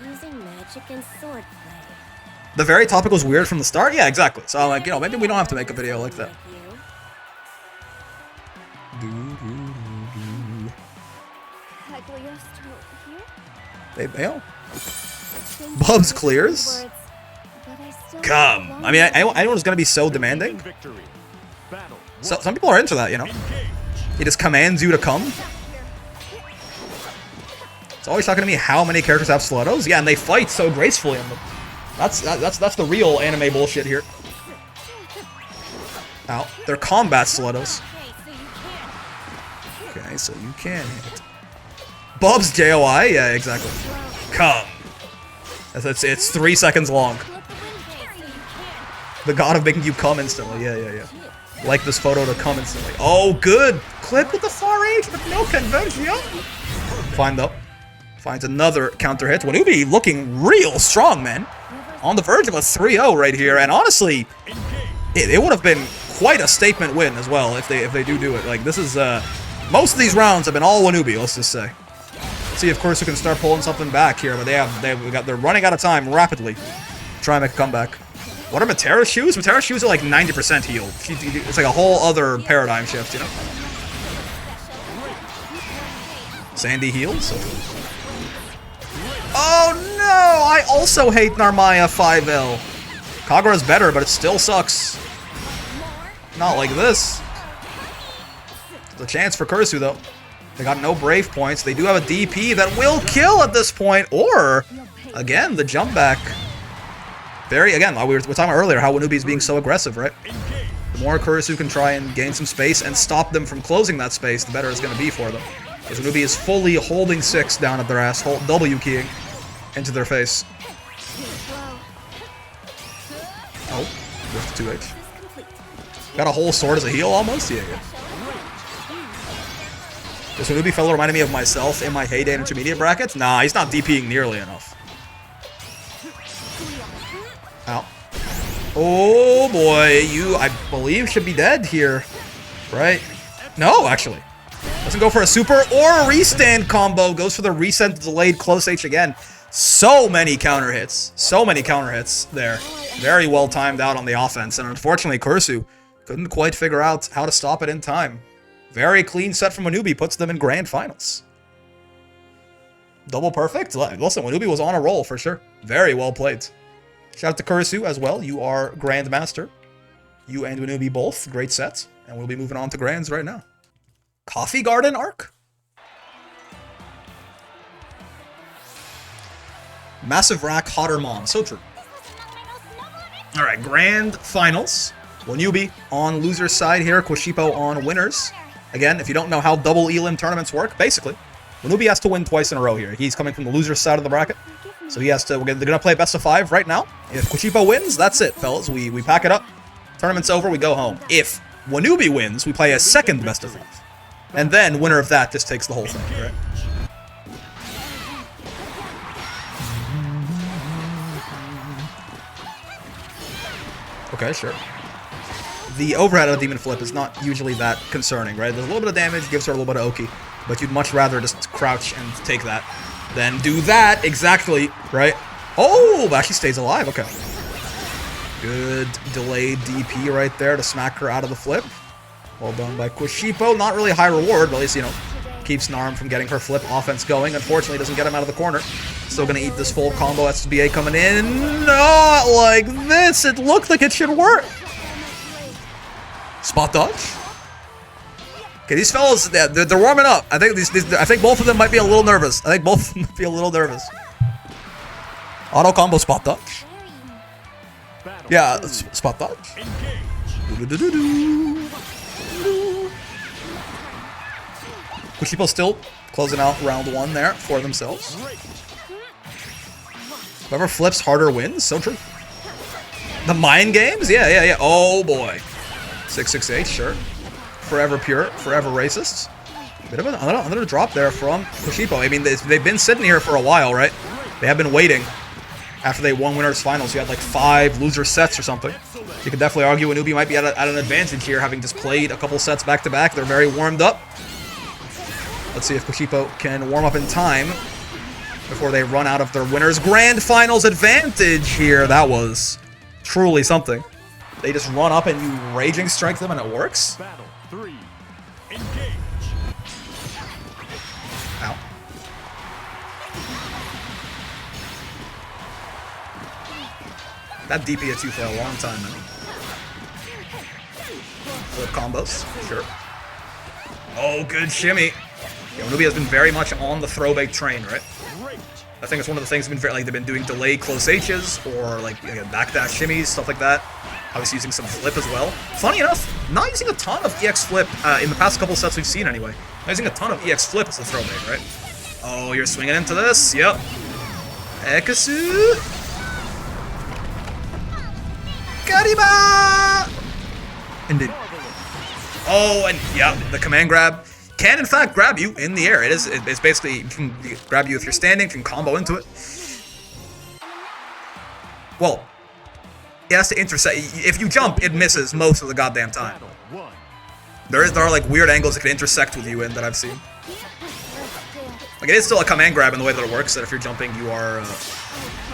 Using magic and swordplay. The very topic was weird from the start? Yeah, exactly. So I'm like, you know, maybe we don't have to make a video like that. They bail. Bubs clears. Come. I mean, anyone's gonna be so demanding. So, some people are into that, you know. He just commands you to come. It's always talking to me how many characters have stilettos. Yeah, and they fight so gracefully on them. That's the real anime bullshit here. Ow. They're combat stilettos. Okay, so you can hit. Bubs JOI? Yeah, exactly. Come. It's 3 seconds long. The god of making you come instantly. Yeah. Like this photo to come instantly. Oh, good! Click with the far H, but no conversion. Fine, though. Finds another counter hit. Wonubi looking real strong, man. On the verge of a 3-0 right here, and honestly, it would have been quite a statement win as well if they do it. Like this is most of these rounds have been all Wonubi. Let's just say. Let's see if KurisuZ can start pulling something back here, but they're running out of time rapidly. Try and make a comeback. What are Matera's shoes? Matera's shoes are like 90% healed. It's like a whole other paradigm shift, you know. Sandy heals. Okay. Oh no! I also hate Narmaya 5L. Kagura's better, but it still sucks. Not like this. There's a chance for KurisuZ though. They got no brave points. They do have a DP that will kill at this point, or again the jump back. Again, we were talking earlier how Wonubi is being so aggressive, right? The more KurisuZ can try and gain some space and stop them from closing that space, the better it's going to be for them. Because Wonubi is fully holding 6 down at their ass, W keying into their face. Oh, with 2H. Got a whole sword as a heal almost? Yeah. This Wonubi fellow reminded me of myself in my heyday in intermediate brackets. Nah, he's not DPing nearly enough. Ow. Oh boy, you, I believe, should be dead here. Right? No, actually. Doesn't go for a super or a restand combo. Goes for the reset delayed close H again. So many counter hits. So many counter hits there. Very well timed out on the offense. And unfortunately, KurisuZ couldn't quite figure out how to stop it in time. Very clean set from Wonubi. Puts them in grand finals. Double perfect. Listen, Wonubi was on a roll for sure. Very well played. Shout out to KurisuZ as well. You are Grandmaster. You and Wonubi both. Great sets. And we'll be moving on to Grands right now. Coffee Garden arc? Massive Rack, Hotter Mom. So true. Alright, Grand Finals. Wonubi on loser's side here, Kushiuppo on winners. Again, if you don't know how double elim tournaments work, basically, Wonubi has to win twice in a row here. He's coming from the loser's side of the bracket, so he has to. They're gonna play best of 5 right now. If Kushiuppo wins, that's it, fellas. We pack it up. Tournament's over. We go home. If Wonubi wins, we play a second best of 5, and then winner of that just takes the whole thing. Right? Okay, sure. The overhead of a demon flip is not usually that concerning, right? There's a little bit of damage, gives her a little bit of Oki, but you'd much rather just crouch and take that than do that exactly, right? Oh, but she stays alive. Okay. Good delayed DP right there to smack her out of the flip. Well done by Kushiuppo. Not really high reward, but at least, you know, keeps Narm from getting her flip offense going. Unfortunately, doesn't get him out of the corner. Still gonna eat this full combo. SBA coming in. Not like this. It looked like it should work. Spot dodge. Okay, these fellas, they're warming up. I think both of them might be a little nervous. I think both of them might be a little nervous. Auto combo spot dodge. Yeah, spot dodge. Kushiuppo still closing out round 1 there for themselves. Whoever flips harder wins. So true. The mind games? Yeah. Oh boy. 668, sure. Forever pure, forever racists. Bit of another drop there from Kushiuppo. I mean, they've been sitting here for a while, right? They have been waiting. After they won winners finals, you had like 5 loser sets or something. You could definitely argue Wonubi might be at an advantage here, having just played a couple sets back to back. They're very warmed up. Let's see if Kushiuppo can warm up in time before they run out of their winners grand finals advantage here. That was truly something. They just run up and you raging strike them and it works. Battle 3. Engage. Ow. That DP hits you for a long time, man. Flip combos, sure. Oh, good shimmy. Yeah, Wonubi has been very much on the throwback train, right? I think it's one of the things they've been doing delayed close H's or like backdash shimmies, stuff like that. Obviously using some flip as well. Funny enough, not using a ton of EX flip in the past couple sets we've seen anyway. Not using a ton of EX flip as the throwback, right? Oh, you're swinging into this? Yep. Ekusu! Karima! Indeed. Oh, and yeah, the command grab can in fact grab you in the air. It's basically, it can grab you if you're standing, can combo into it. Well, it has to intersect. If you jump, it misses most of the goddamn time. There are like weird angles that can intersect with you in that I've seen. Like it is still a command grab in the way that it works, that if you're jumping you are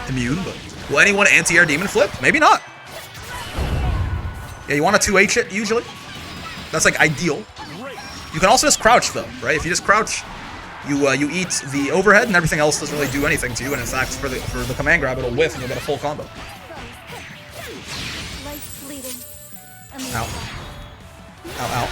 immune, but will anyone anti-air demon flip? Maybe not. Yeah, you want to 2H it usually. That's like ideal. You can also just crouch though, right? If you just crouch, you eat the overhead and everything else doesn't really do anything to you. And in fact, for the command grab, it'll whiff and you'll get a full combo. Ow. Ow, ow.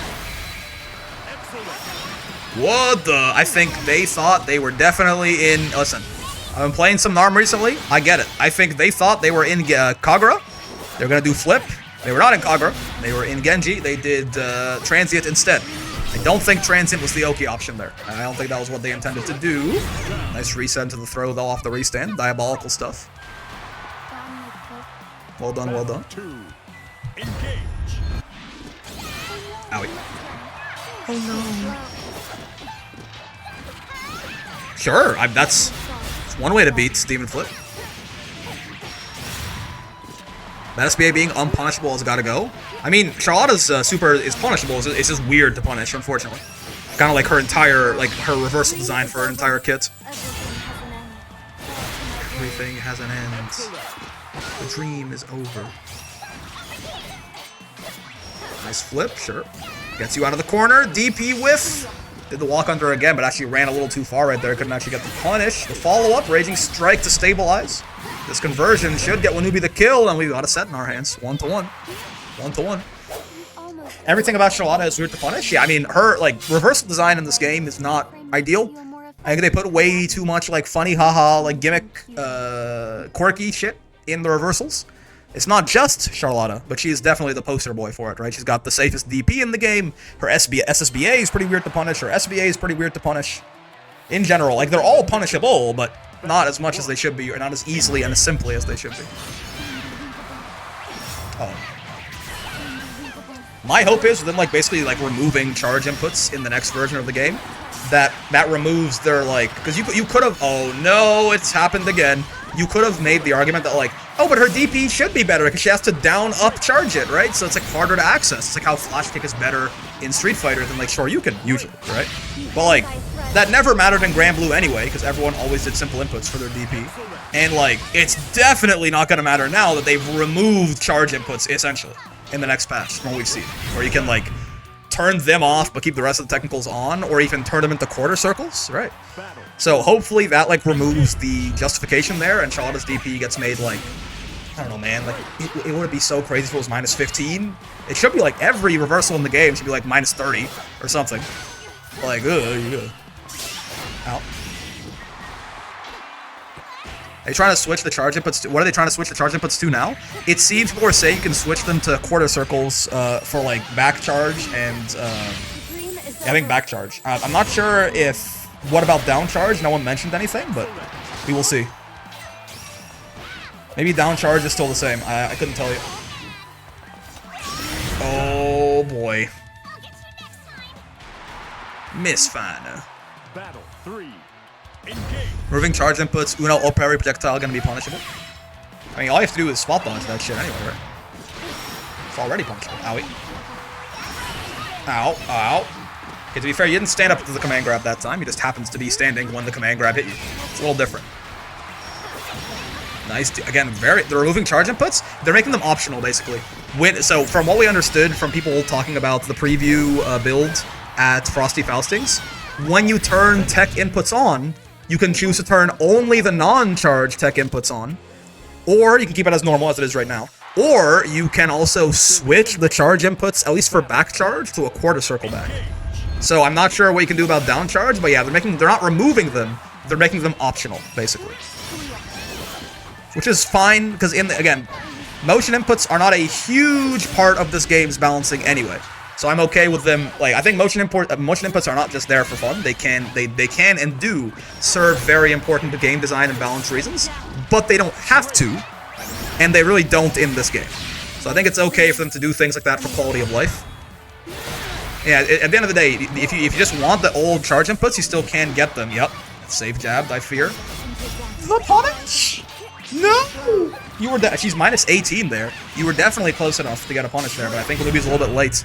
What the? I think they thought they were definitely in... Listen, I've been playing some Narm recently. I get it. I think they thought they were in Kagura. They were going to do flip. They were not in Kagura. They were in Genji. They did Transient instead. I don't think Transient was the Oki option there. I don't think that was what they intended to do. Nice reset into the throw though off the restand. Diabolical stuff. Well done, well done. Owie. Oh no. Sure, that's one way to beat Demon Flip. That SBA being unpunishable has got to go. I mean, Charlotta's super is punishable. It's just weird to punish, unfortunately. Kind of like her entire, like her reversal design for her entire kit. Everything has an end. The dream is over. Nice flip, sure. Gets you out of the corner. DP whiff. Did the walk under again, but actually ran a little too far right there. Couldn't actually get the punish. The follow-up, Raging Strike to stabilize. This conversion should get Wonubi the kill, and we've got a set in our hands. 1-1. 1-1. Everything about Charlotta is weird to punish. Yeah, I mean, her, like, reversal design in this game is not ideal. I think they put way too much, like, funny, haha, like, gimmick, quirky shit in the reversals. It's not just Charlotta, but she's definitely the poster boy for it, right? She's got the safest DP in the game. Her SSBA is pretty weird to punish. Her SBA is pretty weird to punish. In general, like, they're all punishable, but not as much as they should be, or not as easily and as simply as they should be. Oh. My hope is, then, like, basically, like, removing charge inputs in the next version of the game, that removes their, like, because you could have, oh no, it's happened again. You could have made the argument that, like, oh, but her DP should be better because she has to down up charge it, right? So it's, like, harder to access. It's like how Flash Kick is better in Street Fighter than, like, Shoryuken, usually, right? But, like, that never mattered in Grand Blue anyway, because everyone always did simple inputs for their DP. And, like, it's definitely not going to matter now that they've removed charge inputs, essentially, in the next patch, from what we've seen. Where you can, like, turn them off but keep the rest of the technicals on, or even turn them into quarter circles, right? So hopefully that, like, removes the justification there, and Charlotta's DP gets made, like, I don't know, man, like, it would be so crazy if it was minus 15. It should be, like, every reversal in the game should be, like, minus 30 or something. Like, ugh. Ow. Are you trying to switch the charge inputs to, what are they trying to switch the charge inputs to now? It seems people are saying you can switch them to quarter circles for, like, back charge and, I think back charge. I'm not sure if, what about down charge? No one mentioned anything, but we will see. Maybe down charge is still the same. I couldn't tell you. Oh, boy. Misfire. Battle 3. Engage. Removing charge inputs, Uno or parry projectile gonna be punishable. I mean, all you have to do is spot dodge that shit anyway, right? It's already punishable. Owie. Ow, ow. Okay, to be fair, you didn't stand up to the command grab that time. He just happens to be standing when the command grab hit you. It's a little different. Nice. Again, they're removing charge inputs. They're making them optional, basically. So, from what we understood from people talking about the preview build at Frosty Faustings, when you turn tech inputs on, you can choose to turn only the non-charge tech inputs on, or you can keep it as normal as it is right now, or you can also switch the charge inputs, at least for back charge, to a quarter circle back. So I'm not sure what you can do about down charge, but yeah, they're not removing them, they're making them optional, basically. Which is fine, because again, motion inputs are not a huge part of this game's balancing anyway. So I'm okay with them. Like, I think motion inputs are not just there for fun. They can and do serve very important game design and balance reasons, but they don't have to, and they really don't in this game. So I think it's okay for them to do things like that for quality of life. Yeah, at the end of the day, if you just want the old charge inputs, you still can get them. Yep, safe jabbed, I fear. The punish? No! You were she's minus 18 there. You were definitely close enough to get a punish there, but I think Wonubi's a little bit late.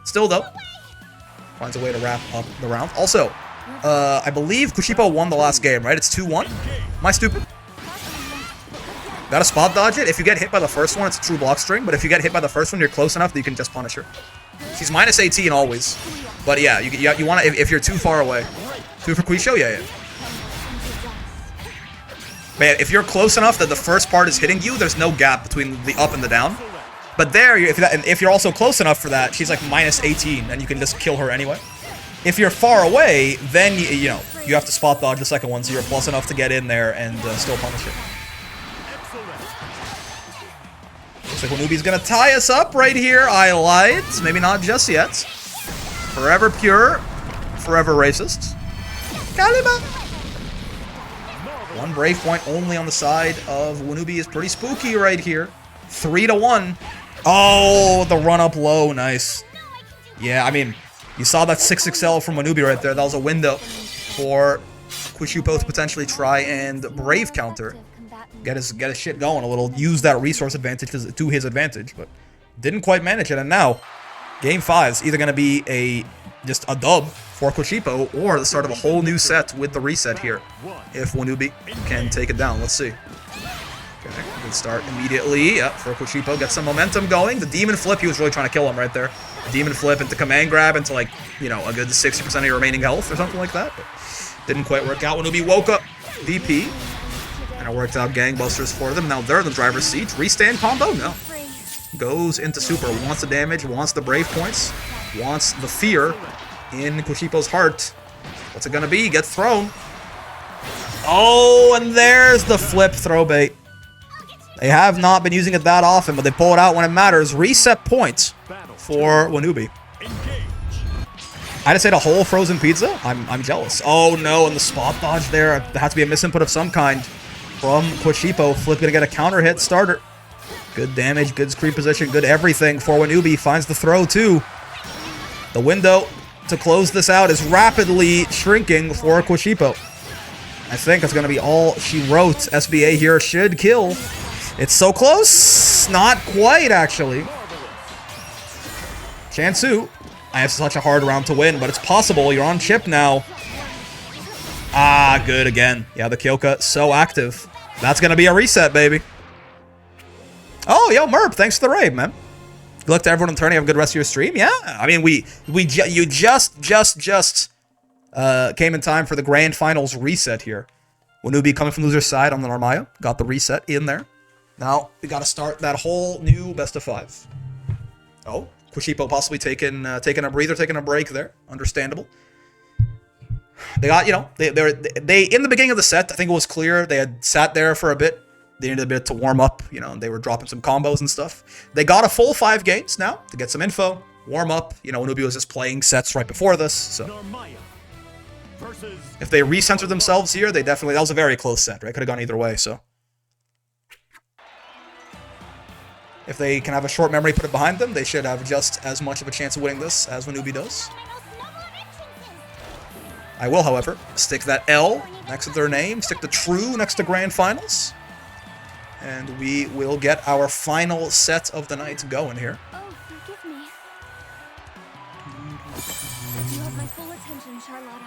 Still, though, finds a way to wrap up the round. Also, I believe Kushiuppo won the last game, right? It's 2-1. Am I stupid? Gotta spot dodge it. If you get hit by the first one, it's a true block string, but if you get hit by the first one, you're close enough that you can just punish her. She's minus 18 always. But yeah, you want to, if you're too far away. 2 for Kushiuppo? Yeah. But yeah, if you're close enough that the first part is hitting you, there's no gap between the up and the down. But there, if you're also close enough for that, she's like minus 18, and you can just kill her anyway. If you're far away, then you know you have to spot dodge the second one, so you're plus enough to get in there and still punish it. Looks like Wonubi's gonna tie us up right here. I lied. Maybe not just yet. Forever pure, forever racist. Kalima. One brave point only on the side of Wonubi is pretty spooky right here. 3-1. Oh, the run up low, nice. Yeah, I mean, you saw that 6XL from Wonubi right there. That was a window for Kushiuppo to potentially try and brave counter. Get his shit going a little. Use that resource advantage to his advantage, but didn't quite manage it. And now, game 5 is either going to be just a dub for Kushiuppo or the start of a whole new set with the reset here. If Wonubi can take it down, let's see. Okay, good start immediately. Yep, for Kushiuppo, get some momentum going. The demon flip, he was really trying to kill him right there. Demon flip into command grab into, like, you know, a good 60% of your remaining health or something like that. But didn't quite work out. Wonubi woke up DP. And it worked out gangbusters for them. Now they're in the driver's seat. Restand combo? No. Goes into super. Wants the damage, wants the brave points, wants the fear in Kushiuppo's heart. What's it gonna be? Gets thrown. Oh, and there's the flip throw bait. They have not been using it that often, but they pull it out when it matters. Reset points for Wonubi. I just ate a whole frozen pizza? I'm jealous. Oh no, and the spot dodge there. There has to be a misinput of some kind from Kushiuppo. Flip gonna get a counter hit starter. Good damage, good screen position, good everything for Wonubi. Finds the throw too. The window to close this out is rapidly shrinking for Kushiuppo. I think it's gonna be all she wrote. SBA here should kill. It's so close. Not quite, actually. Chansu. I have such a hard round to win, but it's possible. You're on chip now. Ah, good again. Yeah, the Kyoka, so active. That's going to be a reset, baby. Oh, yo, Merp, thanks for the raid, man. Good luck to everyone in turning. Have a good rest of your stream. Yeah, I mean, you just came in time for the grand finals reset here. Wonubi coming from loser's side on the Narmaya. Got the reset in there. Now, we got to start that whole new best of 5. Oh. Kushiuppo possibly taking a breather, taking a break there. Understandable. They got, you know, they in the beginning of the set, I think it was clear they had sat there for a bit. They needed a bit to warm up, you know, and they were dropping some combos and stuff. They got a full 5 games now to get some info, warm up. You know, Wonubi was just playing sets right before this, so if they recentered themselves here, they definitely, that was a very close set, right? Could have gone either way, so. If they can have a short memory, put it behind them, they should have just as much of a chance of winning this as Wonubi does. I will, however, stick that L next to their name, stick the true next to Grand Finals, and we will get our final set of the night going here. Oh, forgive me. You have my full attention, Charlotta.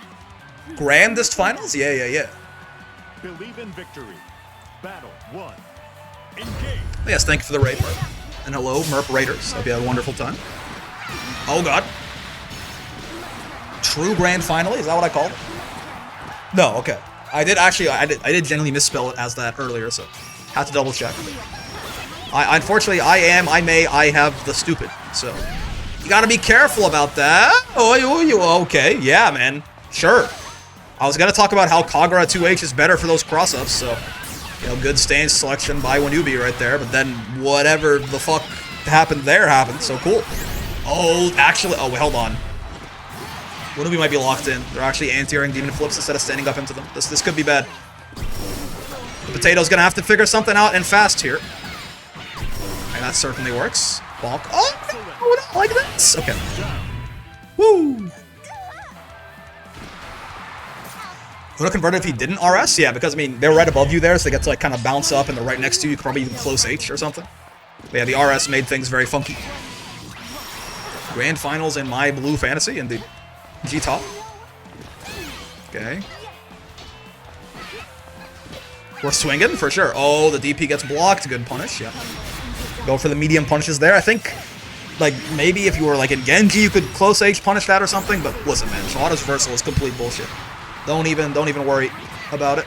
Grandest Finals? Yeah. Believe in victory. Battle 1. Engage. Yes, thank you for the raid, Merp. And hello, Merp Raiders. Hope you had a wonderful time. Oh, God. True Grand Finale? Is that what I called it? No, okay. I did genuinely misspell it as that earlier, so had to double check. Unfortunately, I have the stupid, so you gotta be careful about that. Oh, okay. Yeah, man. Sure. I was gonna talk about how Kagura 2H is better for those cross-ups, so... You know, good stance selection by Wonubi right there, but then whatever the fuck happened there happened, so cool. Oh, actually, oh, wait, hold on. Wonubi might be locked in. They're actually anti-airing demon flips instead of standing up into them. This could be bad. The Potato's gonna have to figure something out and fast here. And that certainly works. Bonk. Oh, like this. Okay. Woo! Would have converted if he didn't RS? Yeah, because, I mean, they're right above you there, so they get to, like, kind of bounce up, and they're right next to you. You could probably even close H or something. But yeah, the RS made things very funky. Grand Finals in my blue fantasy, indeed. G-top. Okay. We're swinging, for sure. Oh, the DP gets blocked. Good punish, yeah. Go for the medium punishes there. I think, like, maybe if you were, like, in Genji, you could close H punish that or something, but listen, man, Charlotte's reversal is complete bullshit. Don't even worry about it.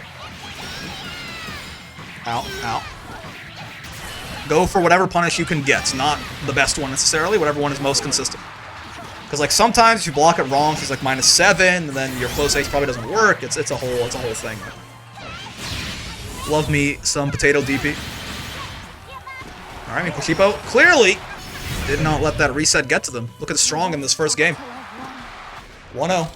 Ow. Go for whatever punish you can get. Not the best one necessarily, whatever one is most consistent. Because like sometimes if you block it wrong, she's like -7, and then your close H probably doesn't work. It's a whole thing. Love me some potato DP. Alright, I mean Kushiuppo clearly did not let that reset get to them. Look at strong in this first game. 1-0.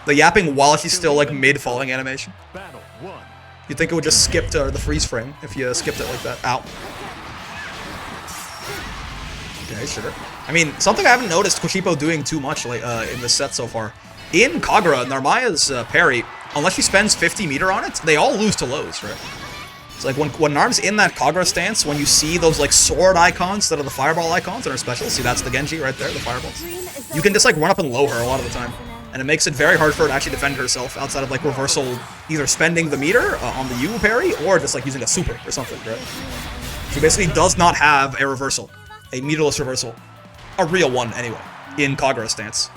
The yapping while she's still like mid-falling animation. You'd think it would just skip to the freeze frame if you skipped it like that. Ow. Okay, sure. I mean, something I haven't noticed Kushiuppo doing too much like, in this set so far. In Kagura, Narmaya's parry, unless she spends 50 meter on it, they all lose to lows, right? It's like when Narm's in that Kagura stance, when you see those like sword icons instead of the fireball icons in her special, see that's the Genji right there, the fireballs. You can just like run up and low her a lot of the time. And it makes it very hard for her to actually defend herself outside of like reversal, either spending the meter on the U parry or just like using a super or something, right? She basically does not have a reversal, a meterless reversal. A real one anyway, in Kagura stance.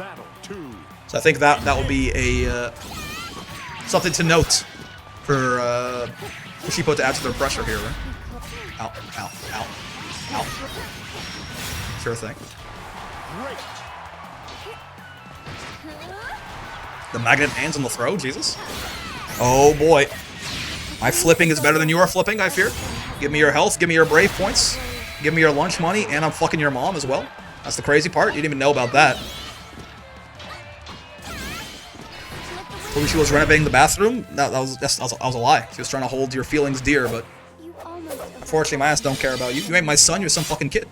So I think that will be a something to note for Kushiuppo to add to their pressure here, right? Ow, ow, ow, ow. Sure thing. The magnet hands on the throw, Jesus. Oh boy. My flipping is better than your flipping, I fear. Give me your health, give me your brave points, give me your lunch money, and I'm fucking your mom as well. That's the crazy part, you didn't even know about that. Told you she was renovating the bathroom? No, that was a lie. She was trying to hold your feelings dear, but unfortunately my ass don't care about you. You ain't my son, you're some fucking kid.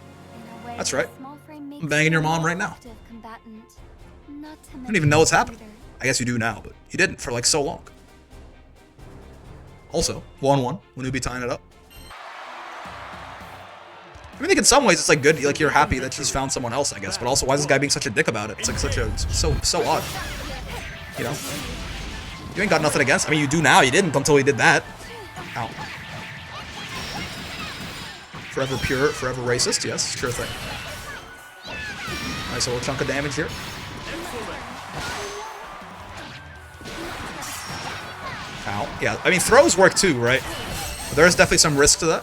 That's right. I'm banging your mom right now. I don't even know what's happening. I guess you do now, but you didn't for like so long. Also, 1-1, Wonubi tying it up. I mean, like in some ways it's like good, like you're happy that she's found someone else, I guess. But also, why is this guy being such a dick about it? It's like so odd. You know, you ain't got nothing against. I mean, you do now. You didn't until he did that. Ow. Forever pure, forever racist. Yes, sure thing. Nice little chunk of damage here. Ow. Yeah, I mean, throws work too, right? But there is definitely some risk to that.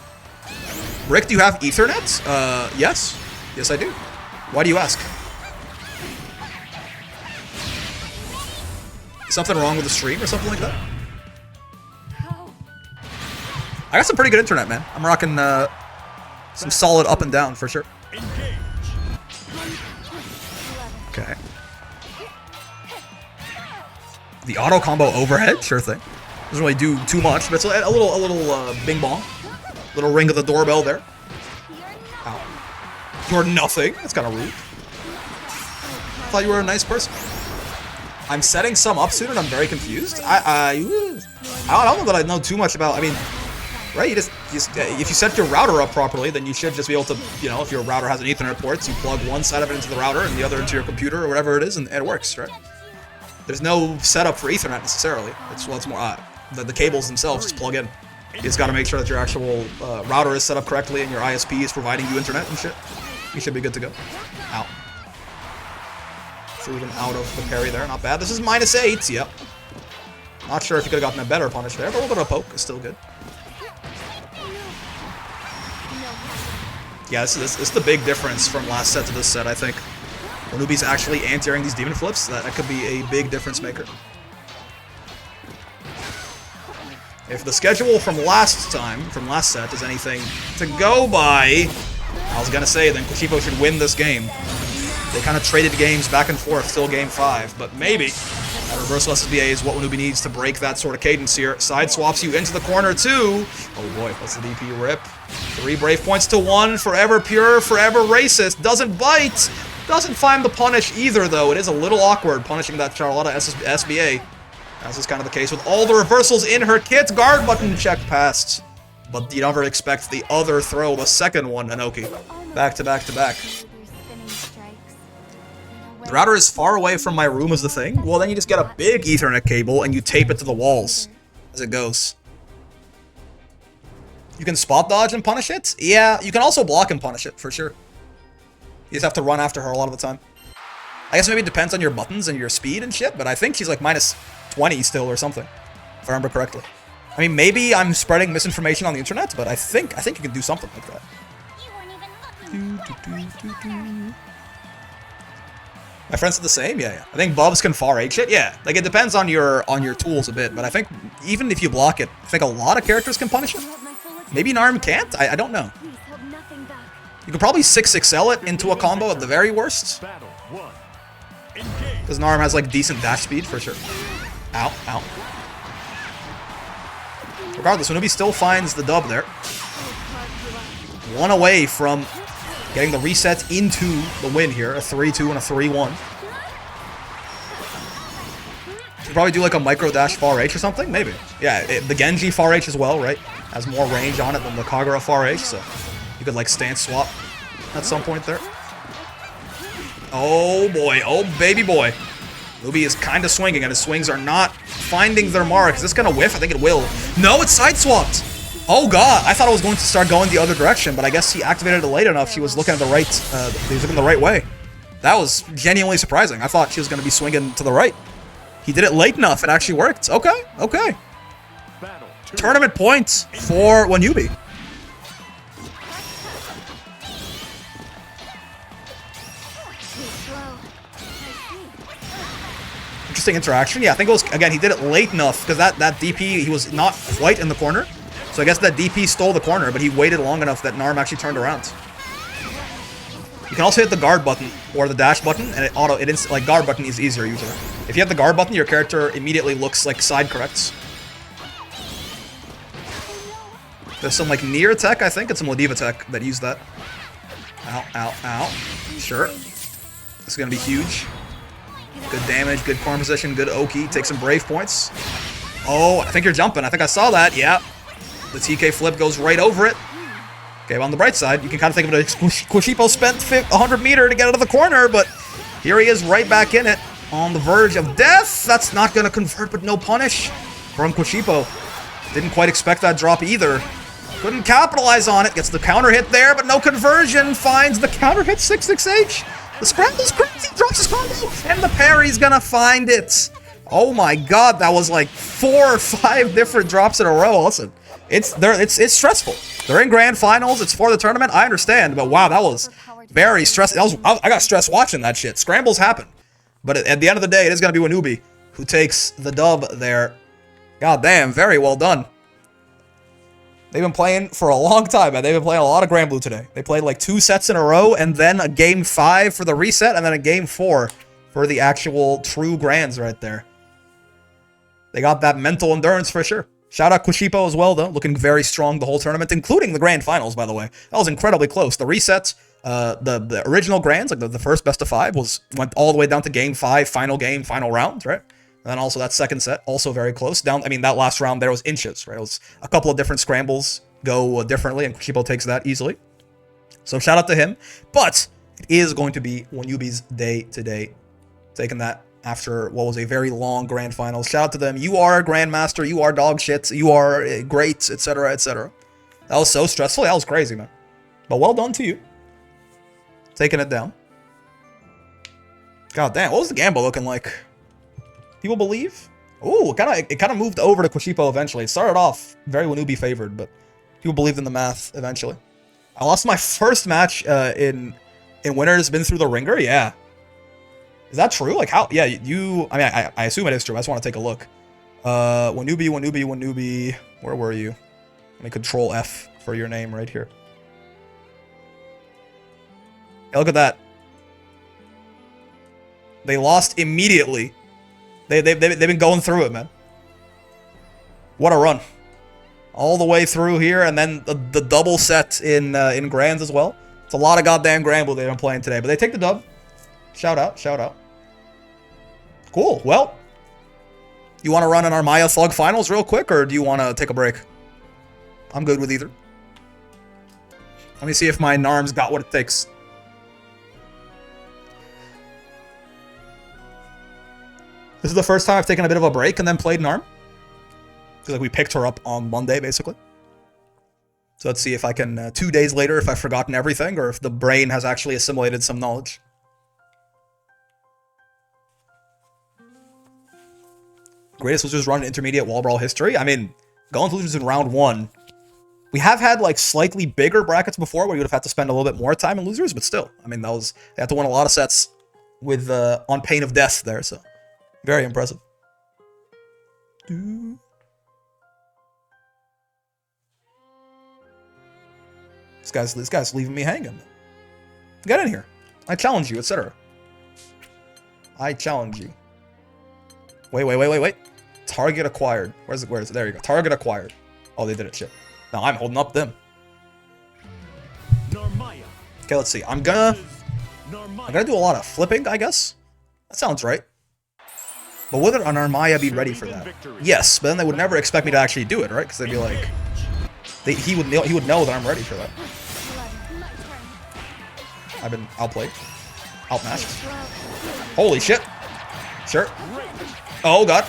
Rick, do you have Ethernet? Yes. Yes, I do. Why do you ask? Something wrong with the stream or something like that? I got some pretty good internet, man. I'm rocking some solid up and down for sure. Okay. The auto combo overhead, sure thing. Doesn't really do too much, but it's a little bing bong. Little ring of the doorbell there. Ow. You're nothing. That's kind of rude. I thought you were a nice person. I'm setting some up soon and I'm very confused. I don't know that I know too much about, I mean, right, you just if you set your router up properly, then you should just be able to, you know, if your router has an Ethernet port, you plug one side of it into the router and the other into your computer or whatever it is, and it works, right? There's no setup for Ethernet necessarily. It's more, the cables themselves just plug in. You just gotta make sure that your actual router is set up correctly and your ISP is providing you internet and shit. You should be good to go. Ow. Threw them out of the parry there, not bad. This is -8, yep. Not sure if you could have gotten a better punish there, but a little bit of a poke is still good. Yeah, this is the big difference from last set to this set, I think. Wonubi's actually anti-airing these demon flips. That could be a big difference maker. If the schedule from last set, is anything to go by, I was gonna say then Kushiuppo should win this game. They kind of traded games back and forth till game 5, but maybe that reversal SSBA is what Wonubi needs to break that sort of cadence here. Side swaps you into the corner too. Oh boy, what's the DP rip? 3 brave points to 1. Forever pure, forever racist. Doesn't bite. Doesn't find the punish either though. It is a little awkward punishing that Charlotta SBA. As is kind of the case with all the reversals in her kit. Guard button check passed. But you never expect the other throw, the second one, Anoki. Back to back to back. The router is far away from my room is the thing. Well, then you just get a big Ethernet cable and you tape it to the walls as it goes. You can spot dodge and punish it? Yeah, you can also block and punish it, for sure. You just have to run after her a lot of the time. I guess maybe it depends on your buttons and your speed and shit, but I think she's like -20 still or something, if I remember correctly. I mean, maybe I'm spreading misinformation on the internet, but I think you can do something like that. My friends are the same? Yeah. I think Bubs can far H it. Yeah, like it depends on your tools a bit, but I think even if you block it, I think a lot of characters can punish it. Maybe Narm can't? I don't know. You could probably 6XL it into a combo at the very worst. Because Narm has like decent dash speed for sure. Ow, ow. Regardless, Wonubi still finds the dub there. 1 away from getting the reset into the win here. A 3-2 and a 3-1. Should probably do like a micro dash far H or something? Maybe. Yeah, the Genji far H as well, right? Has more range on it than the Kagura far H, so you could like stance swap at some point there. Oh boy, oh baby boy. Wonubi is kind of swinging, and his swings are not finding their mark. Is this going to whiff? I think it will. No, it's side swapped. Oh god, I thought it was going to start going the other direction, but I guess he activated it late enough. She was looking at the right, he was looking the right way. That was genuinely surprising. I thought she was going to be swinging to the right. He did it late enough. It actually worked. Okay, okay. Tournament points for Wonubi. interesting interaction. Yeah, I think it was, again, he did it late enough because that DP, he was not quite in the corner. So I guess that DP stole the corner, but he waited long enough that Narm actually turned around. You can also hit the guard button or the dash button, and like guard button is easier usually. If you have the guard button, your character immediately looks like side corrects. There's some like near tech, I think, and some Ladiva tech that use that. Ow, ow, ow. Sure. This is gonna be huge. Good damage, good corner position, good Oki. Take some Brave points. Oh, I think you're jumping. I think I saw that. Yeah. The TK flip goes right over it. Okay, well, on the bright side, you can kind of think of it as Kushiuppo spent 100 meter to get out of the corner, but here he is right back in it. On the verge of death. That's not going to convert, but no punish from Kushiuppo. Didn't quite expect that drop either. Couldn't capitalize on it. Gets the counter hit there, but no conversion. Finds the counter hit 6-6H. The scramble's crazy. Drops his combo, and the parry's going to find it. Oh my god, that was like 4 or 5 different drops in a row. Listen. It's stressful. They're in grand finals. It's for the tournament. I understand, but wow, that was very stressful. I got stressed watching that shit. Scrambles happen, but at the end of the day, it is gonna be Wonubi who takes the dub there. God damn, very well done. They've been playing for a long time, man. They've been playing a lot of Grand Blue today. They played like 2 sets in a row, and then a game 5 for the reset, and then a game 4 for the actual true grands right there. They got that mental endurance for sure. Shout out Kushiuppo as well, though. Looking very strong the whole tournament, including the grand finals, by the way. That was incredibly close. The resets, the original grands, like the first best of 5, went all the way down to game 5, final game, final round, right? And then also that second set, also very close. That last round there was inches, right? It was a couple of different scrambles go differently, and Kushiuppo takes that easily. So shout out to him. But it is going to be Wonubi's day today, taking that after what was a very long grand final. Shout out to them. You are a grandmaster. You are dog shit. You are great, etc., etc. That was so stressful. That was crazy, man. But well done to you. Taking it down. God damn, what was the gamble looking like? People believe? Ooh, it kind of moved over to Kushiuppo eventually. It started off very Wonubi favored, but people believed in the math eventually. I lost my first match in winners. Been through the ringer. Yeah. Is that true? Like how? Yeah, you. I mean, I assume it is true. I just want to take a look. Wonubi. Where were you? Let me Control F for your name right here. Hey, look at that. They lost immediately. They've been going through it, man. What a run! All the way through here, and then the double set in grands as well. It's a lot of goddamn Grand Blue they've been playing today, but they take the dub. Shout out, shout out. Cool. Well, you want to run an Armaya Thug Finals real quick, or do you want to take a break? I'm good with either. Let me see if my Narm's got what it takes. This is the first time I've taken a bit of a break and then played Narm. Because like we picked her up on Monday, basically. So let's see if I can, 2 days later, if I've forgotten everything, or if the brain has actually assimilated some knowledge. Greatest losers run in intermediate wall brawl history. I mean, going to losers in round 1. We have had like slightly bigger brackets before where you would have had to spend a little bit more time in losers, but still, I mean, they had to win a lot of sets with on pain of death there, so very impressive. This guy's leaving me hanging. Get in here. I challenge you, etc. I challenge you. Wait. Target acquired. Where's it? There you go. Target acquired. Oh, they did it. Shit. Now I'm holding up them. Okay, let's see. I'm gonna do a lot of flipping, I guess. That sounds right. But would an Armaya be ready for that? Yes, but then they would never expect me to actually do it, right? Because they'd be like, he would know that I'm ready for that. I've been outplayed, outmatched. Holy shit! Sure. Oh god.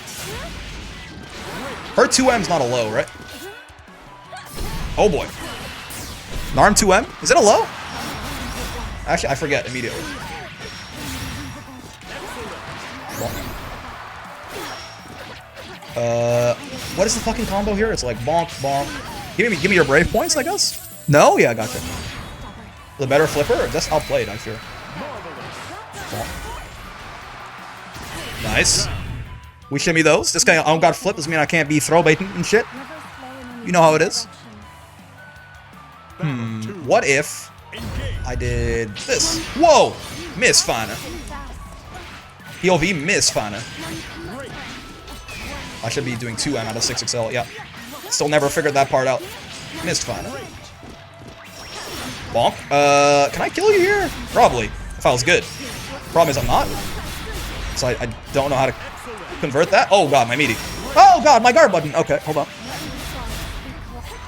Her 2M's not a low, right? Oh boy. Narm 2M? Is it a low? Actually, I forget immediately. What is the fucking combo here? It's like bonk, bonk. Give me your brave points, I guess? No? Yeah, I gotcha. The better flipper? Just outplayed, I fear. Bonk. Nice. We shimmy those. This guy, I don't got flip, doesn't mean I can't be throw baiting and shit. You know how it is. What if I did this? Whoa! Miss Fana. POV miss Fana. I should be doing 2M out of 6XL, yeah. Still never figured that part out. Missed Fana. Bonk. Can I kill you here? Probably. If I was good. Problem is I'm not. So I don't know how to convert that. Oh god, my meaty. Oh god, my guard button. Okay, hold on.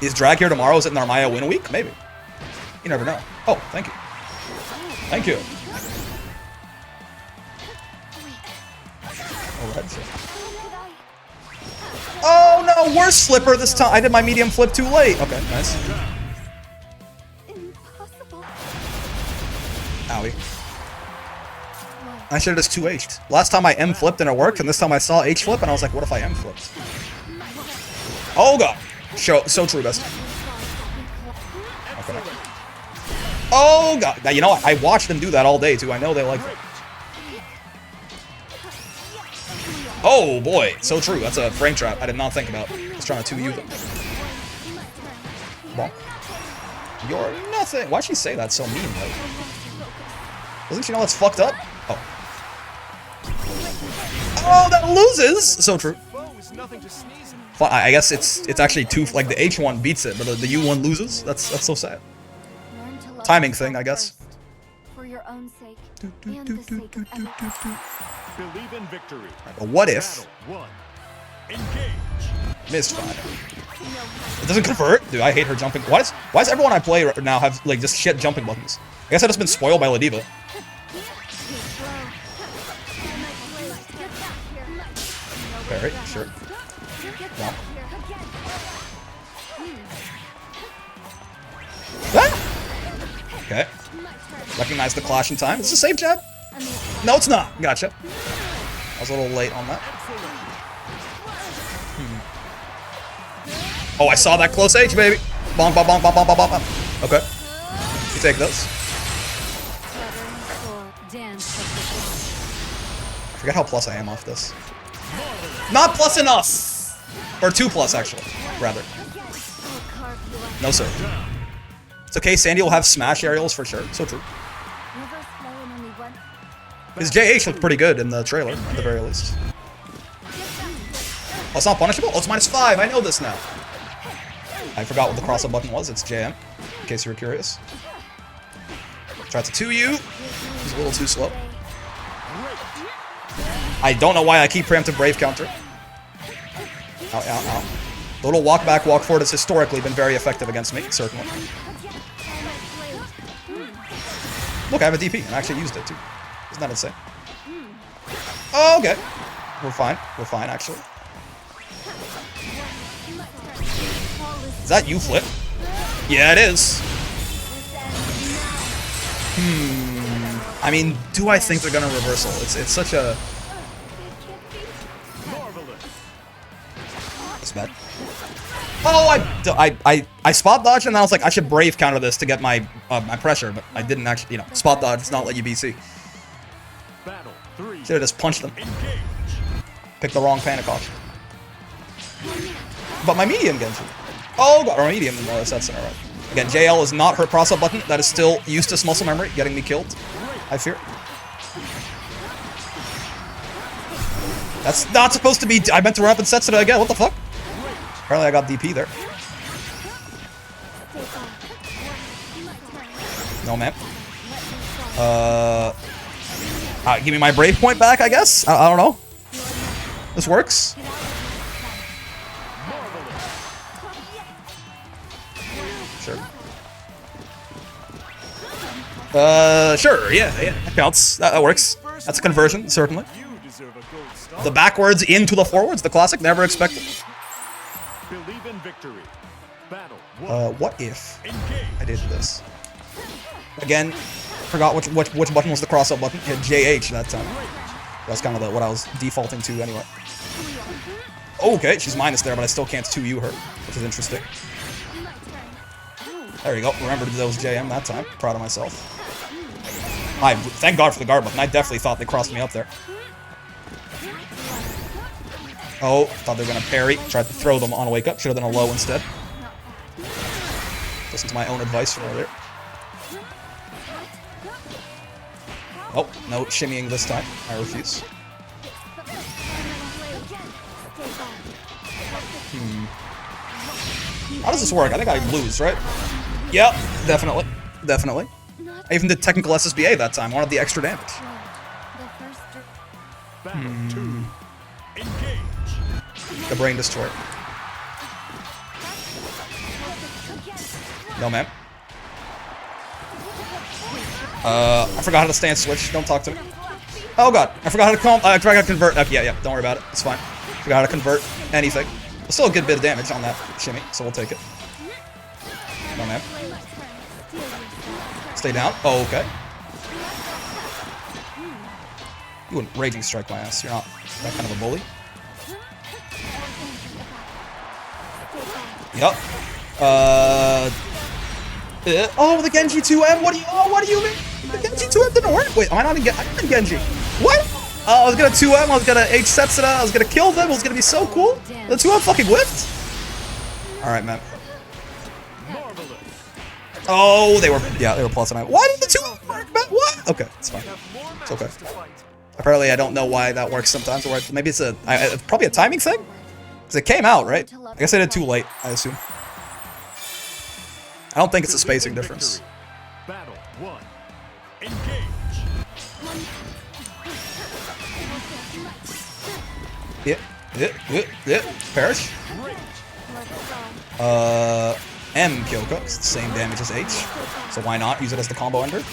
Is drag here tomorrow? Is it Narmaya win week? Maybe. You never know. Oh, thank you. Thank you. Alright, so. Oh no, worse flipper this time. I did my medium flip too late. Okay, nice. Owie. I should have just 2H'd. Last time I M flipped and it worked, and this time I saw H flip and I was like, what if I M flipped? Oh god. So true, best. Okay. Oh god. Now, you know what? I watched them do that all day too. I know they like it. Oh boy, so true. That's a frame trap I did not think about. I was trying to 2U them. Bonk. You're nothing. Why'd she say that so mean, though? Doesn't she know that's fucked up? Oh. Oh, that loses! So true. I guess it's actually two, like the H1 beats it, but the U1 loses? That's so sad. Timing thing, I guess. For your own sake and the sake of everyone. Believe in victory. But what if... Battle 1. Engage. Missed Fana. It doesn't convert? Dude, I hate her jumping. Why does everyone I play right now have, like, just shit jumping buttons? I guess I've just been spoiled by Ladiva. Parry, sure. No. Ah! Okay. Recognize the clash in time. Is this a safe jab? No, it's not. Gotcha. I was a little late on that. Oh, I saw that close H, baby. Bonk, bonk, bonk, bonk, bonk, bonk, bonk. Okay. You take those. I forget how plus I am off this. Not plus enough! Or 2 plus, actually. Rather. No, sir. It's okay, Sandy will have smash aerials for sure. So true. His JH looked pretty good in the trailer, at the very least. Oh, it's not punishable? Oh, it's -5. I know this now. I forgot what the cross-up button was. It's JM, in case you were curious. Try to 2U. He's a little too slow. I don't know why I keep preemptive brave counter. Ow, ow, ow. The little walk back, walk forward has historically been very effective against me, certainly. Look, I have a DP, and I actually used it too. Isn't that insane? Oh, okay. We're fine. We're fine, actually. Is that you flip? Yeah, it is. I mean, do I think they're gonna reversal? It's such a... It's bad. Oh, I spot dodged and then I was like, I should brave counter this to get my my pressure, but I didn't actually, you know, spot dodge does not let you BC. Should have just punched them. Picked the wrong panic option. But my medium Genji. Oh god, or medium sets in a row. Again, JL is not her cross-up button. That is still Eustace muscle memory, getting me killed. I fear. That's not supposed to be. I meant to run up and set it again. What the fuck? Apparently I got DP there. No, man. Give me my brave point back, I guess? I don't know. This works. Sure. Sure, yeah, that counts. That works. That's a conversion, certainly. The backwards into the forwards, the classic, never expected. Believe in victory. Battle. What if I did this? Again, forgot which button was the cross-up button. Hit JH that time. That's kind of what I was defaulting to anyway. Okay, she's minus there, but I still can't 2U her, which is interesting. There you go. Remember to do those JM that time. Proud of myself. Thank God for the guard button. I definitely thought they crossed me up there. Oh, thought they were gonna parry. Tried to throw them on a wake up. Should have done a low instead. Listen to my own advice from earlier. Oh, no shimmying this time. I refuse. How does this work? I think I lose, right? Yep, definitely. Definitely. I even did technical SSBA that time. Wanted the extra damage. Battle 2. Engage. The brain destroyer. No, ma'am. I forgot how to stance switch. Don't talk to me. Oh god, I forgot how to calm. I forgot how to convert. Okay, yeah, don't worry about it. It's fine. Forgot how to convert anything. There's still a good bit of damage on that shimmy, so we'll take it. No, ma'am. Stay down. Oh, okay. You wouldn't raging strike my ass. You're not that kind of a bully. Yup. Oh, the Genji 2M. What do you mean? The Genji 2M didn't work. Wait, am I not in Genji? I'm in Genji. What? I was gonna 2M. I was gonna H Setsuna. I was gonna kill them. It was gonna be so cool. The 2M fucking whiffed. All right, man. Oh, they were plus and I. Why did the 2M work, man? What? Okay, it's fine. It's okay. Apparently, I don't know why that works sometimes. Or maybe it's probably a timing thing. Because it came out, right? I guess I did too late, I assume. I don't think it's a spacing difference. Battle 1. Engage. Yeah. Perish. M Kyoko. It's the same damage as H. So why not use it as the combo ender?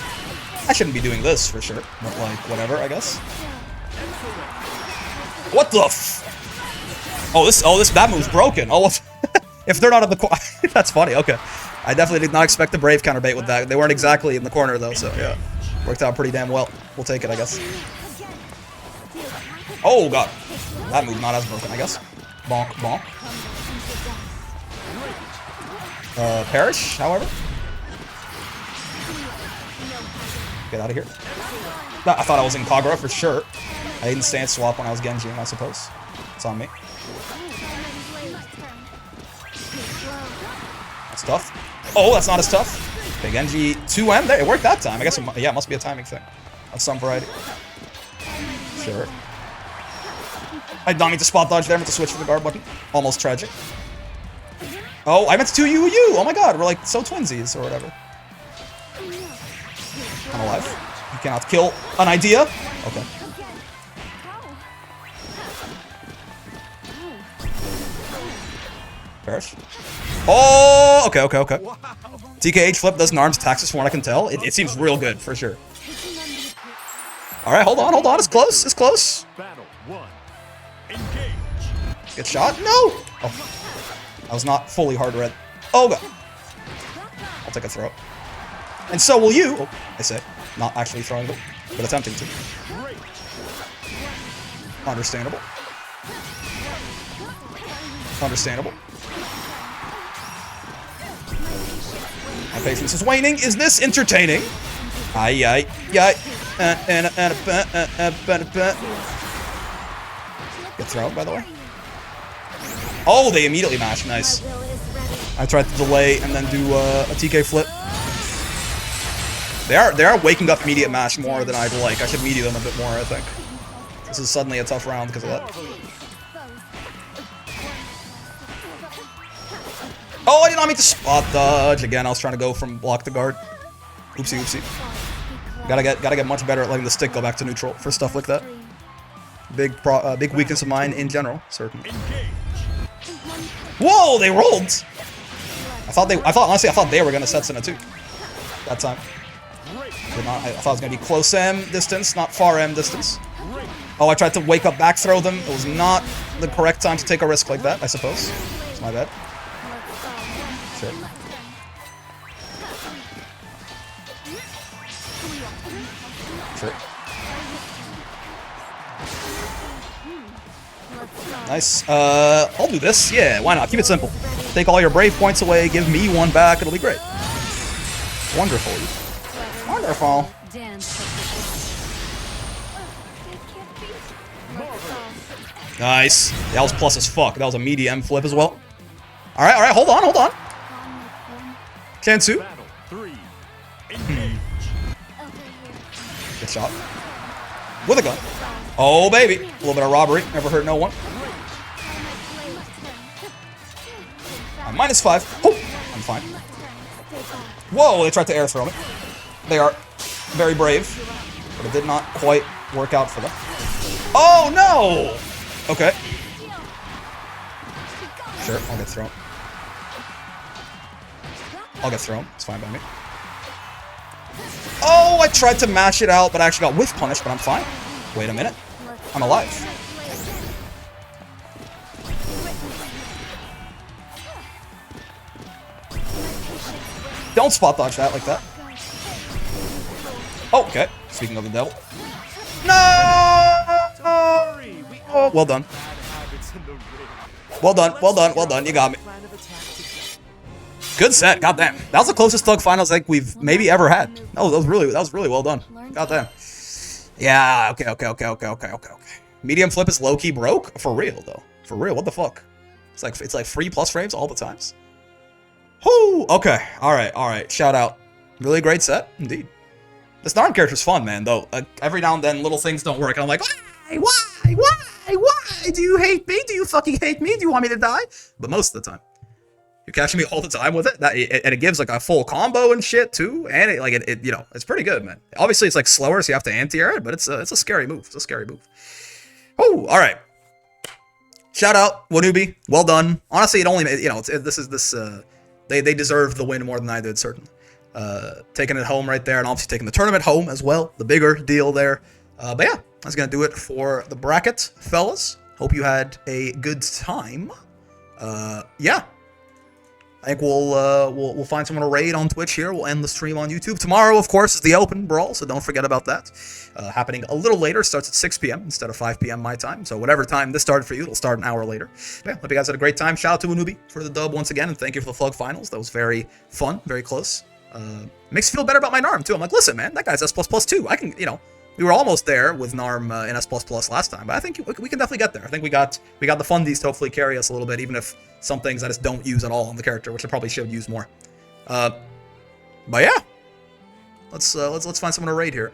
I shouldn't be doing this for sure. But like, whatever, I guess. What the f? That move's broken. Oh, if they're not in the corner. That's funny, okay. I definitely did not expect the Brave counterbait with that. They weren't exactly in the corner though, so yeah. Worked out pretty damn well. We'll take it, I guess. Oh god. That move not as broken, I guess. Bonk, bonk. Perish, however. Get out of here. I thought I was in Kagura for sure. I didn't stance swap when I was Genjiing, I suppose. It's on me. That's tough. Oh, that's not as tough. Okay, Genji 2M. There, it worked that time. I guess it must be a timing thing of some variety. Sure. I did not mean to spot dodge there. I meant to switch for the guard button. Almost tragic. Oh, I meant to 2U. Oh my god, we're like so twinsies or whatever. I'm alive. You cannot kill an idea. Okay. Perish. Oh, okay. TKH flip does NARM's taxes from what I can tell. It seems real good, for sure. Alright, hold on. It's close. Battle 1. Engage. Get shot? No! Oh. I was not fully hard red. Oh, god. I'll take a throw. And so will you. Oh, I say. Not actually throwing them, but attempting to. Understandable. My patience is waning. Is this entertaining? Get thrown, by the way. Oh, they immediately mash. Nice. I tried to delay and then do a TK flip. They are waking up immediate mash more than I'd like. I should media them a bit more, I think. This is suddenly a tough round because of that. Oh, I did not mean to spot dodge. Again, I was trying to go from block to guard. Oopsie. Gotta get much better at letting the stick go back to neutral for stuff like that. Big weakness of mine in general, certainly. Whoa, they rolled! Honestly, I thought they were gonna Setsuna too. That time. I thought it was gonna be close M distance, not far M distance. Oh, I tried to wake up back throw them. It was not the correct time to take a risk like that, I suppose. It's my bad. Sure. Nice. I'll do this. Yeah, why not? Keep it simple. Take all your brave points away, give me one back, it'll be great. Wonderful. Wonderful. Nice. That was plus as fuck. That was a medium flip as well. Alright, hold on. Kansu. Battle 3. Engage. Good shot. With a gun. Oh, baby. A little bit of robbery. Never hurt no one. I'm -5. Oh, I'm fine. Whoa, they tried to air throw me. They are very brave, but it did not quite work out for them. Oh, no! Okay. Sure, I'll get thrown. It's fine by me. Oh, I tried to mash it out, but I actually got whiff punished, but I'm fine. Wait a minute. I'm alive. Don't spot dodge that like that. Oh, okay. Speaking of the devil. No! Oh, well done. Well done. You got me. Good set. Goddamn. That was the closest Thug Finals like we've maybe ever had. That was really well done. Goddamn. Yeah. Okay. Medium flip is low key broke for real though. For real. What the fuck? It's like free plus frames all the times. Whoo. Okay. All right. Shout out. Really great set indeed. This Narn character's fun, man. Though every now and then little things don't work, and I'm like, why? Do you hate me? Do you fucking hate me? Do you want me to die? But most of the time. You're catching me all the time with it. And it gives like a full combo and shit too. And it you know, it's pretty good, man. Obviously it's like slower, so you have to anti-air it, but it's a scary move. It's a scary move. Oh, all right. Shout out Wonubi. Well done. Honestly, it only, you know, they deserve the win more than I did, certainly. Taking it home right there, and obviously taking the tournament home as well. The bigger deal there. But yeah, that's gonna do it for the bracket, fellas. Hope you had a good time. Yeah. I think we'll find someone to raid on Twitch here. We'll end the stream on YouTube. Tomorrow, of course, is the open Brawl, so don't forget about that. Happening a little later. Starts at 6 p.m. instead of 5 p.m. my time. So whatever time this started for you, it'll start an hour later. But yeah, hope you guys had a great time. Shout out to Wonubi for the dub once again, and thank you for the Flug Finals. That was very fun, very close. Makes me feel better about my Narm, too. I'm like, listen, man, that guy's S++ too. I can, you know, we were almost there with Narm in S++ last time, but I think we can definitely get there. I think we got the fundies to hopefully carry us a little bit, even if some things I just don't use at all on the character, which I probably should use more. But yeah, let's find someone to raid here.